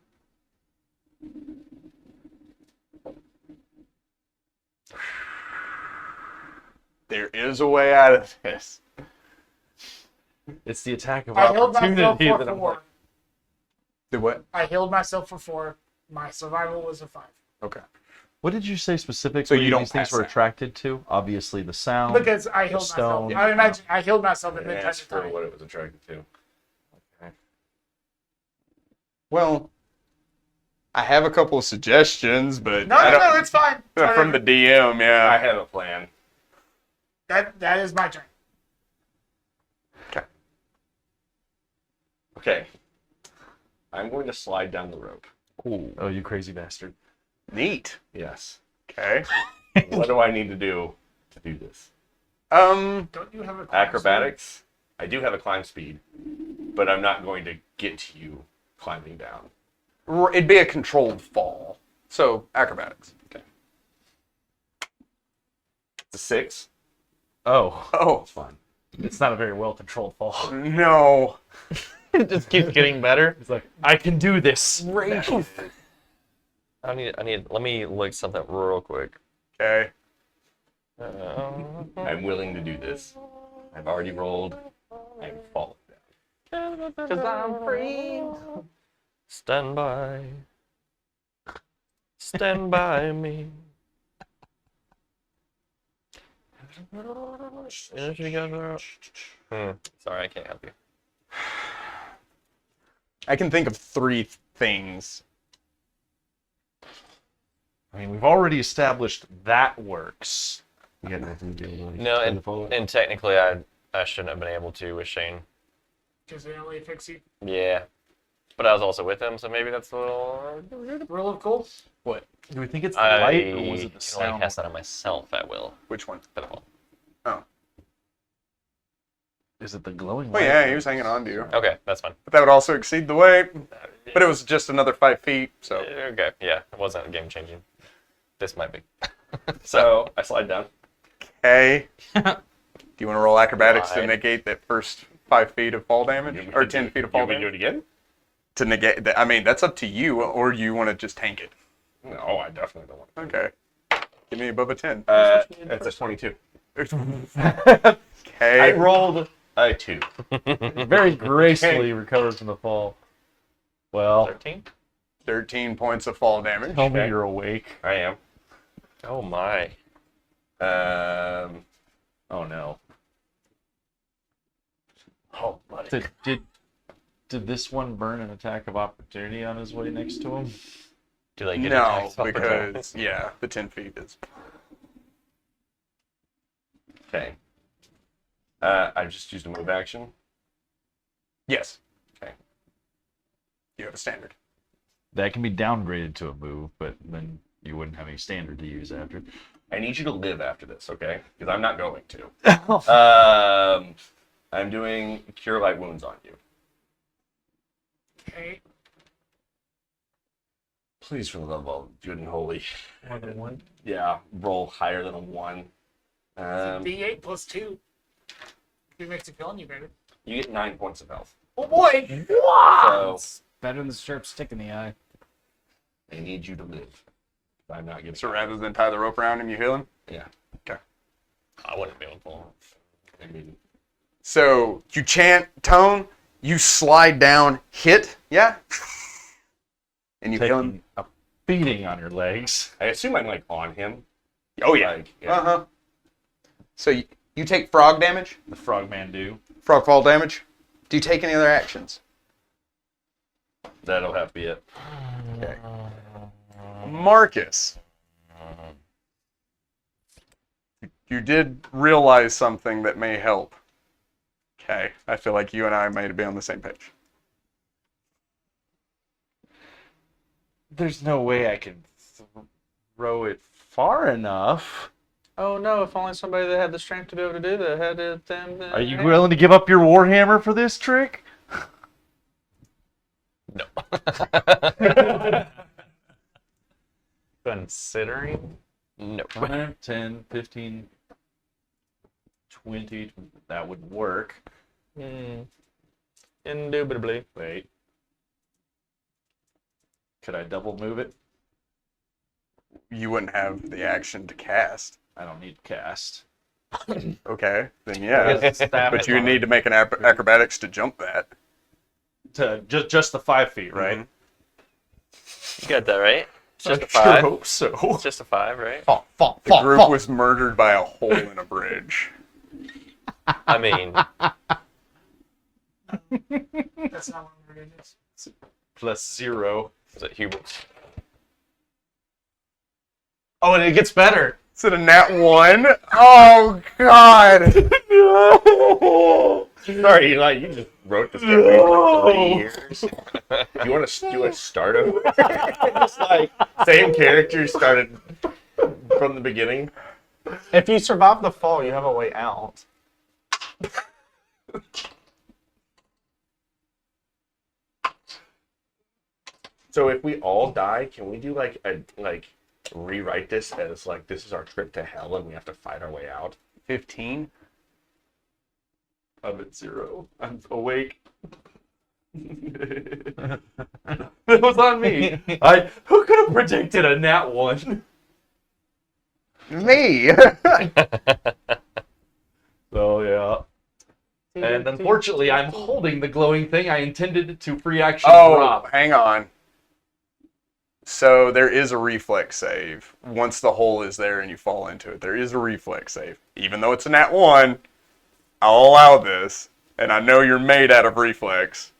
There is a way out of this. It's the attack of I healed myself opportunity for that I'm 4. like, Do what? I healed myself for 4. My survival was a 5. Okay. What did you say specifically? So you don't these things pass were out. attracted to? Obviously, the sound. Because I healed stone. myself. I imagine I healed myself and then That's touched for time. what it was attracted to. Well, I have a couple of suggestions, but No, I no, don't- no, it's fine. It's from the whatever. DM, I yeah. have a plan. That is my turn. Okay. I'm going to slide down the rope. Oh, you crazy bastard! Neat. Yes. Okay. What do I need to do this? Um, Don't you have a climb Acrobatics. I do have a climb speed, but I'm not going to get to you climbing down. it'd be a controlled fall. So acrobatics. It's a 6. Oh, Oh Fine. It's not a very well controlled fall. no. It just keeps getting better. It's like I can do this. I need. Let me look something real quick. Okay. I'm willing to do this. I've already rolled. I'm falling down. Because I'm free. Stand by. Stand by me. Sorry, I can't help you. I can think of 3 things. I mean, we've already established that works. You got nothing to do with No, and technically, I shouldn't have been able to with Shane. Because they only fix you. Yeah, but I was also with him, so maybe that's a little. Rule of cool. Do we think it's the I light or was it the can only sound? cast that on myself at will. Which one? For the fall. Is it the glowing Oh light? yeah, he was hanging on to you. Okay, that's fine. But that would also exceed the weight. But it was just another 5 feet, so. Okay, yeah, it wasn't game changing. This might be. So I slide down. Okay. Do you want to roll acrobatics to Right. negate that first 5 feet of fall damage? Or 10 feet of fall You want me to damage? do it again? To negate that, I mean, that's up to you, or you want to just tank it. No, I definitely don't want to. Okay. Give me above a 10. It's a 22. I Okay. rolled a 2. Very gracefully recovers from the fall. Well, 13? 13 points of fall damage. tell me you're awake. I am. Oh my. Oh no. Oh, buddy. Did this one burn an attack of opportunity on his way next to him? Do they get No, attacks off the top? because, yeah, the 10 feet is. Okay. I've just used a move action. Yes. Okay. You have a standard. That can be downgraded to a move, but then you wouldn't have any standard to use after. I need you to live after this, okay? Because I'm not going to. I'm doing Cure Light Wounds on you. Okay. Please, for the love of all good and holy. More than one. Yeah, roll higher than a 1. D8 plus 2. If it makes it feel any better. You get 9 points of health. Oh boy! So Better than the sharp stick in the eye. I need you to live. I'm not giving. So rather than tie the rope around him, you heal him? Yeah. Okay. I wouldn't be able to pull. I mean, So you chant tone, you slide down, hit, yeah? And you heal him? Taking a beating on your legs. I assume I'm like on him. Oh, yeah. Like, yeah. Uh-huh. So you take frog damage? The frogman do. Frog fall damage? Do you take any other actions? That'll have to be it. Okay. Marcus. You did realize something that may help. Okay. I feel like you and I may be on the same page. There's no way I can throw it far enough. Oh no! If only somebody that had the strength to be able to do that had it. Them. Are you willing to give up your warhammer for this trick? No. Considering? No. 5, 10, 15, 20. That would work. Indubitably. Wait. Could I double move it? You wouldn't have the action to cast. I don't need cast. Okay, then yeah. Staff But is you on need to make an acrobatics to jump that. To just the 5 feet, right? Mhm. You got that right? It's just a Sure 5. hope so. It's just a 5, right? The group was murdered by a hole in a bridge. I mean, That's not what it is. Plus 0. is it Hubert's? Oh, and it gets better. Is it a nat 1? Oh, God. No. Sorry, Eli, you just wrote this down for 3 years. You want to do a start over? Just like, same character started from the beginning. If you survive the fall, you have a way out. So if we all die, can we do like rewrite this as like this is our trip to hell and we have to fight our way out? 15? I'm at 0. I'm awake. That was on me. Who could have predicted a nat 1? Me. So yeah. And unfortunately, I'm holding the glowing thing I intended to free action drop. Hang on. So there is a reflex save. Once the hole is there and you fall into it, there is a reflex save. Even though it's a nat 1, I'll allow this. And I know you're made out of reflex.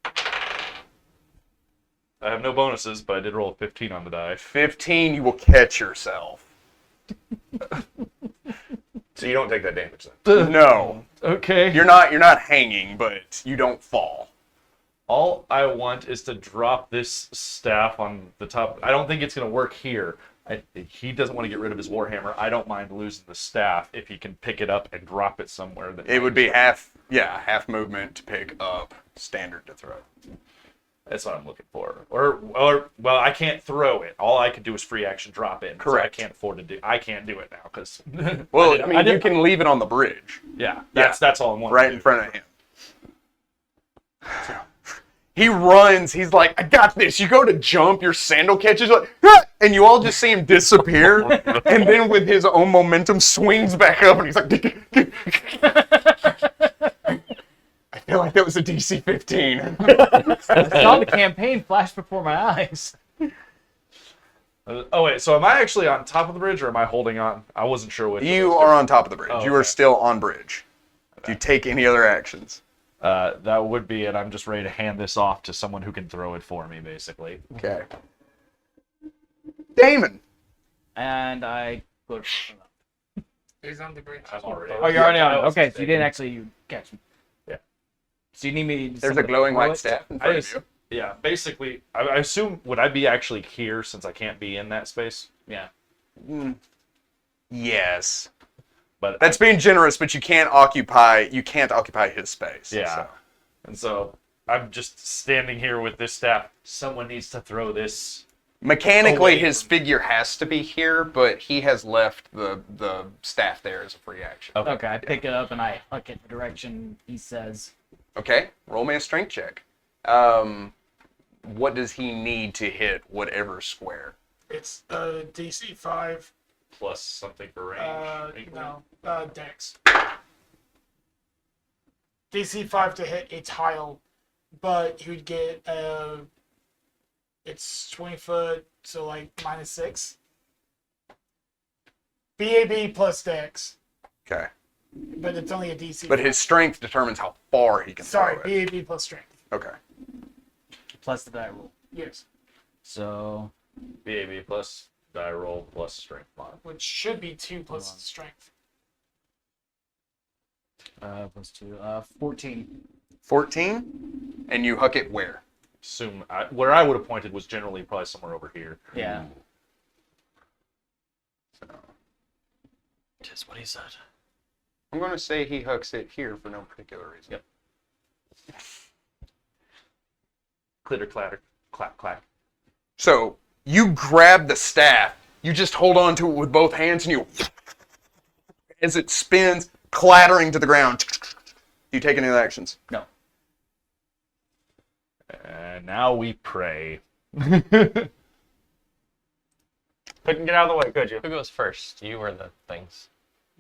I have no bonuses, but I did roll a 15 on the die. 15, you will catch yourself. So you don't take that damage then. No. Okay. You're not hanging, but you don't fall. All I want is to drop this staff on the top. I don't think it's going to work here. He doesn't want to get rid of his warhammer. I don't mind losing the staff if he can pick it up and drop it somewhere. It would be half movement to pick up, standard to throw. That's what I'm looking for. Or well, I can't throw it. All I could do is free action drop it. Correct. So I can't afford to do. I can't do it now because. Well, you can leave it on the bridge, Yeah, that's all I want. right in front of him. He runs. He's like, I got this. You go to jump, your sandal catches, like, "Ah!" And you all just see him disappear. And then with his own momentum, swings back up, and he's like, I feel like that was a DC 15. I saw the campaign flash before my eyes. Oh wait, so am I actually on top of the bridge or am I holding on? I wasn't sure which. You are on top of the bridge. Oh, You are okay. still on bridge. Do you take any other actions? That would be it. I'm just ready to hand this off to someone who can throw it for me, basically. Okay. Damon. And I go. He's on the bridge. I'm already. Oh, you're already on it. Okay, so you didn't actually catch me. So you need me. There's a glowing white staff in front of you. Yeah, basically, I assume, would I be actually here since I can't be in that space? Yeah. Yes. But That's being generous, but you can't occupy his space. Yeah. So. And so I'm just standing here with this staff. Someone needs to throw this. Mechanically, Away his from- figure has to be here, but he has left the staff there as a free action. Okay, I pick it up and I huck it the direction he says. Okay, roll me a strength check. What does he need to hit whatever square? It's DC 5. Plus something for range. Dex. DC 5 to hit a tile, but he would get it's 20 foot, so like -6. BAB plus Dex, Okay. but it's only a DC. But his strength determines how far he can Sorry, throw it. BAB plus strength. Okay. Plus the die roll. Yes, So BAB plus die roll plus strength mod. which should be 2 plus strength. plus 2, 14. 14? And you huck it where? Assume where I would have pointed was generally probably somewhere over here. Yeah. It is what he said. I'm going to say he hooks it here for no particular reason. Yep. Clitter clatter, clap clap. So you grab the staff, you just hold on to it with both hands, and you, as it spins, clattering to the ground. Do you take any actions? No. And now we pray. Couldn't get out of the way, could you? Who goes first? You or the things?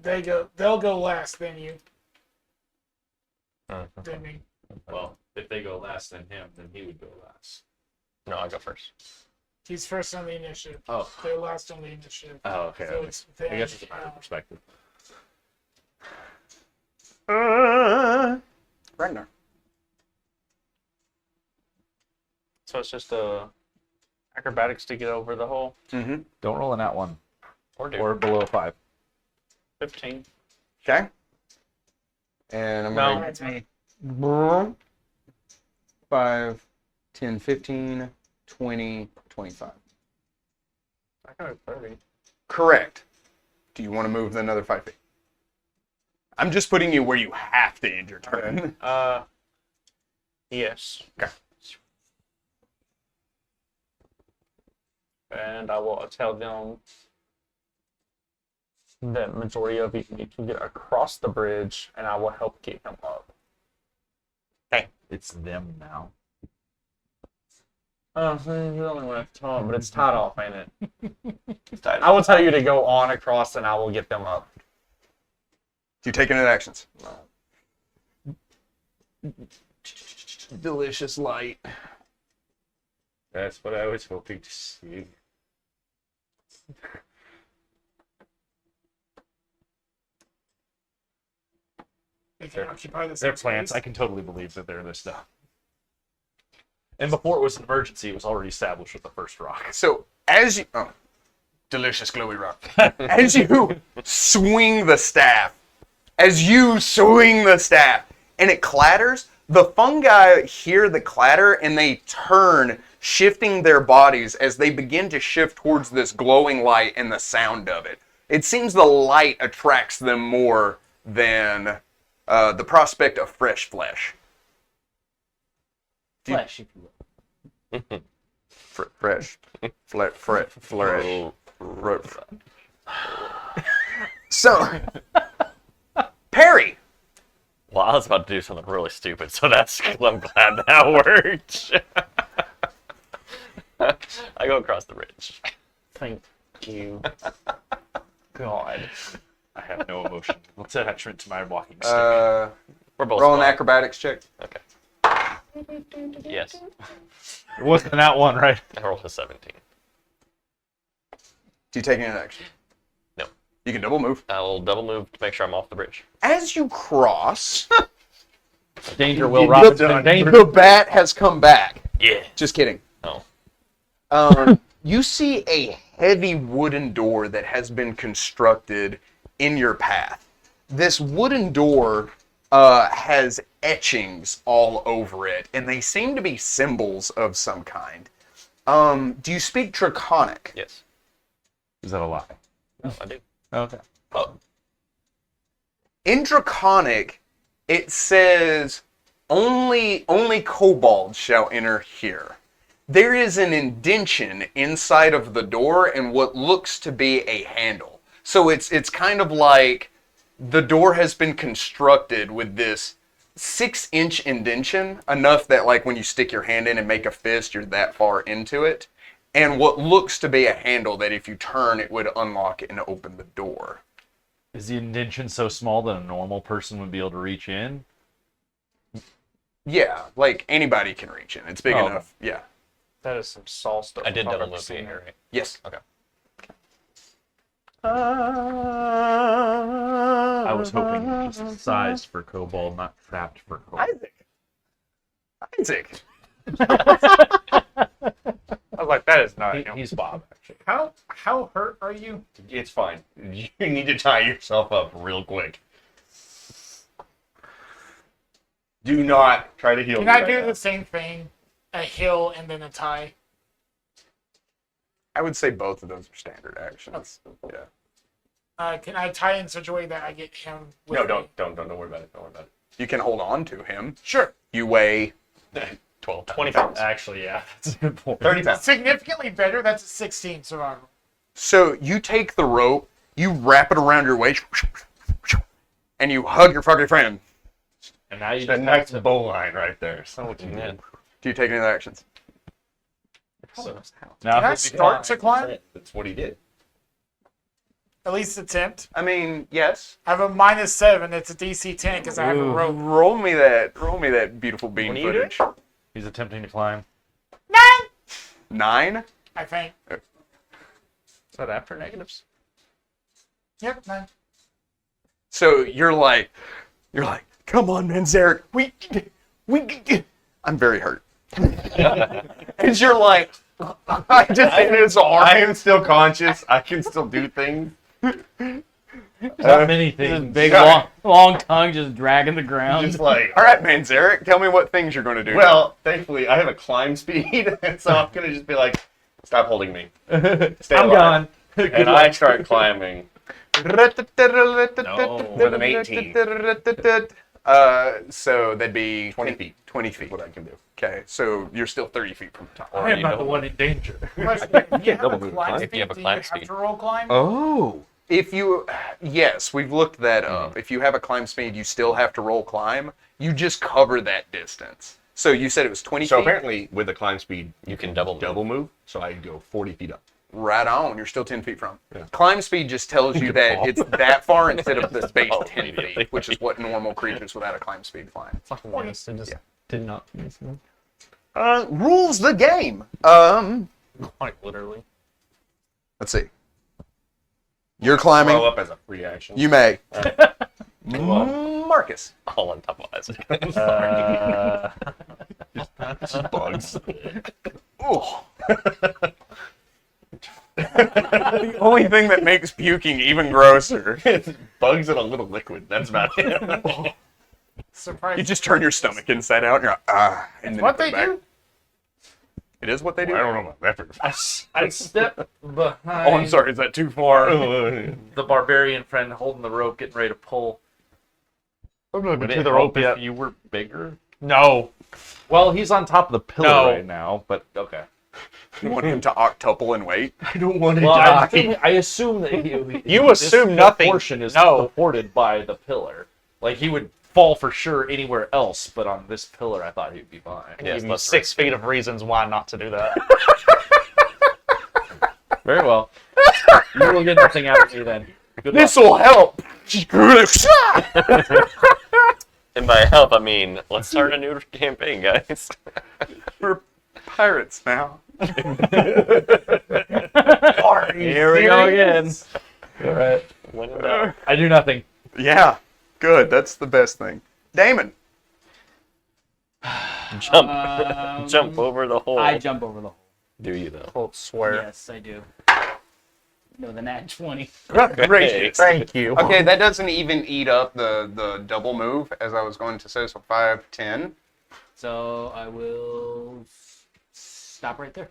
They'll go last, then you, Uh, then me. Well, if they go last, then him, then he would go last. No, I go first. He's first on the initiative. Oh. They're last on the initiative. Oh, okay. So it's I guess it's a matter of perspective. Ragnar. So it's just acrobatics to get over the hole. Mm-hmm. Don't roll in that one. Or do. Or below 5. 15. Okay. And I'm No. going That's me. to 5, 10, 15, 20, 25. I got 30. Correct. Do you want to move another 5 feet? I'm just putting you where you have to end your turn. Yes. Okay. And I will tell them that majority of you need to get across the bridge, and I will help get him up. It's them now. You only want to talk, but it's tied off, ain't it? I will tell you to go on across, and I will get them up. Do you take any actions? Delicious light. That's what I was hoping to see. They can occupy the They're same plants. I space. can totally believe that they're this stuff. And before it was an emergency, it was already established with the first rock. So as you, delicious glowy rock. As you swing the staff, and it clatters, the fungi hear the clatter and they turn, shifting their bodies as they begin to shift towards this glowing light and the sound of it. It seems the light attracts them more than the prospect of fresh flesh. Flesh, if you will. Fresh. Flourish. So, Perry. Well, I was about to do something really stupid, so I'm glad that worked. I go across the bridge. Thank you. God. I have no emotion attachment to my walking stick. We're both Roll an small. acrobatics check. Okay. Yes. It wasn't that one, right? I rolled a 17. Do you take any action? No. You can double move. I'll double move to make sure I'm off the bridge. As you cross, Danger, Will Robinson. Danger. the bat has come back. Yeah. Just kidding. Oh. You see a heavy wooden door that has been constructed in your path. This wooden door has etchings all over it, and they seem to be symbols of some kind. Do you speak Draconic? Yes. Is that a lie? No, I do. Okay. In Draconic, it says, only Kobold shall enter here. There is an indention inside of the door and what looks to be a handle. So it's kind of like the door has been constructed with this 6-inch indention, enough that like when you stick your hand in and make a fist, you're that far into it. And what looks to be a handle that if you turn, it would unlock and open the door. Is the indention so small that a normal person would be able to reach in? Yeah, like anybody can reach in. It's big Oh. enough. Yeah. That is some Saul stuff. I did if I've double ever move seen being here, it. right? Yes. Okay. I was hoping it was just sized for Kobold, not trapped for Kobold. Isaac. I was like, that is not. He's Bob, actually. How hurt are you? It's fine. You need to tie yourself up real quick. Do not try to heal Can me I right do now. the same thing? A heal and then a tie. I would say both of those are standard actions. Yeah. Can I tie in such a way that I get him? With No, me? don't worry about it. Don't worry about You can hold on to him. Sure. You weigh it. 20 pounds. Actually, yeah, that's a good point. 30 pounds. Significantly better. That's a 16 survival. So you take the rope, you wrap it around your waist, and you hug your fucking friend. And now you The just next have to bow line right there. So what you Yeah. did. Do you take any other actions? now Can I he'll be start to fine. climb? That's what he did. At least attempt. I mean, yes. I have a -7. It's a DC 10 because I have a Ooh. rope. Roll me that beautiful bean What are you footage. He's attempting to climb. 9? I think. Is that after negatives? Yep, 9. So you're like, come on, man, Zarek. I'm very hurt. And you're like, I just hit his arm. I am still conscious. I can still do things. Not many things. Big long tongue just dragging the ground. Just like, All right, man, Zarek, tell me what things you're going to do. well, thankfully, I have a climb speed, and so I'm going to just be like, stop holding me. Stay I'm alive. gone. And I start climbing. with an 18. So that'd be 20 feet. 20 feet. What I can do. Okay, so you're still 30 feet from the top. I am not the one in danger. Question, if you have double a move, climb huh? speed, If you have a do climb you have speed. to roll climb? Oh. If you, yes, we've looked that up. If you have a climb speed, you still have to roll climb. You just cover that distance. So you said it was 20 So feet? apparently, with the climb speed, You can double move. So I go 40 feet up. Right on. You're still 10 feet from. Yeah. Climb speed just tells you that it's that far instead of the space Oh, 10 immediately. feet, which is what normal creatures without a climb speed climb. Did not. Rules the game. Like literally. Let's see. You're climbing. Blow up as a free action. You may. Marcus. all on top of Isaac. Just bugs. Oh. The only thing that makes puking even grosser. It's bugs in a little liquid. That's about it. Surprise. You just turn your stomach inside out and you're like, ah. And It's then what you they put it back. do. It is what they do? I don't know about that. I step behind Oh, I'm sorry. Is that too far? the barbarian friend holding the rope, getting ready to pull. Would to it the help rope yet. if you were bigger? No. Well, he's on top of the pillar No. right now, but okay. You want him to octuple and wait? I don't want to Well, die. I assume that You assume nothing. portion is No. supported by the pillar. Like he would fall for sure anywhere else, but on this pillar, I thought he'd be fine. Yes, Give me let's 6 feet of reasons why not to do that. Very well. You will get nothing out of me then. Good luck. This will help. And by help, I mean, let's start a new campaign, guys. We're pirates now. Here we go again. All right. When in doubt. I do nothing. Yeah. Good. That's the best thing. Damon. Jump. Jump over the hole. I jump over the hole. Do you, though? Cold swear. Yes, I do. No, the nat 20. Gracious. Thank you. Okay, that doesn't even eat up the double move, as I was going to say, so 5, 10. So I will stop right there.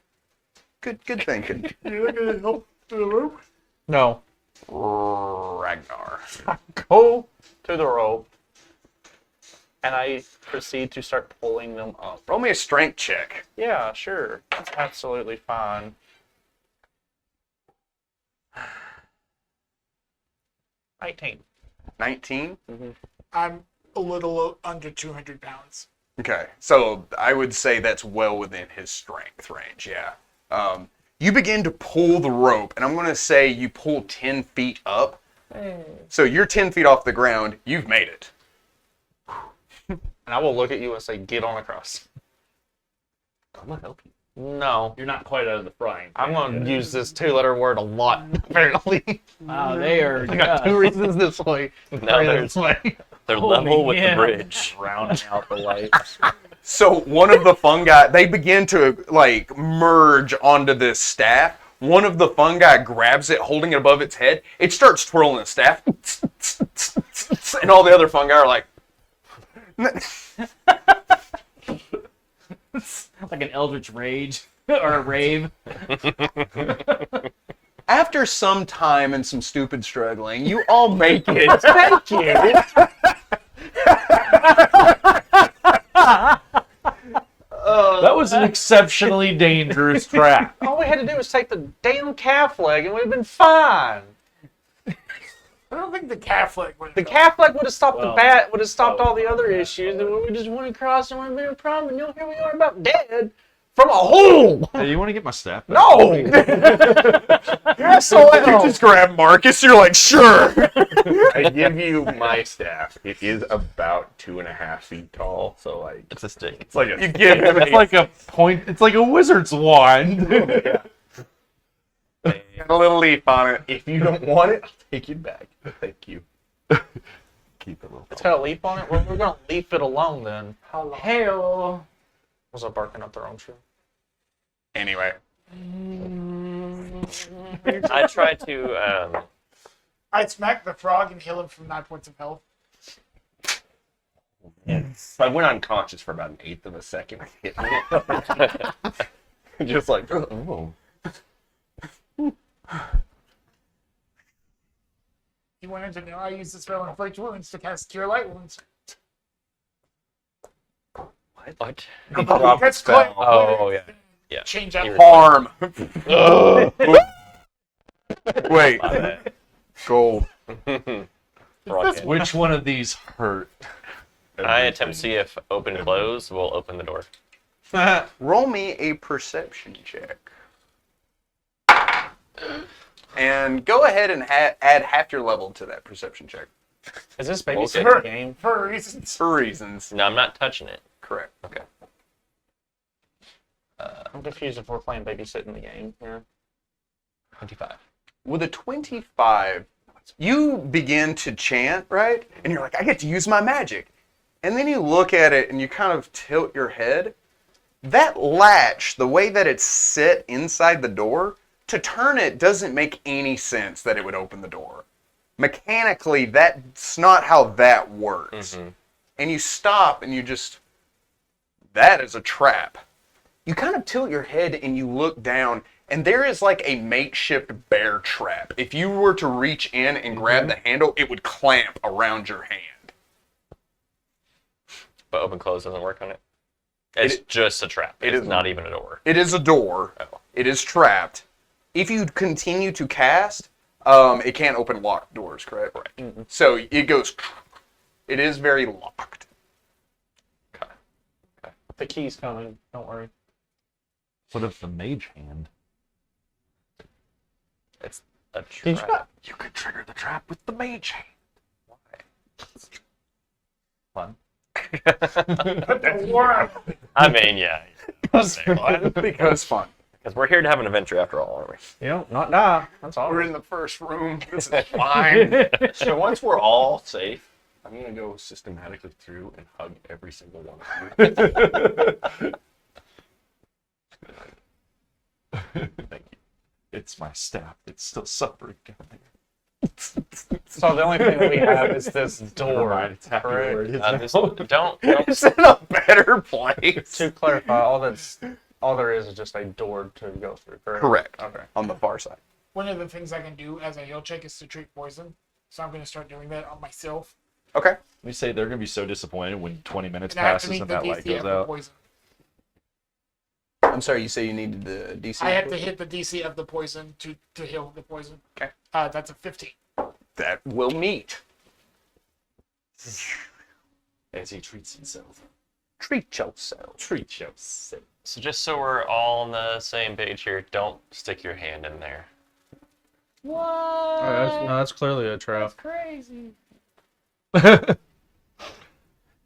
Good thinking. You're not gonna help to the rope? No. Ragnar. Go to the rope. And I proceed to start pulling them up. Roll me a strength check. Yeah, sure. That's absolutely fine. 19. 19? I'm a little under 200 pounds. Okay, so I would say that's well within his strength range, yeah. You begin to pull the rope, and I'm going to say you pull 10 feet up. So you're 10 feet off the ground. You've made it. And I will look at you and say, get on across. I'm not helping. No. You're not quite out of the frying I'm pan going to yet. use this 2-letter word a lot, apparently. Wow, they are. I got 2 reasons this way. Now 3 they're, this way. they're Holy level with the yeah. bridge. Rounding out the lights. So one of the fungi, they begin to like merge onto this staff. One of the fungi grabs it, holding it above its head. It starts twirling the staff. And all the other fungi are like, Like an eldritch rage or a rave. after some time and some stupid struggling, you all make it. Thank you. That was an exceptionally dangerous trap. All we had to do was take the damn calf leg and we'd have been fine. I don't think the calf leg would. The calf leg would have stopped Well, the bat, would have stopped all the other issues, and we just went across and we'd been a problem, and here we are about dead from a hole! Hey, you want to get my staff back? No! Yes, so You just grab Marcus, you're like, sure. I give you my staff. It is about 2.5 feet tall, so like It's a stick. it's like a You give him It's like a point. It's like a wizard's wand. got a little leaf on it. If you don't want it, I'll take it back. Thank you. Keep it a little. It's got a leaf on it? Well, we're gonna leave it alone then. Hail. Was I barking up their own tree? Anyway, I try to. I'd smack the frog and heal him from 9 points of health. So I went unconscious for about 1/8 of a second. Hit me. Just like, oh. You wanted to know I use the spell Inflict Wounds to cast Cure Light Wounds. What? Drop the That's spell. Oh, yeah. Yeah. Change up. You harm. Wait, My bad. gold. Rocket. Which one of these hurt? I attempt to see if open close will open the door. Roll me a perception check. And go ahead and add half your level to that perception check. Is this Okay. babysitting game? For reasons. For reasons. No, I'm not touching it. Correct. Okay. I'm confused if we're playing babysitting the game here. 25. With a 25, you begin to chant, right? And you're like, I get to use my magic. And then you look at it and you kind of tilt your head. That latch, the way that it's set inside the door, to turn it doesn't make any sense that it would open the door. Mechanically, that's not how that works. And you stop and you just, that is a trap. You kind of tilt your head and you look down, and there is like a makeshift bear trap. If you were to reach in and grab the handle, it would clamp around your hand. But open close doesn't work on it. It's just a trap. it It's is- not even a door. It is a door. Oh. It is trapped. If you continue to cast, it can't open locked doors, correct? Right. So it goes, it is very locked. The key's coming. Don't worry. What of the mage hand? It's a Did trap. You could trigger the trap with the mage hand. Fun. I mean, yeah. Because fun. Because we're here to have an adventure after all, aren't we? You know, not die. That's all. We're in the first room. This is fine. So once we're all safe, I'm gonna go systematically through and hug every single one of you. Thank you. It's my staff. It's still suffering down there. So the only thing that we have is this Never door. mind, it's happy where it is This, now. don't It's in a better place. To clarify, all there is just a door to go through. Correct. Okay. On the far side. One of the things I can do as a heal check is to treat poison. So I'm going to start doing that on myself. Okay. We say they're gonna be so disappointed when 20 minutes And I have to passes meet and the that light DC goes of the out. poison. I'm sorry, you say you needed the DC? I have to hit the DC of the poison to heal the poison. Okay. That's a 15. That will meet. As he treats himself. Treat yourself. Treat yourself. So just so we're all on the same page here, don't stick your hand in there. Oh, that's clearly a trap. Crazy.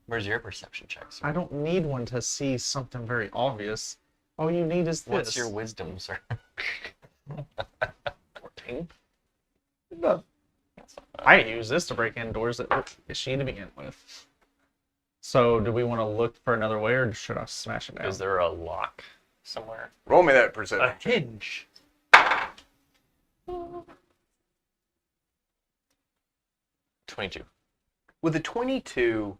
Where's your perception check, sir? I don't need one to see something very obvious. All you need is this. What's your wisdom, sir? 14? No. I use this to break in doors that look fishy to begin with. So, do we want to look for another way, or should I smash it down? Is there a lock somewhere? Roll me that A perception. hinge. 22. With a 22,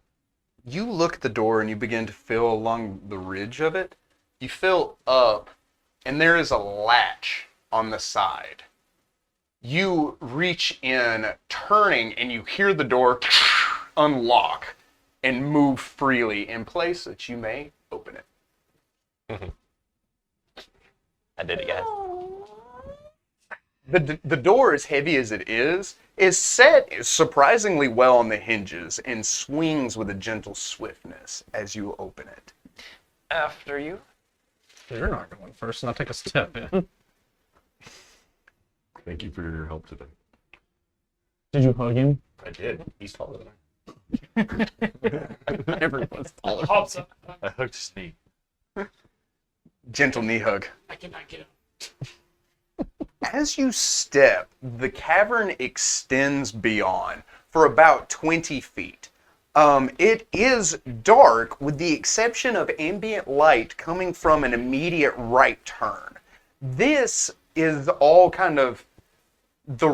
you look at the door and you begin to feel along the ridge of it. You feel up, and there is a latch on the side. You reach in, turning, and you hear the door unlock and move freely in place that you may open it. I did it, guys. The door, as heavy as it is set surprisingly well on the hinges and swings with a gentle swiftness as you open it. After you. You're not going first, and I'll take a step in. Thank you for your help today. Did you hug him? I did. He's taller than I. Everyone's taller. Hops up. I hooked his knee. Gentle knee hug. I cannot get him. As you step, the cavern extends beyond for about 20 feet. It is dark with the exception of ambient light coming from an immediate right turn. This is all kind of the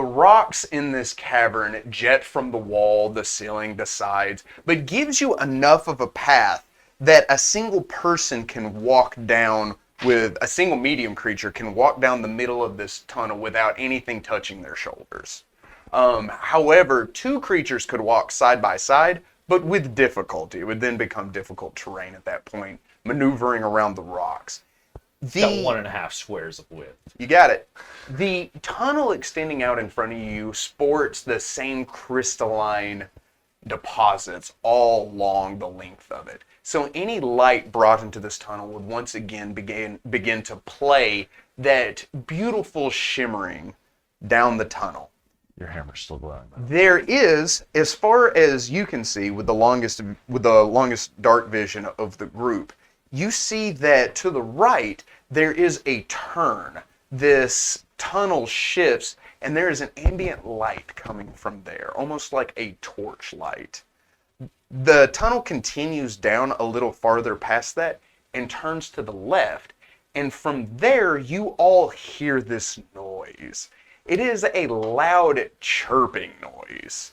rocks in this cavern jet from the wall, the ceiling, the sides, but gives you enough of a path that a single person can walk down with a single medium creature can walk down the middle of this tunnel without anything touching their shoulders. However, two creatures could walk side by side, but with difficulty. It would then become difficult terrain at that point, maneuvering around the rocks. Got 1.5 squares of width. You got it. The tunnel extending out in front of you sports the same crystalline deposits all along the length of it. So any light brought into this tunnel would once again begin to play that beautiful shimmering down the tunnel. Your hammer's still glowing. There is, as far as you can see with the longest dark vision of the group, you see that to the right there is a turn. This tunnel shifts and there is an ambient light coming from there, almost like a torch light. The tunnel continues down a little farther past that and turns to the left, and from there you all hear this noise. It is a loud chirping noise.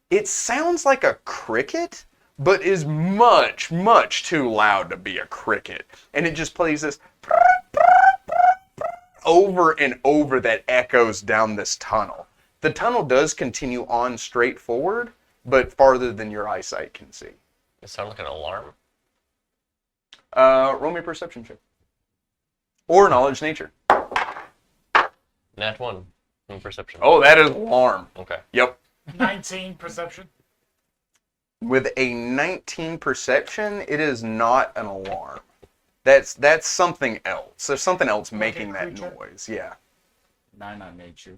It sounds like a cricket, but is much, much too loud to be a cricket. And it just plays this over and over that echoes down this tunnel. The tunnel does continue on straight forward, but farther than your eyesight can see. It sounds like an alarm. Roll me a perception check. Or knowledge nature. Nat 1 in perception. Oh, that is alarm. Okay. Yep. 19 perception. With a 19 perception, it is not an alarm. That's something else. There's something else making that creature. noise. Yeah. 9 on nature.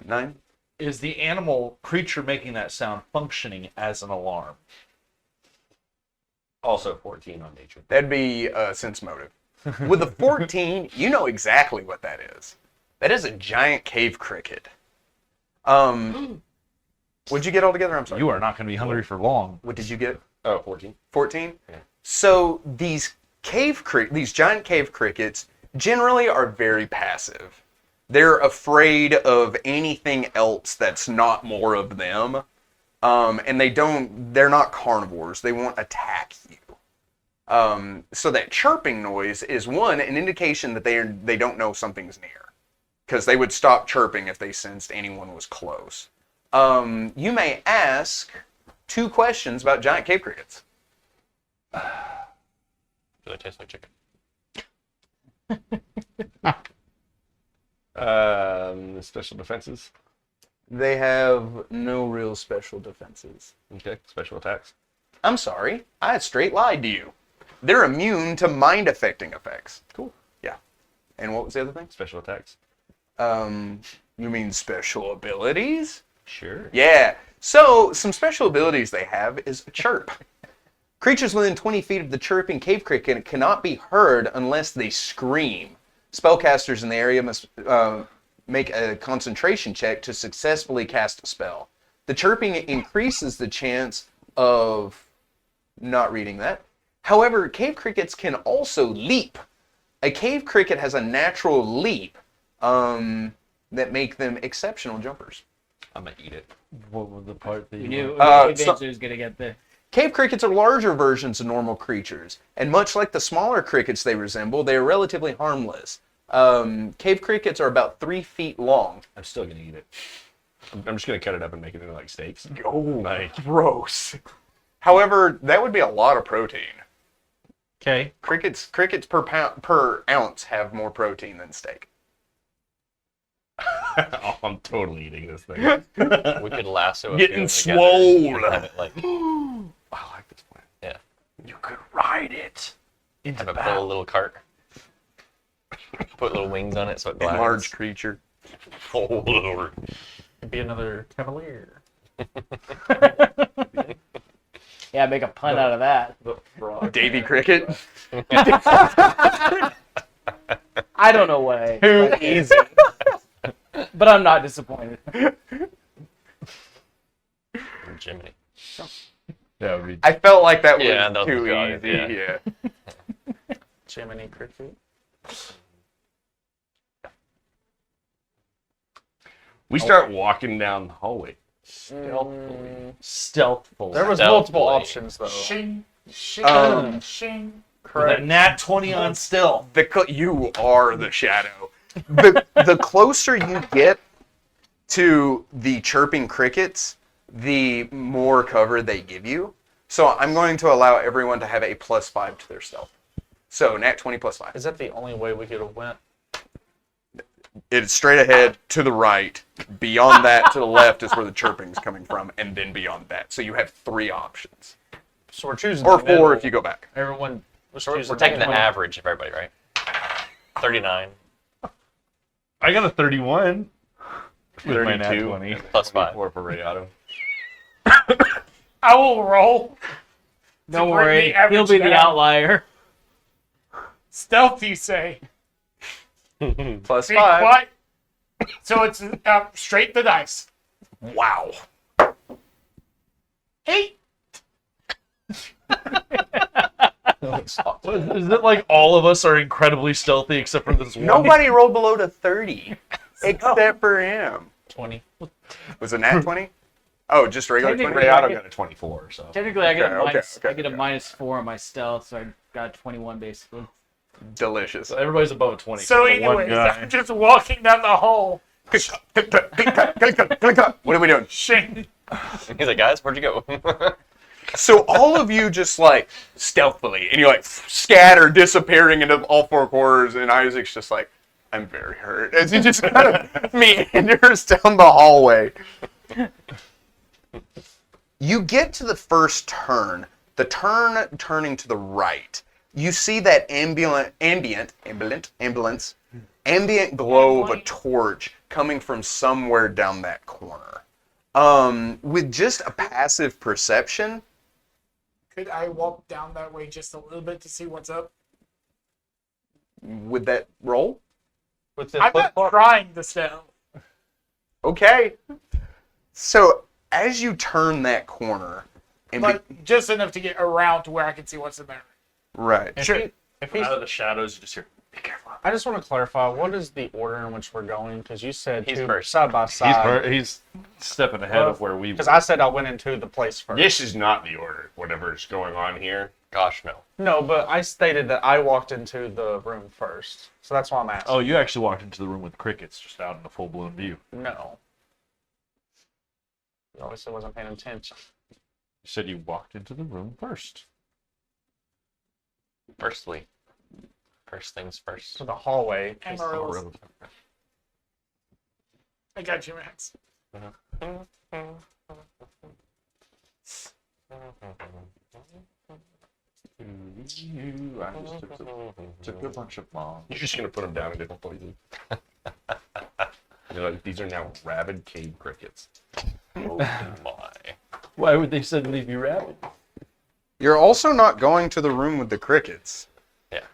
9? Is the animal creature making that sound functioning as an alarm? Also 14 on nature. That'd be sense motive. With the 14, you know exactly what that is. That is a giant cave cricket. What'd you get all together? I'm sorry. You are not going to be hungry for long. What did you get? Oh, 14. 14? Yeah. So these giant cave crickets generally are very passive. They're afraid of anything else that's not more of them. And they're not carnivores. They won't attack you. So that chirping noise is an indication that they don't know something's near. Because they would stop chirping if they sensed anyone was close. You may ask 2 questions about giant cave crickets. Do they taste like chicken? Special defenses. They have no real special defenses. Okay. Special attacks. I'm sorry, I straight lied to you. They're immune to mind-affecting effects. Cool. Yeah. And what was the other thing? Special attacks. You mean special abilities? Sure. Yeah. So, some special abilities they have is a chirp. Creatures within 20 feet of the chirping cave cricket cannot be heard unless they scream. Spellcasters in the area must make a concentration check to successfully cast a spell. The chirping increases the chance of not reading that. However, cave crickets can also leap. A cave cricket has a natural leap that make them exceptional jumpers. I'm gonna eat it. What was the part that You you knew so- Adventure was going to get the... Cave crickets are larger versions of normal creatures, and much like the smaller crickets they resemble, they are relatively harmless. Cave crickets are about 3 feet long. I'm still gonna eat it. I'm just gonna cut it up and make it into like steaks. Oh, Like, gross. However, that would be a lot of protein. Okay. Crickets per ounce have more protein than steak. oh, I'm totally eating this thing. We could lasso a Getting few together and swole. have it, like, I like this plan. yeah, You could ride it into have it pull a battle. little cart. Put little wings on it so it glides. Large creature. Oh, Lord. Be another cavalier. Yeah, make a pun out of that. The frog. Davy Cricket. I don't know why. Too easy. But I'm not disappointed. Jiminy. That would be. I felt like that was Yeah, that was too good, easy. yeah. Yeah. Jiminy Cricket. We start walking down the hallway. Stealthful. There was Stealth multiple blade. options though. Shing, shing, shing. With a nat 20 on stealth. You are the shadow. The closer you get to the chirping crickets, the more cover they give you. So I'm going to allow everyone to have a +5 to their stealth. So nat 20 +5. Is that the only way we could have went? It's straight ahead to the right. Beyond that to the left is where the chirping's coming from, and then beyond that. So you have 3 options. So we're choosing Or the 4 middle. if you go back. Everyone was We're choosing taking the middle. average of everybody, right? 39 I got a 31. With my nat 32 20. plus 5. For Rayado. I will roll. Don't bring worry, the average he'll be the down. outlier. Stealth, you say? Be +5. quiet. So it's straight the dice. Wow. 8. Is it like all of us are incredibly stealthy except for this one? Nobody rolled below to 30 except for him. 20. Was it nat 20? Oh, just regular 20? Technically, Rayado got a 24, so. Technically, I get a Okay, minus. okay, I get a okay. -4 on my stealth, so I got 21 basically. Delicious. So everybody's above a 20. So except for one anyways, guy. I'm just walking down the hall. What are we doing? Shing. He's like, guys, where'd you go? So all of you just like stealthily, and you like scatter, disappearing into all 4 corners, and Isaac's just like, I'm very hurt. As he just kind of meanders down the hallway. You get to the first turn, the turn turning to the right. You see that ambient glow of a torch coming from somewhere down that corner. With just a passive perception, Could I walk down that way just a little bit to see what's up? would that roll? With the I'm not trying to stealth. Okay. So as you turn that corner, and But just enough to get around to where I can see what's in there. right, If Sure. he- if he's Out of the shadows, you just hear. I just want to clarify, what is the order in which we're going? Because you said He's two first. side by side. He's stepping ahead of where we Because were. I said I went into the place first. This is not the order. Whatever's going on here. Gosh, no. No, but I stated that I walked into the room first. So that's why I'm asking. Oh, you actually walked into the room with crickets just out in the full-blown view. No. You obviously wasn't paying attention. You said you walked into the room first. Firstly. First things first. To the hallway. Amaryllis. I got you, Max. I just took a bunch of bombs. You're just gonna put them down and get them poison. You're like, these are now rabid cave crickets. Oh my. Why would they suddenly be rabid? You're also not going to the room with the crickets.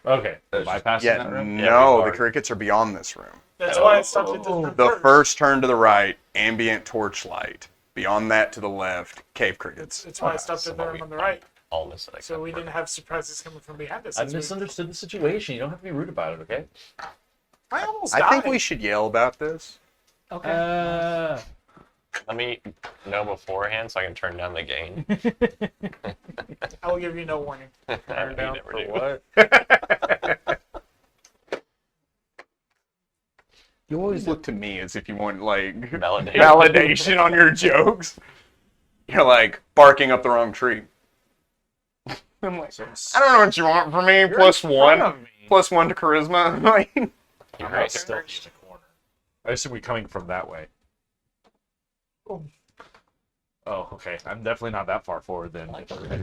Okay, bypassing Yeah, that room? no, we've the already- crickets are beyond this room. That's why I stopped at the The first turn to the right, ambient torchlight. Beyond that to the left, cave crickets. That's why I stopped at the room on the right. All missed it. So we didn't have surprises coming from behind us. I Since we- misunderstood the situation. You don't have to be rude about it, okay? I almost I think died. we should yell about this. Okay. Let me know beforehand so I can turn down the gain. I will give you no warning. You Down never for do. what? You always look to me as if you want, like, Validation. validation on your jokes. You're like barking up the wrong tree. I'm like, I don't know what you want from me. Plus one. Plus one to charisma. Like, You're I'm right. not still in the corner. I assume we're coming from that way. Oh, okay. I'm definitely not that far forward then.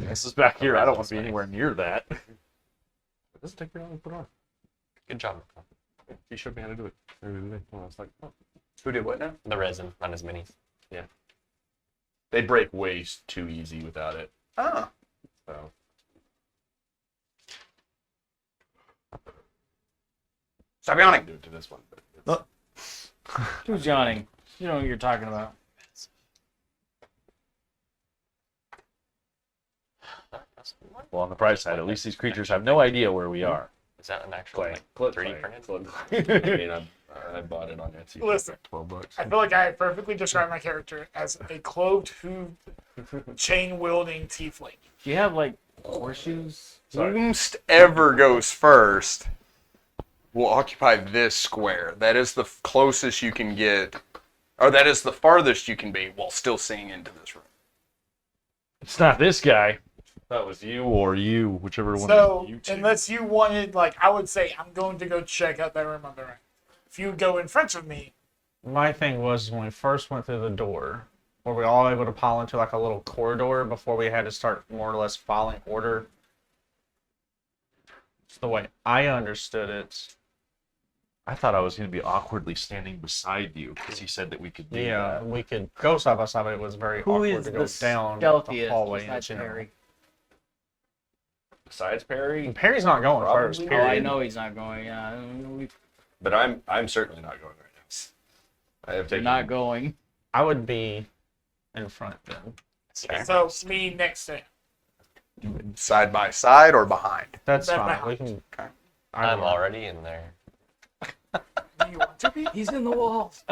This is back here. I don't want to be anywhere near that. It doesn't take very long to put on. Good job. He showed me how to do it. I was like, oh. Who did what now? The resin on his minis. They break way too easy without it. oh. So. Stop I yawning. can do it to this one. But Who's yawning? You know what you're talking about. Well, on the price side, at least these creatures have no idea where we are. Is that an actual like, Clip 3D printed? I mean, I bought it on Etsy for Listen. like $12. I feel like I perfectly described my character as a clothed, chain wielding tiefling. Do you have like horseshoes? Whomst ever goes first will occupy this square. That is the closest you can get, or that is the farthest you can be while still seeing into this room. It's not this guy. That was you or you, whichever one So, of you two. unless you wanted, like, I would say I'm going to go check out that room on the right. If you go in front of me, My thing was when we first went through the door, were we all able to pile into like a little corridor before we had to start more or less following order? It's the way I understood it. I thought I was going to be awkwardly standing beside you because he said that we could do Yeah, that. we could go side by side, but it was very Who awkward is to the go down the stealthiest hallway. besides And, Perry? Besides Perry, Perry's not going Probably first. not. Oh, I Period. know he's not going. Yeah, but I'm certainly not going right now. I have you're taken not going. I would be in front then. It's fair. so me next to him. Side by side or behind? That's That fine. might- We can. Okay. I'm already in there. Do you want to be? He's in the walls.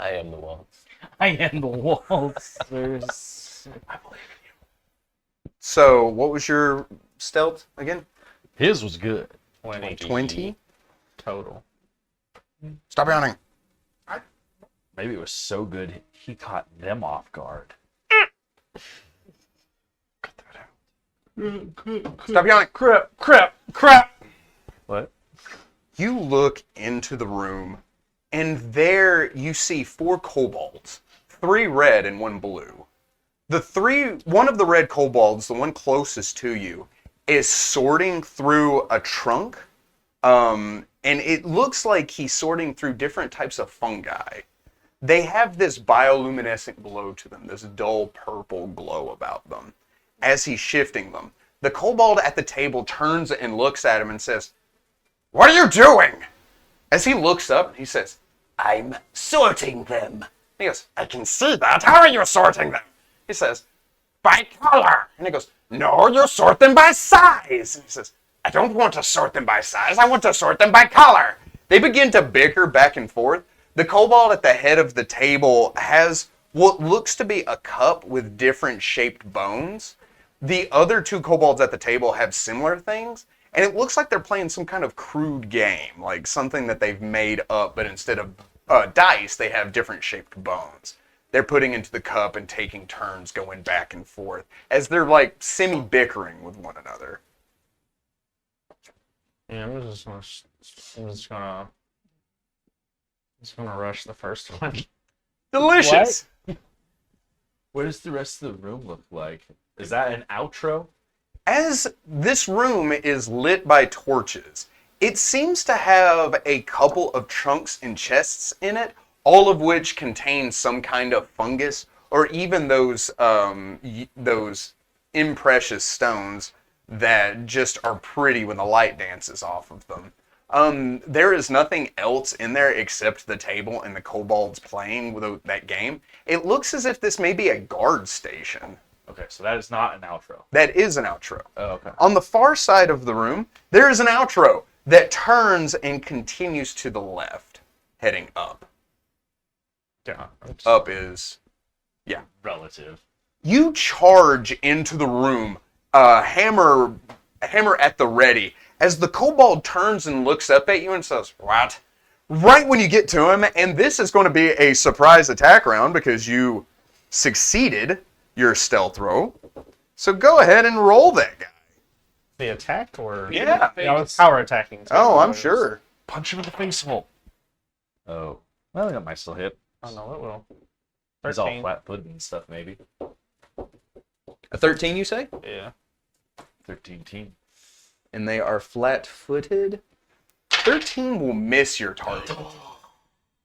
I am the wall. I am the walls. There's. So, what was your stealth again? His was good. 20 20? total. Stop yawning. Maybe it was so good he caught them off guard. Stop yawning. Crap! What? You look into the room, and there you see 4 kobolds, 3 red and 1 blue. One of the red kobolds, the one closest to you, is sorting through a trunk, and it looks like he's sorting through different types of fungi. They have this bioluminescent glow to them, this dull purple glow about them. As he's shifting them, the kobold at the table turns and looks at him and says, "What are you doing?" As he looks up, he says, "I'm sorting them." He goes, "I can see that. How are you sorting them?" He says, "By color." And he goes, "No, you sort them by size." And he says, I don't want to sort them by size. I want to sort them by color. They begin to bicker back and forth. The kobold at the head of the table has what looks to be a cup with different shaped bones. The other two kobolds at the table have similar things, and it looks like they're playing some kind of crude game, like something that they've made up, but instead of dice, they have different shaped bones. They're putting into the cup and taking turns going back and forth as they're like semi-bickering with one another. Yeah, I'm just gonna rush the first one. Delicious! What does the rest of the room look like? Is that an outro? As this room is lit by torches, it seems to have a couple of trunks and chests in it, all of which contain some kind of fungus, or even those imprecious stones that just are pretty when the light dances off of them. There is nothing else in there except the table and the kobolds playing with that game. It looks as if this may be a guard station. Okay, so that is not an outro. That is an outro. Oh, okay. On the far side of the room, there is an outro that turns and continues to the left, heading up. Yeah. Up is, yeah. Relative. You charge into the room, hammer at the ready, as the kobold turns and looks up at you and says, "What?" Right when you get to him, and this is going to be a surprise attack round because you succeeded your stealth roll. So go ahead and roll that guy. The attack or Yeah. Yeah, it's power attacking. Too. Oh, I'm sure. Punch him in the face hole. Oh. Well, that might still hit. Oh no, it will. He's all 13. flat-footed and stuff, maybe. A 13, you say? Yeah. 13 team. And they are flat-footed. 13 will miss your target.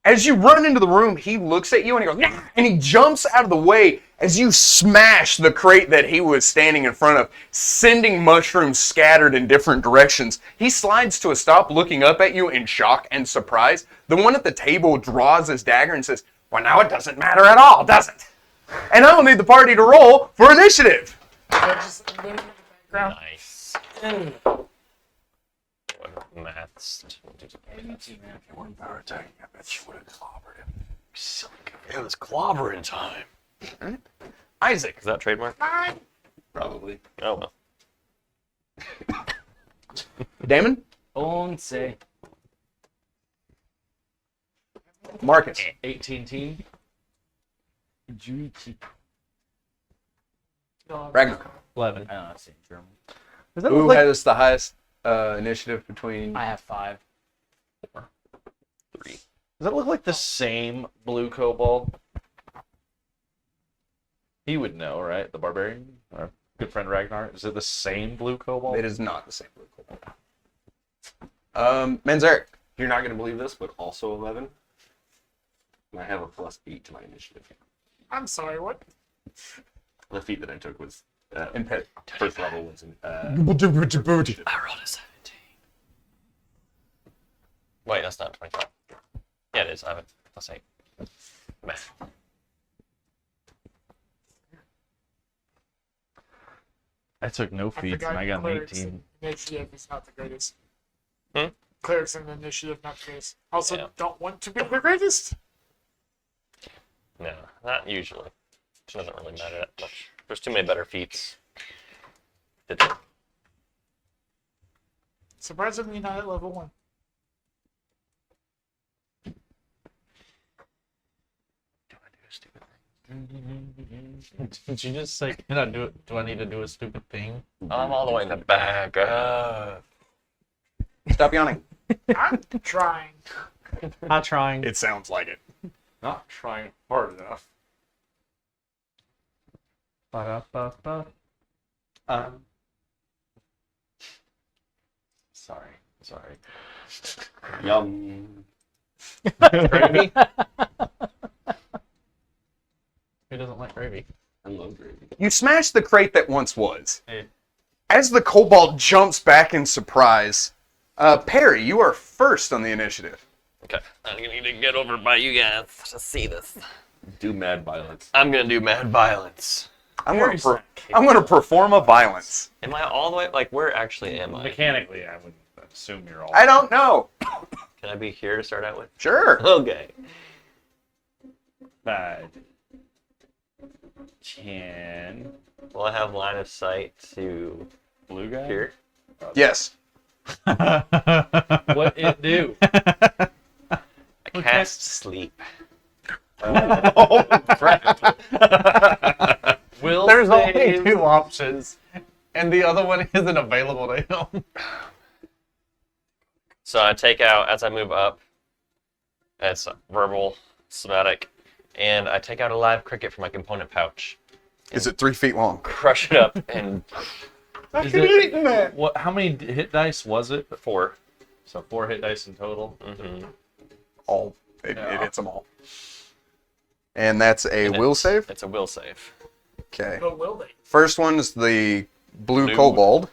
As you run into the room, he looks at you and he goes, "Nah!" And he jumps out of the way as you smash the crate that he was standing in front of, sending mushrooms scattered in different directions. He slides to a stop, looking up at you in shock and surprise. The one at the table draws his dagger and says, "Well, now it doesn't matter at all, does it? And I will need the party to roll for initiative." Just in the background. Nice. What maths? One power attacking, I bet you would have clobbered him. Silly It was clobbering time. Isaac, is that trademark? Probably. Oh well. Damon? Once. Marcus? 18 team. Ragnar? 11. I don't know, I say German. Does that Who look like has the highest initiative between... I have 5. 3. Does that look like the same blue kobold? He would know, right? The barbarian? Our good friend Ragnar. Is it the same blue kobold? It is not the same blue kobold. Manzarek? You're not going to believe this, but also 11. And I have a +8 to my initiative. I'm sorry, what? The feat that I took was Impet. first level was in I rolled a 17. Wait, that's not 25. Yeah, it is. I have it. +8. Math. I took no I feats and I got an clerics 18. Initiative is not the greatest. Hmm? Clerics and initiative not the greatest. Also, Yeah. don't want to be the greatest. No, not usually. It doesn't really matter that much. There's too many better feats. Surprisingly, not at level 1. Did you just say, can I do it? Do I need to do a stupid thing? I'm all the way in the back. Stop yawning. I'm trying. I'm trying. It sounds like it. Not trying hard enough. Ba-da-ba-ba. Sorry. Yum. Gravy? Who doesn't like gravy? I love gravy. You smash the crate that once was. Hey. As the kobold jumps back in surprise, Perry, you are first on the initiative. Okay, I'm gonna need to get over by you guys to see this. Do mad violence. I'm gonna do mad violence. I'm Very going to perform a violence. Am I all the way? Like, where actually am I? Mechanically, I would assume you're all. I don't know. Can I be here to start out with? Sure. Okay. 5, 10. Will I have line of sight to Blue guy. here? Yes. What it do? I cast sleep. Oh crap! Will There's only save- 2 options, and the other one isn't available to him. So I take out, as I move up, it's verbal, somatic, and I take out a live cricket from my component pouch. Is it 3 feet long? Crush it up and Is it, what? How many hit dice was it? 4. So 4 hit dice in total. Mm-hmm. All. It Yeah. hits them all. And that's a And will save? It's a will save. Okay. But will they? First one's the blue Blue. kobold.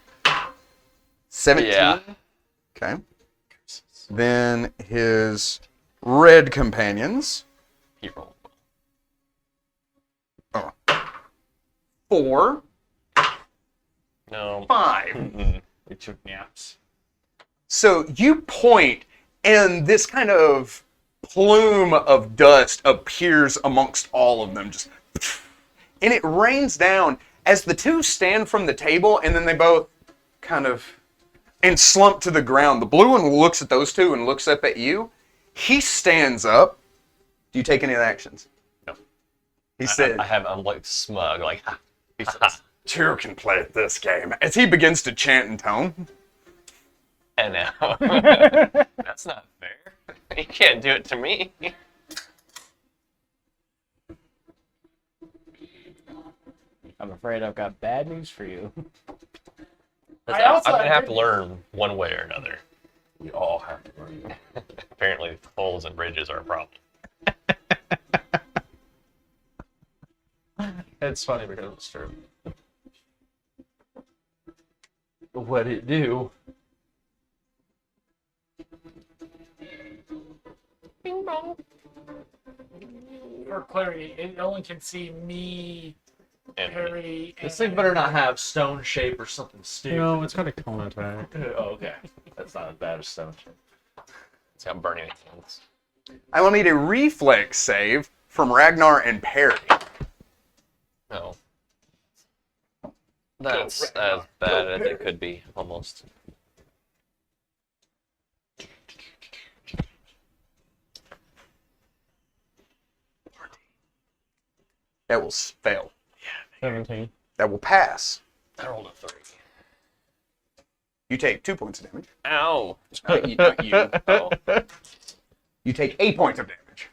17. Yeah. Okay. Then his red companions. He rolled. 4, No. 5. Mm-mm. We took naps. So you point, and this kind of plume of dust appears amongst all of them, just, and it rains down as the two stand from the table, and then they both kind of and slump to the ground. The blue one looks at those two and looks up at you. He stands up. Do you take any actions? No. He said, I'm like smug, like, ha. he says, two can play at this game. As he begins to chant in tone. And now. That's not fair. You can't do it to me. I'm afraid I've got bad news for you. I also I'm gonna have have to good learn one way or another. We all have to learn. Apparently, holes and bridges are a problem. It's funny because it's true. What it do? For clarity, it only can see me, And Harry, and... This thing better not have stone shape or something stupid. No, it's got a cone attack. Oh, okay. That's not as bad as stone shape. it's got burning hands. I will need a reflex save from Ragnar and Perry. No. That's as bad as it could be, almost. That will fail. 17. That will pass. I rolled a 3. You take 2 points of damage. Ow! Not you. Oh. You take 8 points of damage.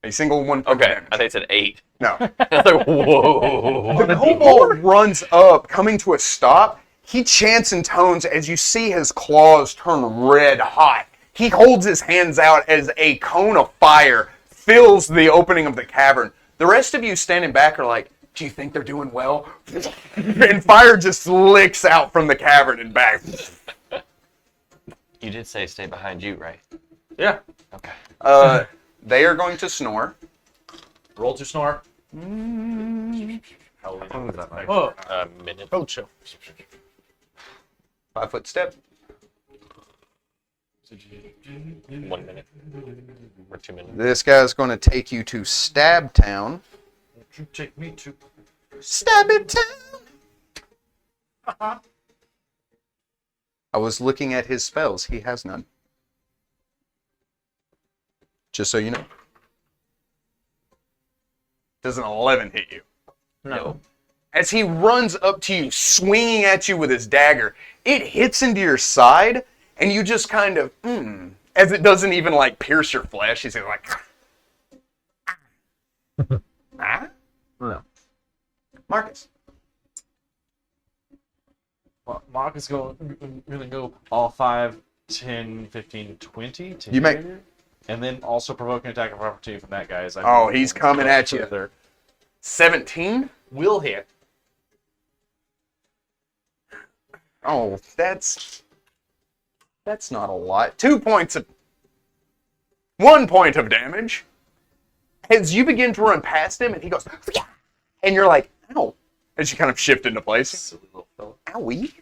A single 1 point Okay, of damage. I think it said 8. No. I was like, whoa! The kobold runs up, coming to a stop. He chants in tones as you see his claws turn red hot. He holds his hands out as a cone of fire fills the opening of the cavern. The rest of you standing back are like, do you think they're doing well? And fire just licks out from the cavern and back. You did say stay behind you, right? Yeah. Okay. They are going to snore. Roll to snore. Oh, A minute. oh, chill. 5 foot step. 1 minute. Or 2 minutes. This guy's going to take you to Stab Town. You take me to. Stab it Town! I was looking at his spells. He has none. Just so you know. Does an 11 hit you? No. As he runs up to you, swinging at you with his dagger, it hits into your side, and you just kind of, as it doesn't even like pierce your flesh. He's like, ah? No. Marcus. Well, Mark is going to go all 5, 10, 15, 20 to You may- hit. And then also provoke an attack of opportunity from that guy. As I Oh, move he's forward coming at you. further. 17? Will hit. Oh, that's not a lot. 2 points of... 1 point of damage. As you begin to run past him, and he goes... And you're like, Ow. As you kind of shift into place. Silly little fella. Owie.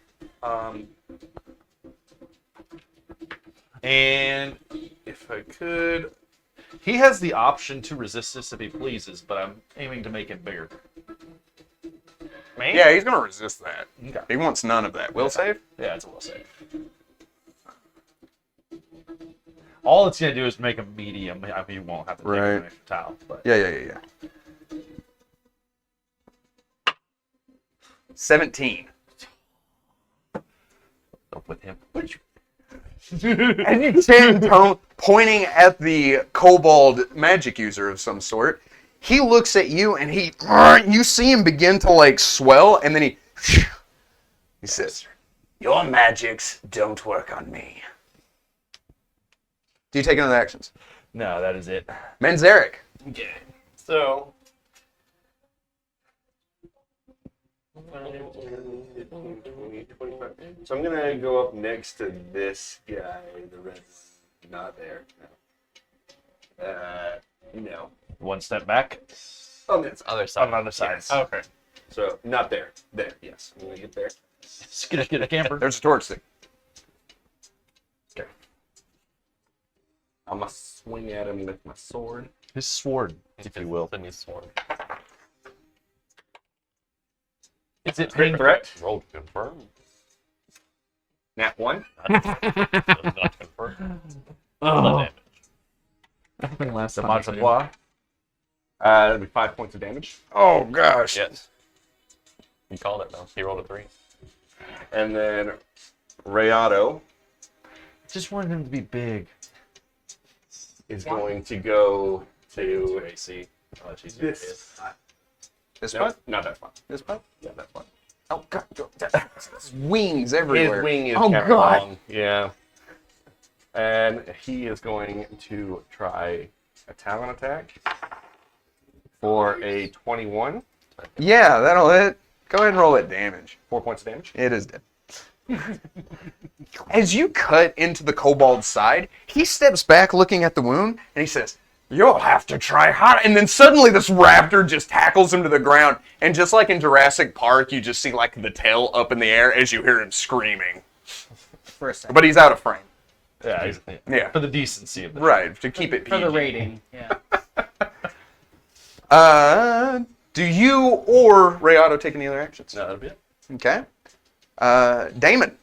And if I could, he has the option to resist this if he pleases, but I'm aiming to make it bigger. Me? Yeah, he's going to resist that. Okay. He wants none of that. Will save? Yeah, it's a will save. All it's gonna do is make a medium. I mean, you won't have to take Right. an extra tile, but Yeah. 17. up with him. As you stand pointing at the kobold magic user of some sort, he looks at you and you see him begin to like swell, and then he says, "Your magics don't work on me." Do you take any of the actions? No, that is it. Manzarek. Okay. So. So I'm gonna go up next to this guy. The red's not there. No. One step back. On this. Other side. On the other side. Yes. Okay. So not there. There. Yes. I'm gonna get there. Skidda camper. There's a torch stick. Okay. I'm gonna swing at him with my sword. His sword, if you will. The new sword. Is it Crit threat. Roll to confirm. Nat 1. Not confirm. Oh. Damage. Last The time. multiply. That'll be 5 points of damage. Oh gosh. Yes. You called it though. He rolled a 3. And then Rayado Just wanted him to be big. is going to go to AC. this. This No, one? not that one. This one? Yeah, that one. Oh god. Wings everywhere. His wing is Oh, kind of God. long. Yeah. And he is going to try a talon attack for a 21. Yeah, that'll hit. Go ahead and roll that damage. 4 points of damage. It is dead. As you cut into the kobold's side, he steps back looking at the wound, and he says, "You'll have to try harder." And then suddenly this raptor just tackles him to the ground, and just like in Jurassic Park, you just see like the tail up in the air as you hear him screaming. For a second. But he's out of frame. Yeah, Yeah. for the decency of the Right, to keep it For the PG. rating, yeah. Do you or Rayado take any other actions? No, that'll be it. Okay. Damon.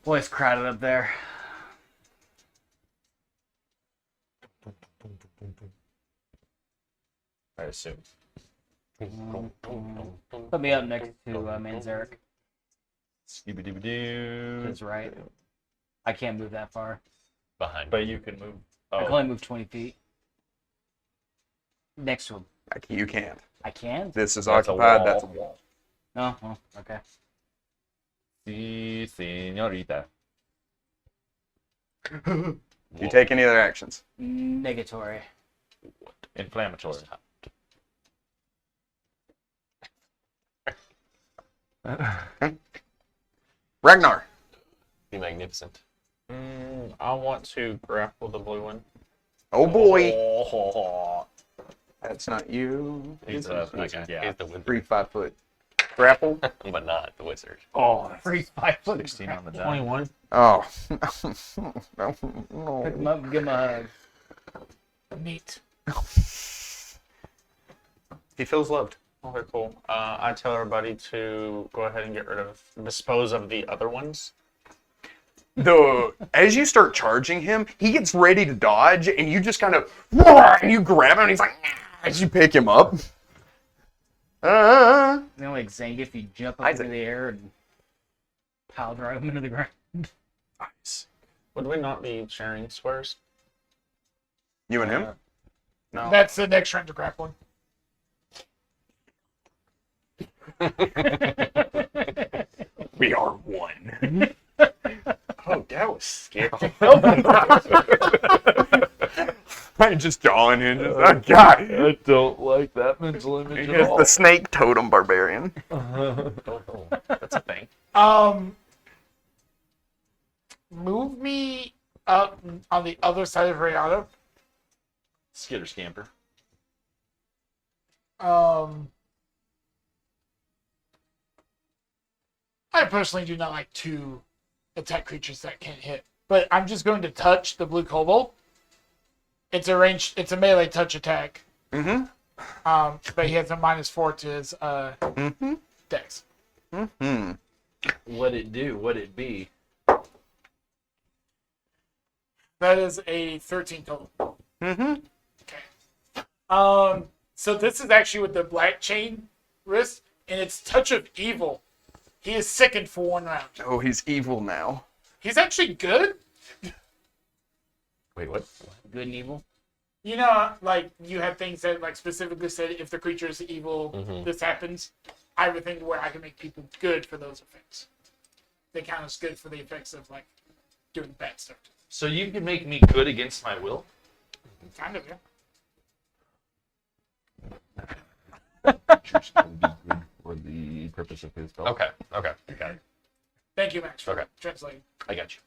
Boy, it's crowded up there. I assume. Put me up next to Manzarek. Scooby-Doo. That's right. I can't move that far. Behind. But you can move. I can Oh, only move 20 feet. Next to him. You can't. I can? This is That's a occupied. wall. That's a wall. No? Oh, okay. si, señorita. You take any other actions? Negatory. Inflammatory. Ragnar. Be magnificent. I want to grapple the blue one. Oh boy. Oh, That's not you. He's that the guy? guy. He's the wizard. 3 5-foot grapple. But not the wizard. oh, Free 5 foot. 16 on the die. 21. Oh. Pick No. him up and give him a hug. Neat. He feels loved. Okay, cool. I tell everybody to go ahead and dispose of the other ones. As you start charging him, he gets ready to dodge, and you just kind of and you grab him, and he's like, as you pick him up. You know, like Zang, if you jump up Isaac. into the air and pile drive him into the ground. Nice. Would we not be sharing squares? You and him? No. That's the next round to grappling. We are one. Oh, that was scary. I just jawing in. Oh, God. I don't like that mental image at He's all. the snake totem barbarian. That's a thing. Move me up on the other side of Rihanna. Skitter scamper. I personally do not like to attack creatures that can't hit. But I'm just going to touch the blue kobold. It's a melee touch attack. Mm-hmm. But he has a -4 to his dex. Mm-hmm. What'd it do? What'd it be? That is a 13 total. Mm-hmm. Okay. So this is actually with the black chain wrist, and it's Touch of Evil. He is sickened for 1 round. Oh, he's evil now. He's actually good. Wait, what? Good and evil. You know, like you have things that like specifically say if the creature is evil, this happens. I have a thing where I can make people good for those effects. They count as good for the effects of like doing bad stuff. So you can make me good against my will? Kind of, yeah. Creatures can be good for the purpose of his spell. Okay. Got it. Thank you, Max, for Okay. translating. I got you.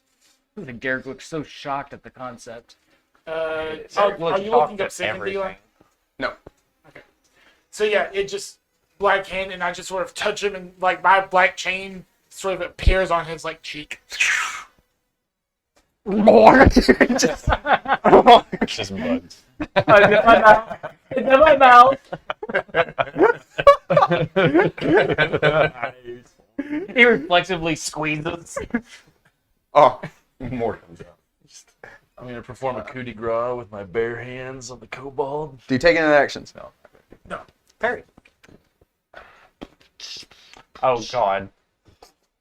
The Garrick looks so shocked at the concept. Are Look you looking shocked up at Second Dealer? everything. No. Okay. So yeah, it just black hand, and I just sort of touch him, and like my black chain sort of appears on his like cheek. Just bugs. It's in my mouth. He reflexively squeezes. Oh, More comes out. I'm gonna perform a coup de grace with my bare hands on the kobold. do you take any actions? No. Parry. Oh God.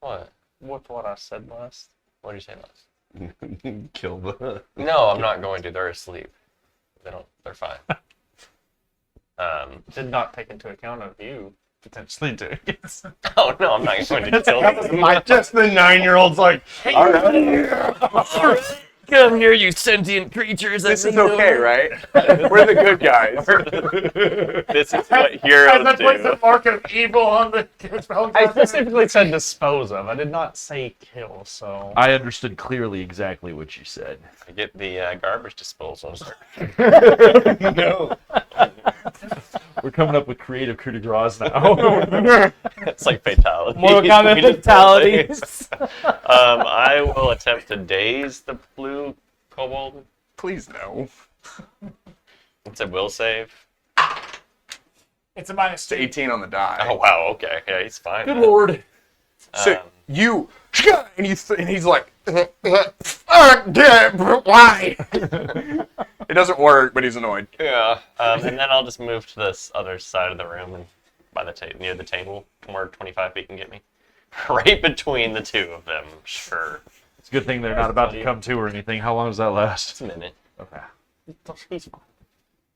What? What's what I said last? What did you say last? Kill the. No, I'm not going to. They're asleep. They're fine. Did not take into account of you potentially doing it. Oh no, I'm not going to kill them. Just the 9-year-old's like, all right. Come here, you sentient creatures. This is okay, right? We're the good guys. This is what heroes That's like the do. mark of evil on the spell. I specifically said dispose of. I did not say kill. So I understood clearly exactly what you said. I get the garbage disposal. No. We're coming up with creative coup de grace now. It's like fatality. Mortal Kombat We just fatalities. I will attempt to daze the blue kobold. Please no. It's a will save. It's a -2. It's 18 on the die. Oh wow, okay, yeah, he's fine. Good lord. So you and and he's like, why? It doesn't work, but he's annoyed. Yeah, and then I'll just move to this other side of the room and by the near the table, where 25 feet can get me. Right between the two of them, sure. It's a good thing they're not about to come to or anything. How long does that last? Just a minute. Okay. He's fine.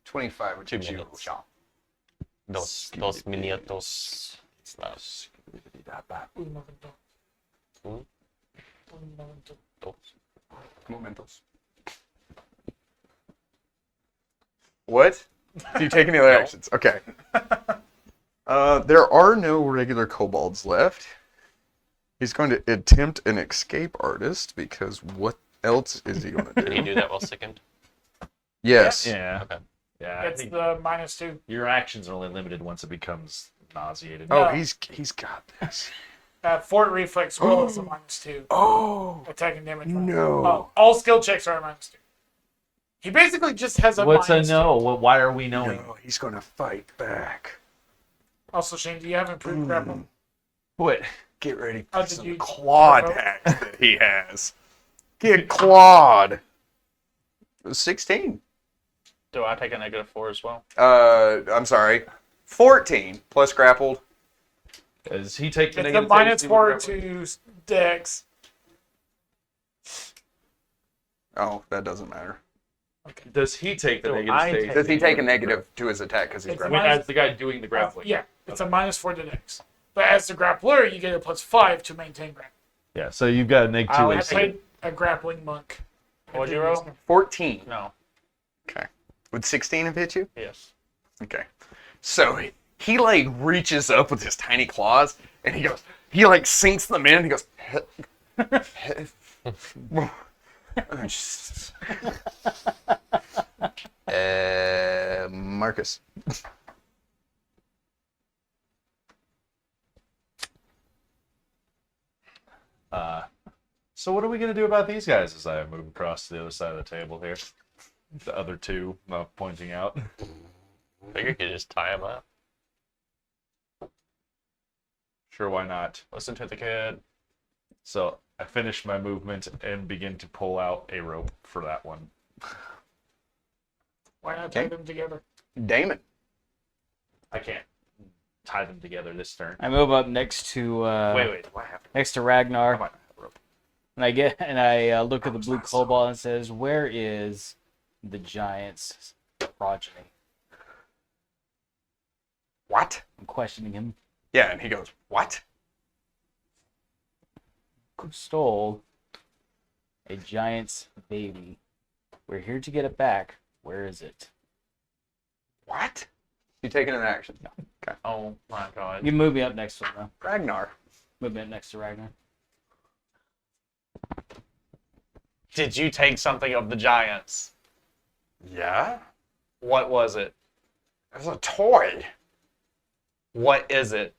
25 or 2 2 minutes. Dos minutos. It's not. Un momento. Hmm? Un momento. Dos. Momentos. What? Do you take any other actions? Okay. There are no regular kobolds left. He's going to attempt an escape artist because what else is he going to Can he do? do that while sickened? Yes. Yeah. Okay. Yeah. I It's think the -2. your actions are only limited once it becomes nauseated. Oh, No. he's got this. Fort Reflex roll is a -2. Oh Attacking damage. no. All skill checks are a -2. He basically just has a What's a -2. no? Why are we knowing? No, he's going to fight back. Also, Shane, do you have improved grapple? What? Get ready Oh, for did some you- claw attacks that he has. Get clawed. 16. do I take a -4 as well? I'm sorry. 14 plus grappled. Does he take the It's a negative save -4 to to Dex. Oh, that doesn't matter. Does he take the Do negative I save? take- Does he take a negative to his attack because he's It's I grappling? mean, as the guy doing the grappling. Yeah, it's a -4 to Dex. But as the grappler, you get a +5 to maintain grapple. Yeah. So you've got a negative I 2 would I AC. played a grappling monk. What'd you roll? 14. No. Okay. Would 16 have hit you? Yes. Okay. So he like reaches up with his tiny claws and he like sinks them in and he goes, Marcus. So what are we gonna do about these guys? As I move across to the other side of the table here, the other two pointing out. I figure you could just tie him up. Sure, why not? Listen to the kid. So I finish my movement and begin to pull out a rope for that one. Why not tie Okay. them together? Damon. I can't tie them together this turn. I move up next to Wait, what happened? next to I Ragnar, might not have a rope. and I look at the blue kobold and says, "Where is the giant's progeny?" What? I'm questioning him. Yeah, and he goes, what? Who stole a giant's baby? We're here to get it back. Where is it? What? You taking an action? Oh my god. You move me up next to him, though. Ragnar. Move me up next to Ragnar. Did you take something of the giants? Yeah? What was it? It's a toy. What is it?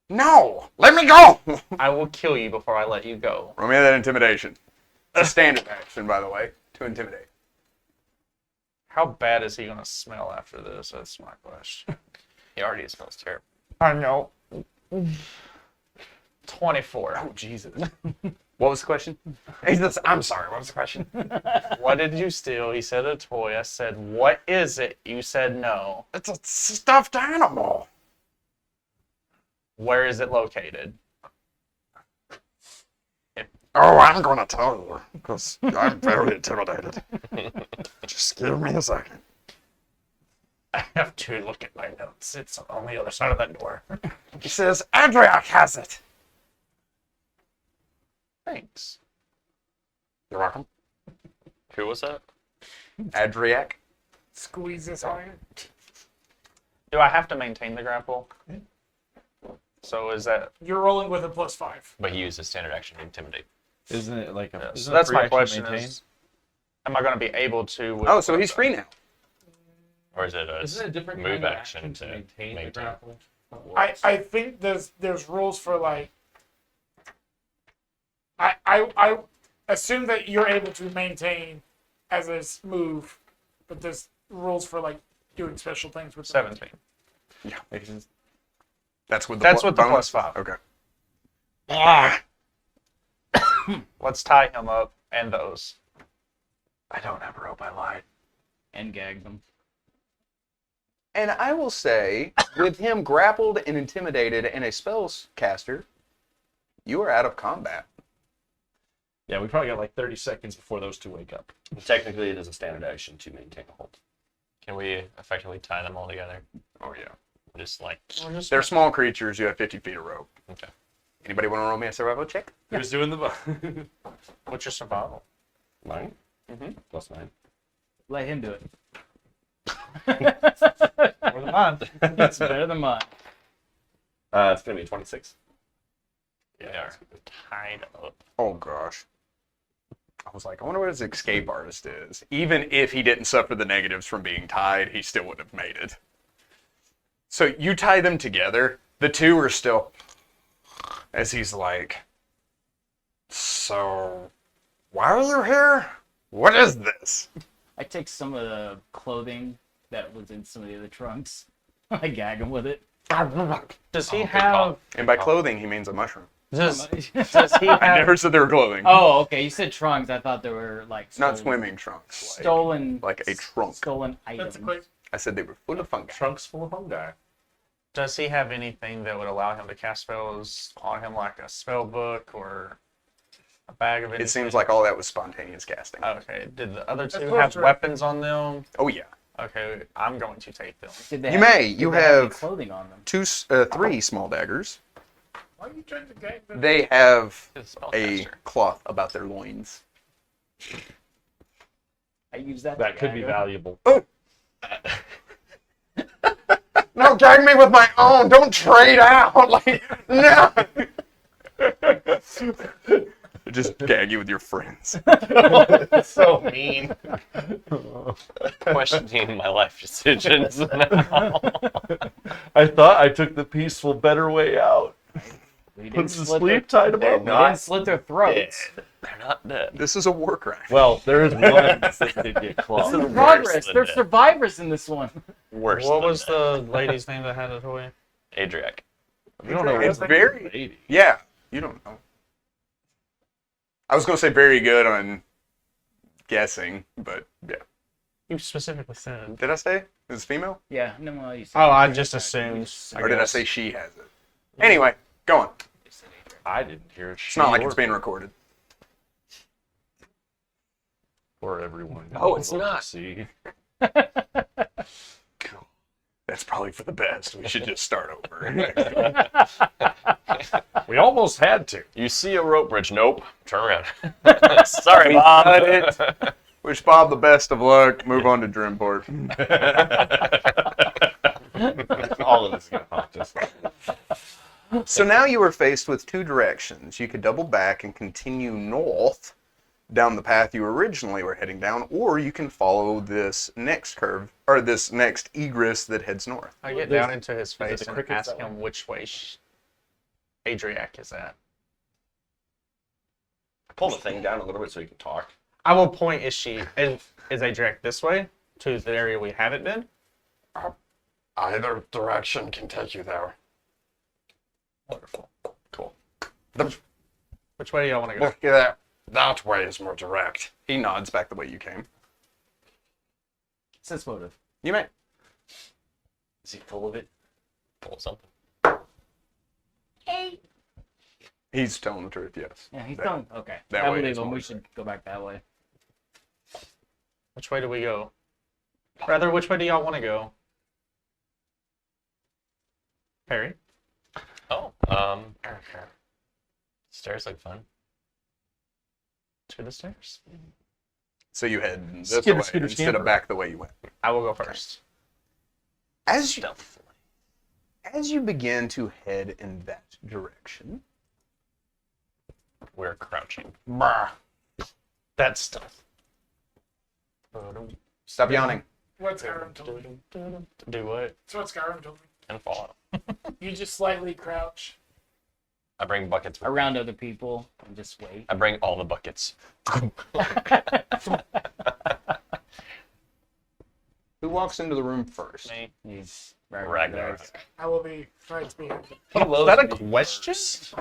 No! Let me go! I will kill you before I let you go. Roll me that intimidation. It's a standard action, by the way, to intimidate. How bad is he gonna smell after this? That's my question. He already smells terrible. I know. 24. Oh, Jesus. What was the question? I'm sorry, what was the question? What did you steal? He said a toy. I said, what is it? You said no. It's a stuffed animal. Where is it located? Oh, I'm gonna tell you, because I'm very intimidated. Just give me a second. I have to look at my notes. It's on the other side of that door. He says, Adriac has it. Thanks. You're welcome. Who was that? Adriac. Squeeze this iron. Do I have to maintain the grapple? So is that... You're rolling with a +5. But he used his standard action to intimidate. Isn't it like a? So that's my question is, am I going to be able to... with- Oh, so he's free now. Or is it a Isn't it a different move kind of action to maintain the maintain? grapple? I think there's rules for like. I assume that you're able to maintain as a move, but there's rules for like doing special things with them. 17. That's with the That's with the bonus? +5. Okay. Let's tie him up and those. I don't have a rope, I lied. And gag them. And I will say, with him grappled and intimidated and a spells caster, you are out of combat. Yeah, we probably got like 30 seconds before those two wake up. Technically, it is a standard action to maintain a hold. Can we effectively tie them all together? Oh, yeah. Just like, They're small creatures. You have 50 feet of rope. okay. Anybody want to roll me a survival check? Who's doing the? What's your survival? 9? Plus 9. Let him do it. More than mine. It's better than mine. It's going to be 26. They are tied up. Oh, gosh. I was like, I wonder what his escape artist is. Even if he didn't suffer the negatives from being tied, he still wouldn't have made it. So you tie them together. The two are still... As he's like, so, why are you here? What is this? I take some of the clothing that was in some of the other trunks. I gag him with it. Does he good have... call. And by clothing, he means a mushroom. Does he I have... never said they were clothing. Oh, okay. You said trunks. I thought they were like Not swimming trunks. stolen, Like a trunk. stolen That's items. a quick. I said they were full of fungi. Trunks full of fungi. Does he have anything that would allow him to cast spells on him, like a spell book or a bag of anything? It seems like all that was spontaneous casting. Okay. Did the other two That's have right. weapons on them? Oh, yeah. Okay, I'm going to take them. Did they You have- may. did You they any have clothing on them. 3 small daggers. Why are you trying to gag them? They have His a spellcaster. cloth about their loins. I use that. That to could gag be them. valuable. No, gag me with my own. Don't trade out. Like, no. Just gag you with your friends. So mean. Questioning my life decisions now. I thought I took the peaceful, better way out. We Put didn't some slit sleep, tied them their, up. we didn't slit their throats. They're not dead. This is a war crime. Well, there is one that did get This clawed. is Worse progress. than There's dead. survivors in this one. Worse. What than was dead. the lady's name that had the toy? Adriac? We don't know. It's what very- lady. Yeah, you don't know. I was gonna say very good on guessing, but yeah. You specifically said. Did I say it's female, Yeah, no, well, you said Oh, I just assumed. or did I say she has it? Anyway, go on. I didn't hear it. It's not like it's being recorded. For everyone. Oh, it's to not. See. That's probably for the best. We should just start over. We almost had to. You see a rope bridge? Nope. Turn around. Sorry, Bob. Wish Bob the best of luck. Move on to Drimport. All of this is gonna haunt us. So now you are faced with two directions. You could double back and continue north down the path you originally were heading down, or you can follow this next curve, or this next egress that heads north. I get down into his face the and crickets ask that him which way Adriac is at. Pull the thing down a little bit so you can talk. I will point. Is Adriac this way to the area we haven't been? Either direction can take you there. Wonderful. Cool. Which way do y'all want to go? Look at that. That way is more direct. He nods back the way you came. sense motive. You may. Is he full of it? Full of something. He's telling the truth, yes. Yeah, he's That- done. Okay. that I way believe is him. more We should go back that way. Which way do we go? Rather, which way do y'all want to go? Perry? Oh, stairs look fun. To the stairs. So you head this Skidder, way skidder, instead scamper. of back the way you went. I will go first. As you begin to head in that direction, We're crouching. That's stuff. stop yawning. What Skyrim told me. Do what? That's what Skyrim told me. And fall out. You just slightly crouch. I bring buckets with me. Around other people and just wait. I bring all the buckets. Who walks into the room first? Me. He's right Ragnarok. there. I will be right behind you. Is that a question?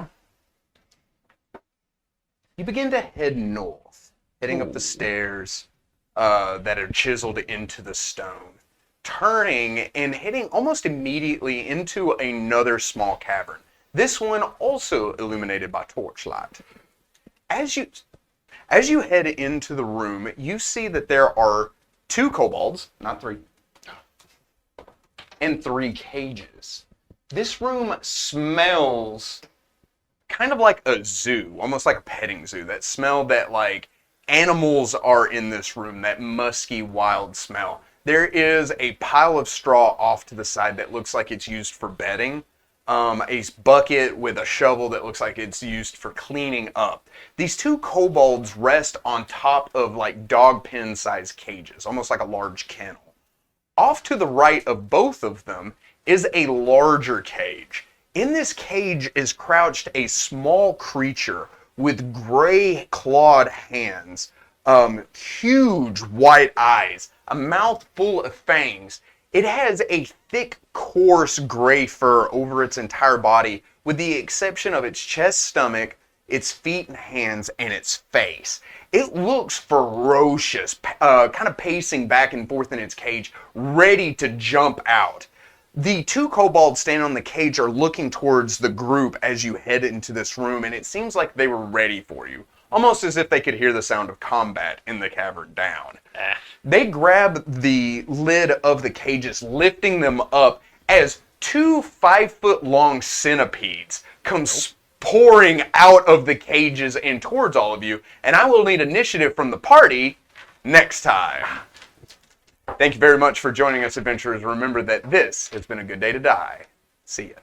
You begin to head north, heading up the stairs that are chiseled into the stone, turning and heading almost immediately into another small cavern. This one also illuminated by torchlight. As you head into the room, you see that there are 2 kobolds, not 3, and 3 cages. This room smells kind of like a zoo, almost like a petting zoo. That smell that like animals are in this room, that musky, wild smell. There is a pile of straw off to the side that looks like it's used for bedding. A bucket with a shovel that looks like it's used for cleaning up. These 2 kobolds rest on top of like dog pen sized cages, almost like a large kennel. Off to the right of both of them is a larger cage. In this cage is crouched a small creature with gray clawed hands, huge white eyes, a mouth full of fangs. It has a thick, coarse gray fur over its entire body, with the exception of its chest, stomach, its feet and hands, and its face. It looks ferocious, kind of pacing back and forth in its cage, ready to jump out. The 2 kobolds standing on the cage are looking towards the group as you head into this room, and it seems like they were ready for you. Almost as if they could hear the sound of combat in the cavern down. They grab the lid of the cages, lifting them up as 2 5-foot-long centipedes come pouring out of the cages and towards all of you. And I will need initiative from the party next time. Thank you very much for joining us, adventurers. Remember that this has been a good day to die. See ya.